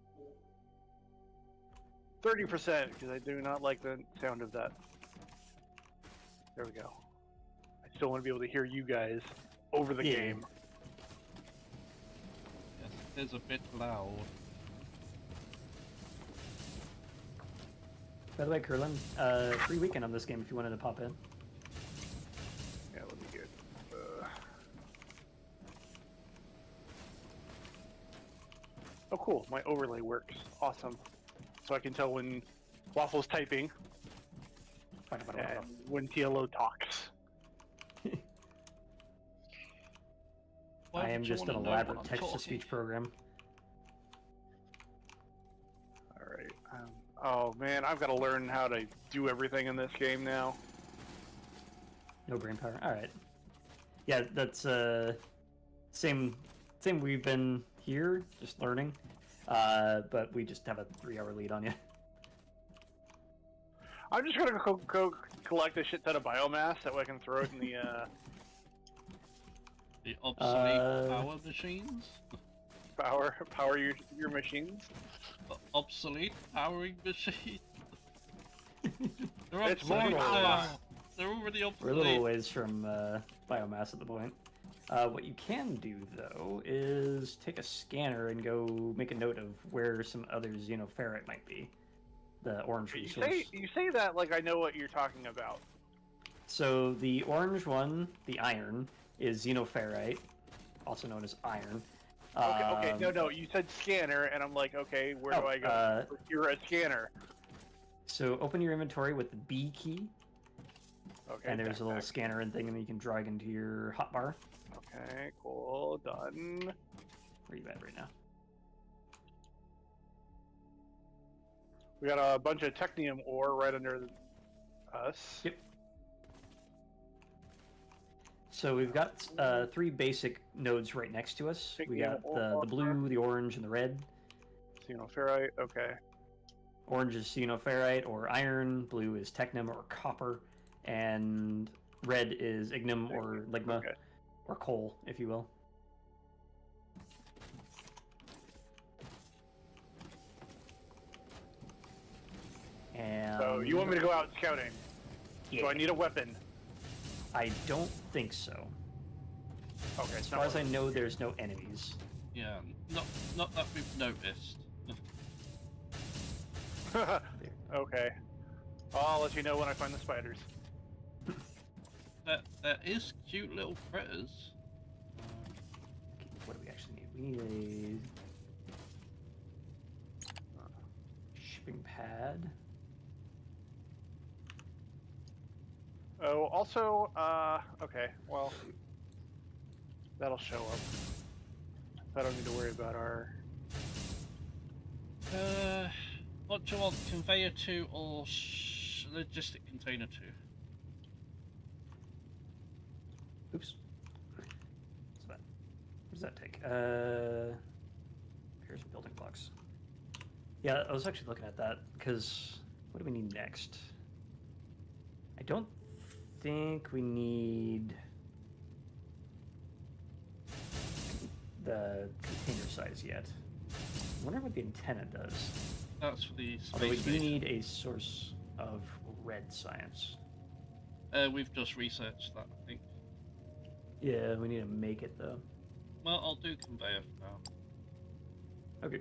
30% because I do not like the sound of that. There we go. I still want to be able to hear you guys over the Yeah. game. Yes, it is a bit loud. By the way, Curlin, free weekend on this game if you wanted to pop in. Yeah, let me get. Oh, cool! My overlay works. Awesome. So I can tell when Waffle's typing and when TLO talks. Why I am would you just an wanna know when elaborate I'm text-to-speech talking? program. All right. Oh man, I've got to learn how to do everything in this game now. No brain power. All right. Yeah, that's same. We've been here, just learning, but we just have a 3-hour lead on you. I'm just gonna go collect a shit ton of biomass that way I can throw it in the The obsolete power machines? power your machines. The obsolete powering machines? They're It's obsolete more now. power. They're already We're a obsolete. little ways from biomass at the point. What you can do, though, is take a scanner and go make a note of where some other xenoferrite might be. The orange resource. You say that like I know what you're talking about. So the orange one, the iron, is xenoferrite, also known as iron. Okay, no, you said scanner, and I'm like, okay, where do I go? You're a scanner. So open your inventory with the B key, Okay. and there's a little backpack. scanner and thing, and then you can drag into your hotbar. Okay, cool, done. Where are you at right now? We got a bunch of technium ore right under us. Yep. So we've got 3 basic nodes right next to us. We got the blue, the orange, and the red. Xenoferrite, okay. Orange is xenoferrite or iron, blue is technum or copper, and red is ignum or ligma, Okay. or coal, if you will. And So you want me to go out scouting? Yeah, So I need a weapon. I don't think so. Okay, As far as I know, there's no enemies. Yeah, not that we've noticed. Okay. I'll let you know when I find the spiders. there is cute little critters. Okay, what do we actually need? We need a shipping pad. Oh, also, okay, well, that'll show up. So I don't need to worry about our... What do you want? Conveyor 2 or logistic container 2? Oops. What's that? What does that take? Here's building blocks. Yeah, I was actually looking at that because what do we need next? I don't think we need the container size yet. I wonder what the antenna does. That's for the Although we space do station. need a source of red science. We've just researched that, I think. Yeah, we need to make it though. Well, I'll do conveyor for now. Okay.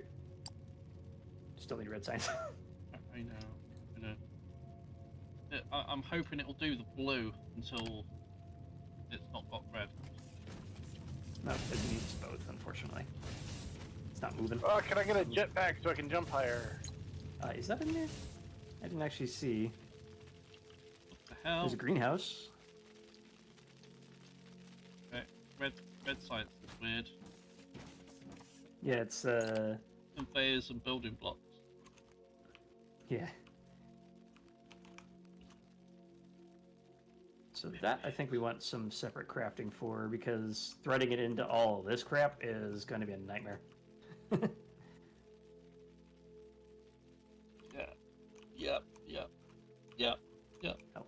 Still need red science. I know. I'm hoping it'll do the blue until it's not got red. No, it needs both, unfortunately. It's not moving. Oh, can I get a jetpack so I can jump higher? Is that in there? I didn't actually see. What the hell? There's a greenhouse. Okay. Red science is weird. Yeah, it's Conveyors and building blocks. yeah. So that I think we want some separate crafting for because threading it into all this crap is going to be a nightmare. Yep. Oh.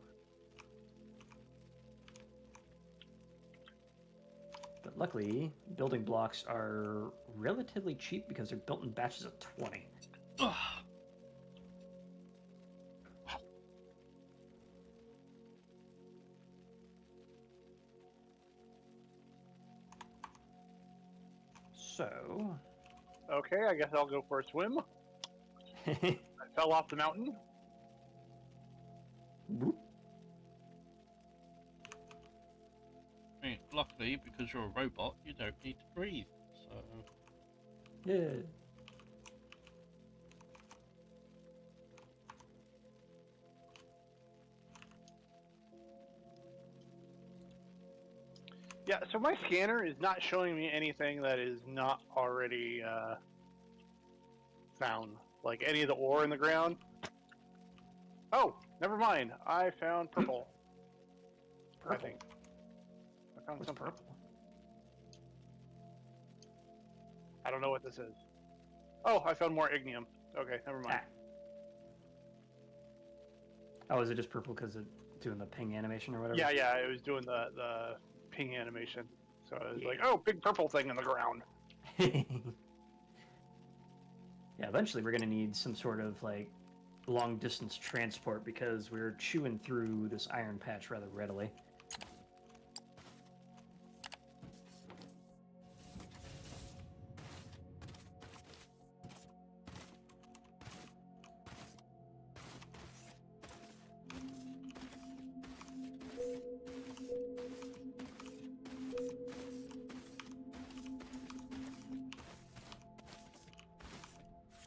But luckily, building blocks are relatively cheap because they're built in batches of 20. Ugh. So, Okay, I guess I'll go for a swim. I fell off the mountain. Whoop. I mean, luckily, because you're a robot, you don't need to breathe. So, Yeah. Yeah, so my scanner is not showing me anything that is not already found. Like any of the ore in the ground. Oh, never mind. I found purple. I Purple. think. I found What's some purple? I don't know what this is. Oh, I found more ignium. Okay, never mind. Oh, is it just purple because it's doing the ping animation or whatever? Yeah, it was doing the ping animation. So I was like, Yeah. oh, big purple thing in the ground. Yeah, eventually we're going to need some sort of like long distance transport because we're chewing through this iron patch rather readily.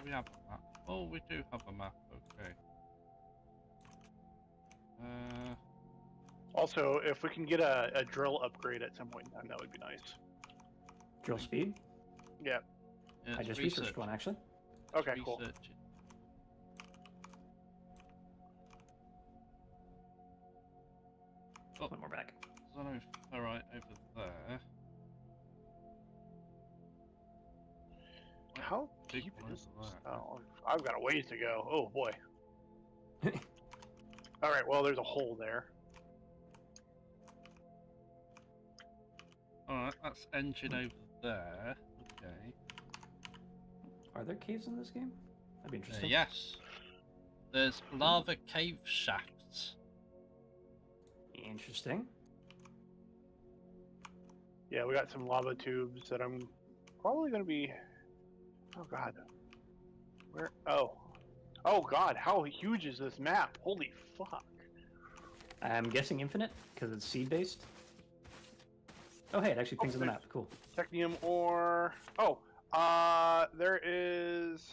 we have a map. Oh, we do have a map. Okay. Also, if we can get a drill upgrade at some point in time, that would be nice. Drill speed? Yeah. Yeah, I just researched one actually. Okay, cool. Research it. Oh, One more back. Xenoferrite over there. How Big deep one is is this? that? Oh, I've got a ways to go. Oh boy. All right. Well, there's a hole there. Alright, that's engine over there. Okay. Are there caves in this game? That'd be interesting. Yes. There's lava cave shafts. Interesting. Yeah, we got some lava tubes that I'm probably gonna be. Oh God. Where? Oh. Oh God. How huge is this map? Holy fuck. I'm guessing infinite because it's seed based. Oh, hey, it actually pings on the map. Cool. Technium ore. Oh, there is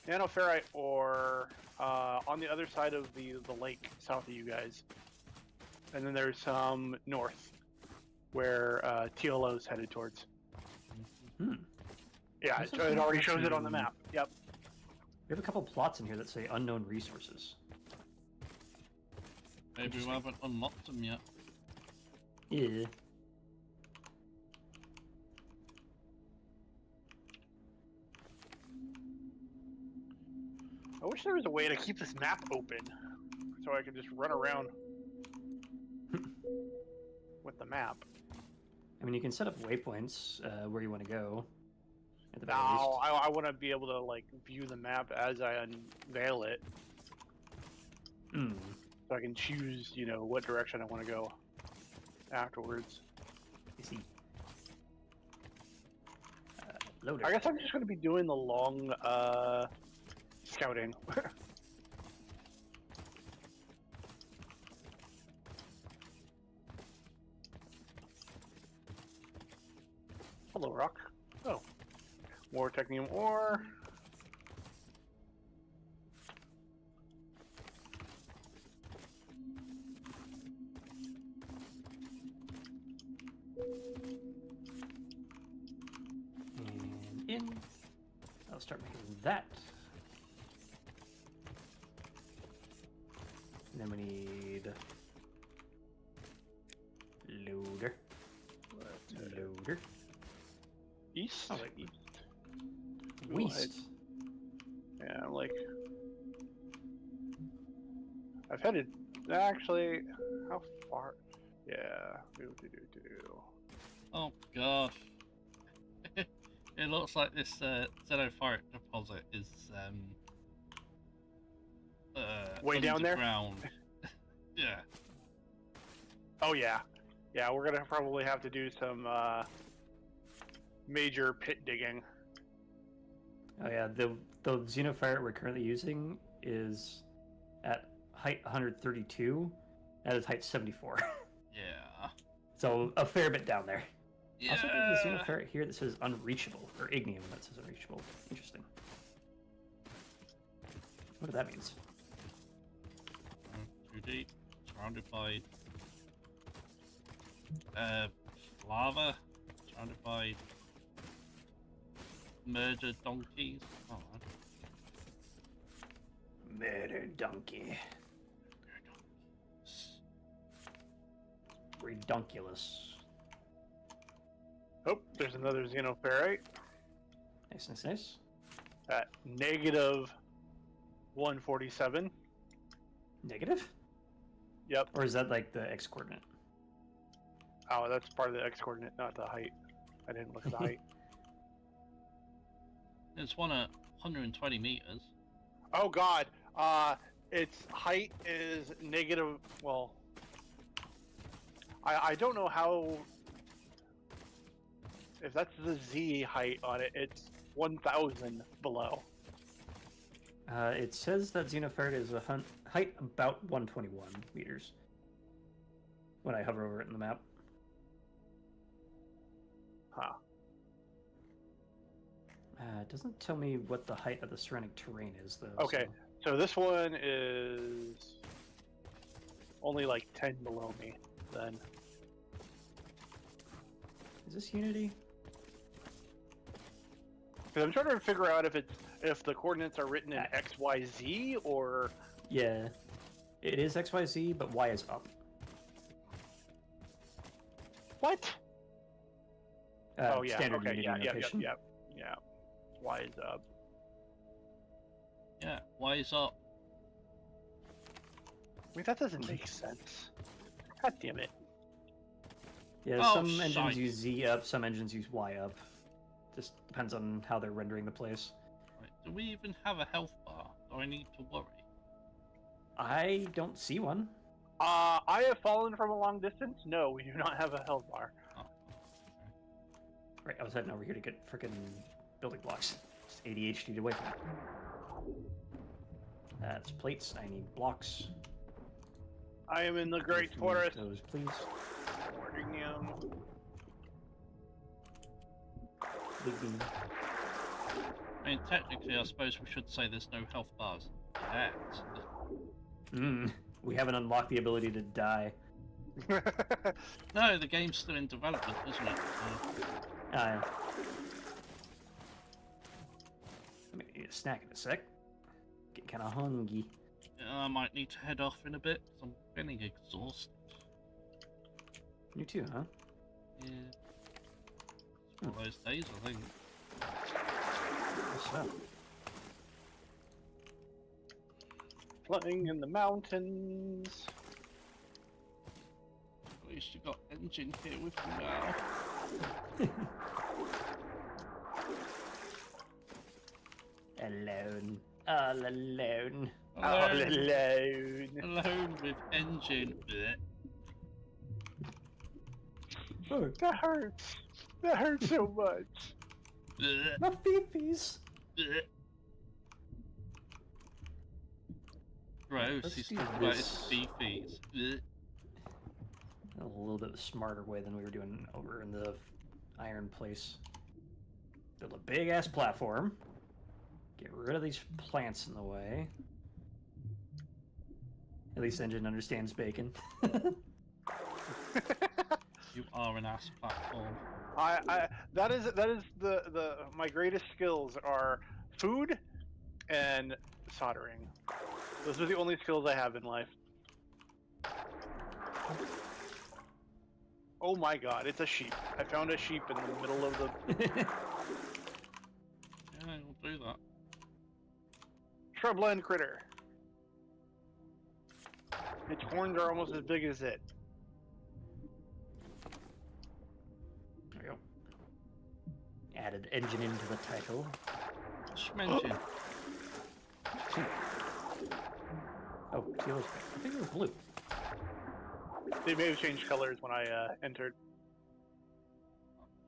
nanoferrite ore on the other side of the lake, south of you guys, and then there's some north, where TLO is headed towards. Hmm. Yeah, This it is already shows it on the actually- map. Yep. We have a couple plots in here that say unknown resources. Maybe we haven't unlocked them yet. Yeah. I wish there was a way to keep this map open, so I could just run around with the map. I mean, you can set up waypoints where you want to go. At the very least. Now, I want to be able to like view the map as I unveil it, Hmm. so I can choose, you know, what direction I want to go afterwards. I see. Loader. I guess I'm just going to be doing the long scouting. Hello, Rock. Oh. More technium ore. And in. I'll start making that. And then we need loader. Loader. East? Oh, wait. East. West. Yeah, I'm like... I've headed... Actually, how far? Yeah. Do. Oh god. It looks like this xenophoric deposit is Way down there? underground. Yeah. Oh, yeah. Yeah, we're gonna probably have to do some, major pit digging. Oh yeah, the xenophyrite we're currently using is at height 132. That is height 74. Yeah. So a fair bit down there. Yeah. Also, there's a xenoferrite here that says unreachable, or ignium that says unreachable. Interesting. What that means? Too deep. Surrounded by lava. Surrounded by murdered donkeys. Oh, Murder donkey. Redunculous. Oh, there's another xenoferrite Nice. at negative 147. Negative? Yep. Or is that like the x coordinate? Oh, that's part of the x coordinate, not the height. I didn't look at the height. It's one at 120 meters. Oh god. Its height is negative. Well, I don't know how. If that's the Z height on it, it's 1,000 below. It says that xenoferrite is a height about 121 meters. When I hover over it in the map. Huh. It doesn't tell me what the height of the surrounding terrain is, though. Okay, so this one is only like 10 below me. Then Is this Unity? because I'm trying to figure out if the coordinates are written in X, Y, Z or Yeah. It is XYZ, but Y is up. what? Oh yeah. Standard Okay. Unity Yeah. notation. Yeah. Y is up. Yeah, why is up? I mean, that doesn't make sense. God damn it. Yeah, Oh, some engines shite. use Z up, some engines use Y up. Just depends on how they're rendering the place. Right, do we even have a health bar? Do I need to worry? I don't see one. I have fallen from a long distance. No, we do not have a health bar. Oh, Right, I was heading over here to get frickin' building blocks. Just ADHD away from it. That's plates. I need blocks. I am in the Great Use Forest. those, please. Warning you. Big bean. I mean, technically, I suppose we should say there's no health bars yet. We haven't unlocked the ability to die. No, the game's still in development, isn't it? Yeah. I mean, eat a snack in a sec. Get kind of hungry. I might need to head off in a bit, 'cause I'm feeling exhausted. You too, huh? Yeah. It's one of those days, I think. What's up? Flying in the mountains. At least you got Engine here with you now. Alone. All alone. All alone. Alone with Engine. Blech. Oh, That hurts. That hurts so much. Blech. my fifis. Blech. Gross, Let's he's do talking about his this. beefies. Blech. A little bit of a smarter way than we were doing over in the iron place. Build a big ass platform. Get rid of these plants in the way. At least Engine understands bacon. You are an ass platform. That is the my greatest skills are food and soldering. Those are the only skills I have in life. Oh my god, it's a sheep. I found a sheep in the middle of the Yeah, we'll do that. shrubland critter. Its horns are almost as big as it. There we go. Added Engine into the title. Schmention. Oh, teal is pink. I think it was blue. They may have changed colors when I entered.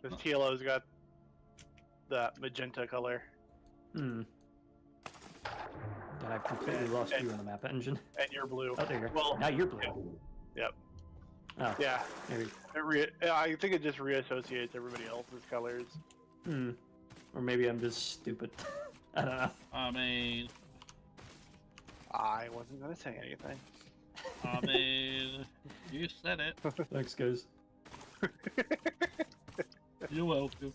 This TLO's got that magenta color. Hmm. And I've completely And- lost and- you on the map, Engine. And you're blue. Oh, there you go. Well, Now you're blue. Yep. Oh, Yeah. maybe. I think it just reassociates everybody else's colors. Hmm. Or maybe I'm just stupid. I don't know. I mean, I wasn't gonna say anything. you said it. Thanks, guys. You're welcome.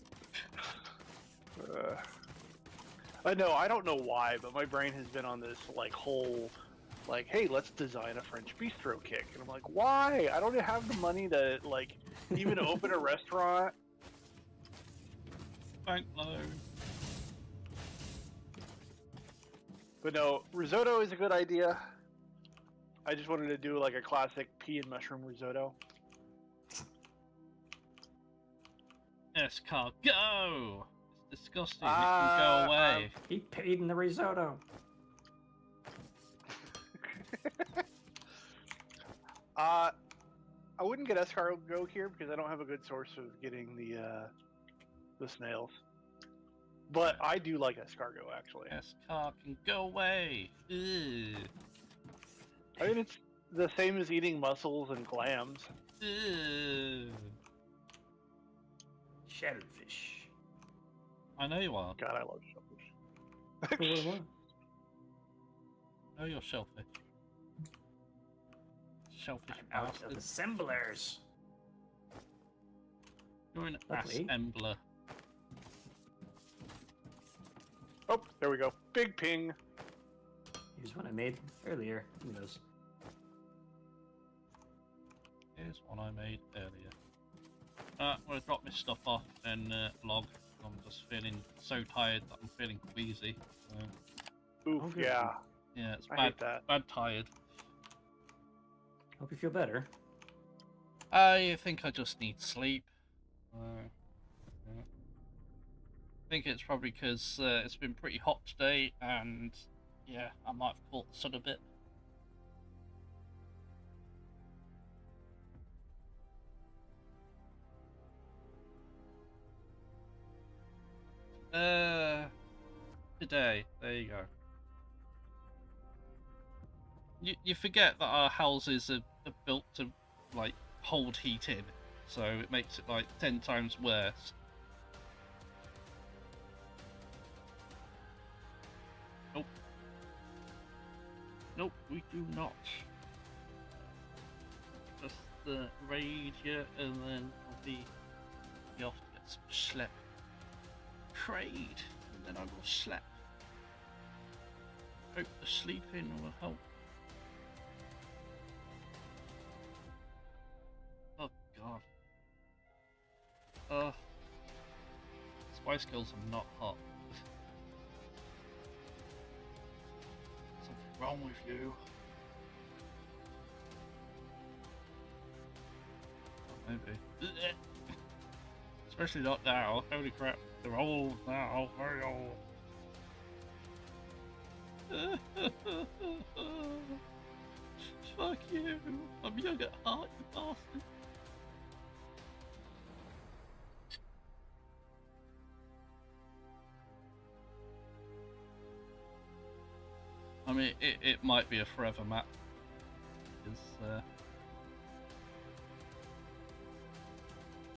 I know, I don't know why, but my brain has been on this like whole, like, hey, let's design a French bistro kick, and I'm like, why? I don't have the money to like even open a restaurant. Bank loan. But no, risotto is a good idea. I just wanted to do like a classic pea and mushroom risotto. Escar, go! It's disgusting. It can go away. He paid in the risotto. I wouldn't get escargot here because I don't have a good source of getting the snails. But I do like escargot actually. Escar can go away. Ew. I mean, it's the same as eating mussels and clams. Ew. Shellfish. I know you are. God, I love shellfish. What? I know you're shellfish. Shellfish Out of bastard. assemblers. You're an Lovely. assembler. Oh, there we go. Big ping. Here's one I made earlier. Who knows? Here's one I made earlier. I'm gonna drop my stuff off and log. I'm just feeling so tired that I'm feeling queasy. Oof, Oh, good. yeah. Yeah, it's I bad. hate that. Bad tired. Hope you feel better. I think I just need sleep. Yeah. I think it's probably because it's been pretty hot today, and yeah, I might have caught the sun a bit. Today. There you go. You forget that our houses are built to like hold heat in, so it makes it like 10 times worse. Nope. Nope, we do not. Just the raid here, and then I'll be off to get some sleep. Trade, and then I will sleep. Hope the sleeping will help. Oh god. Spice Girls are not hot. Something wrong with you. Oh, maybe. Especially not now. Holy crap. They're old now. Very old. Fuck you. I'm young at heart, you bastard. I mean, it might be a forever map. Because,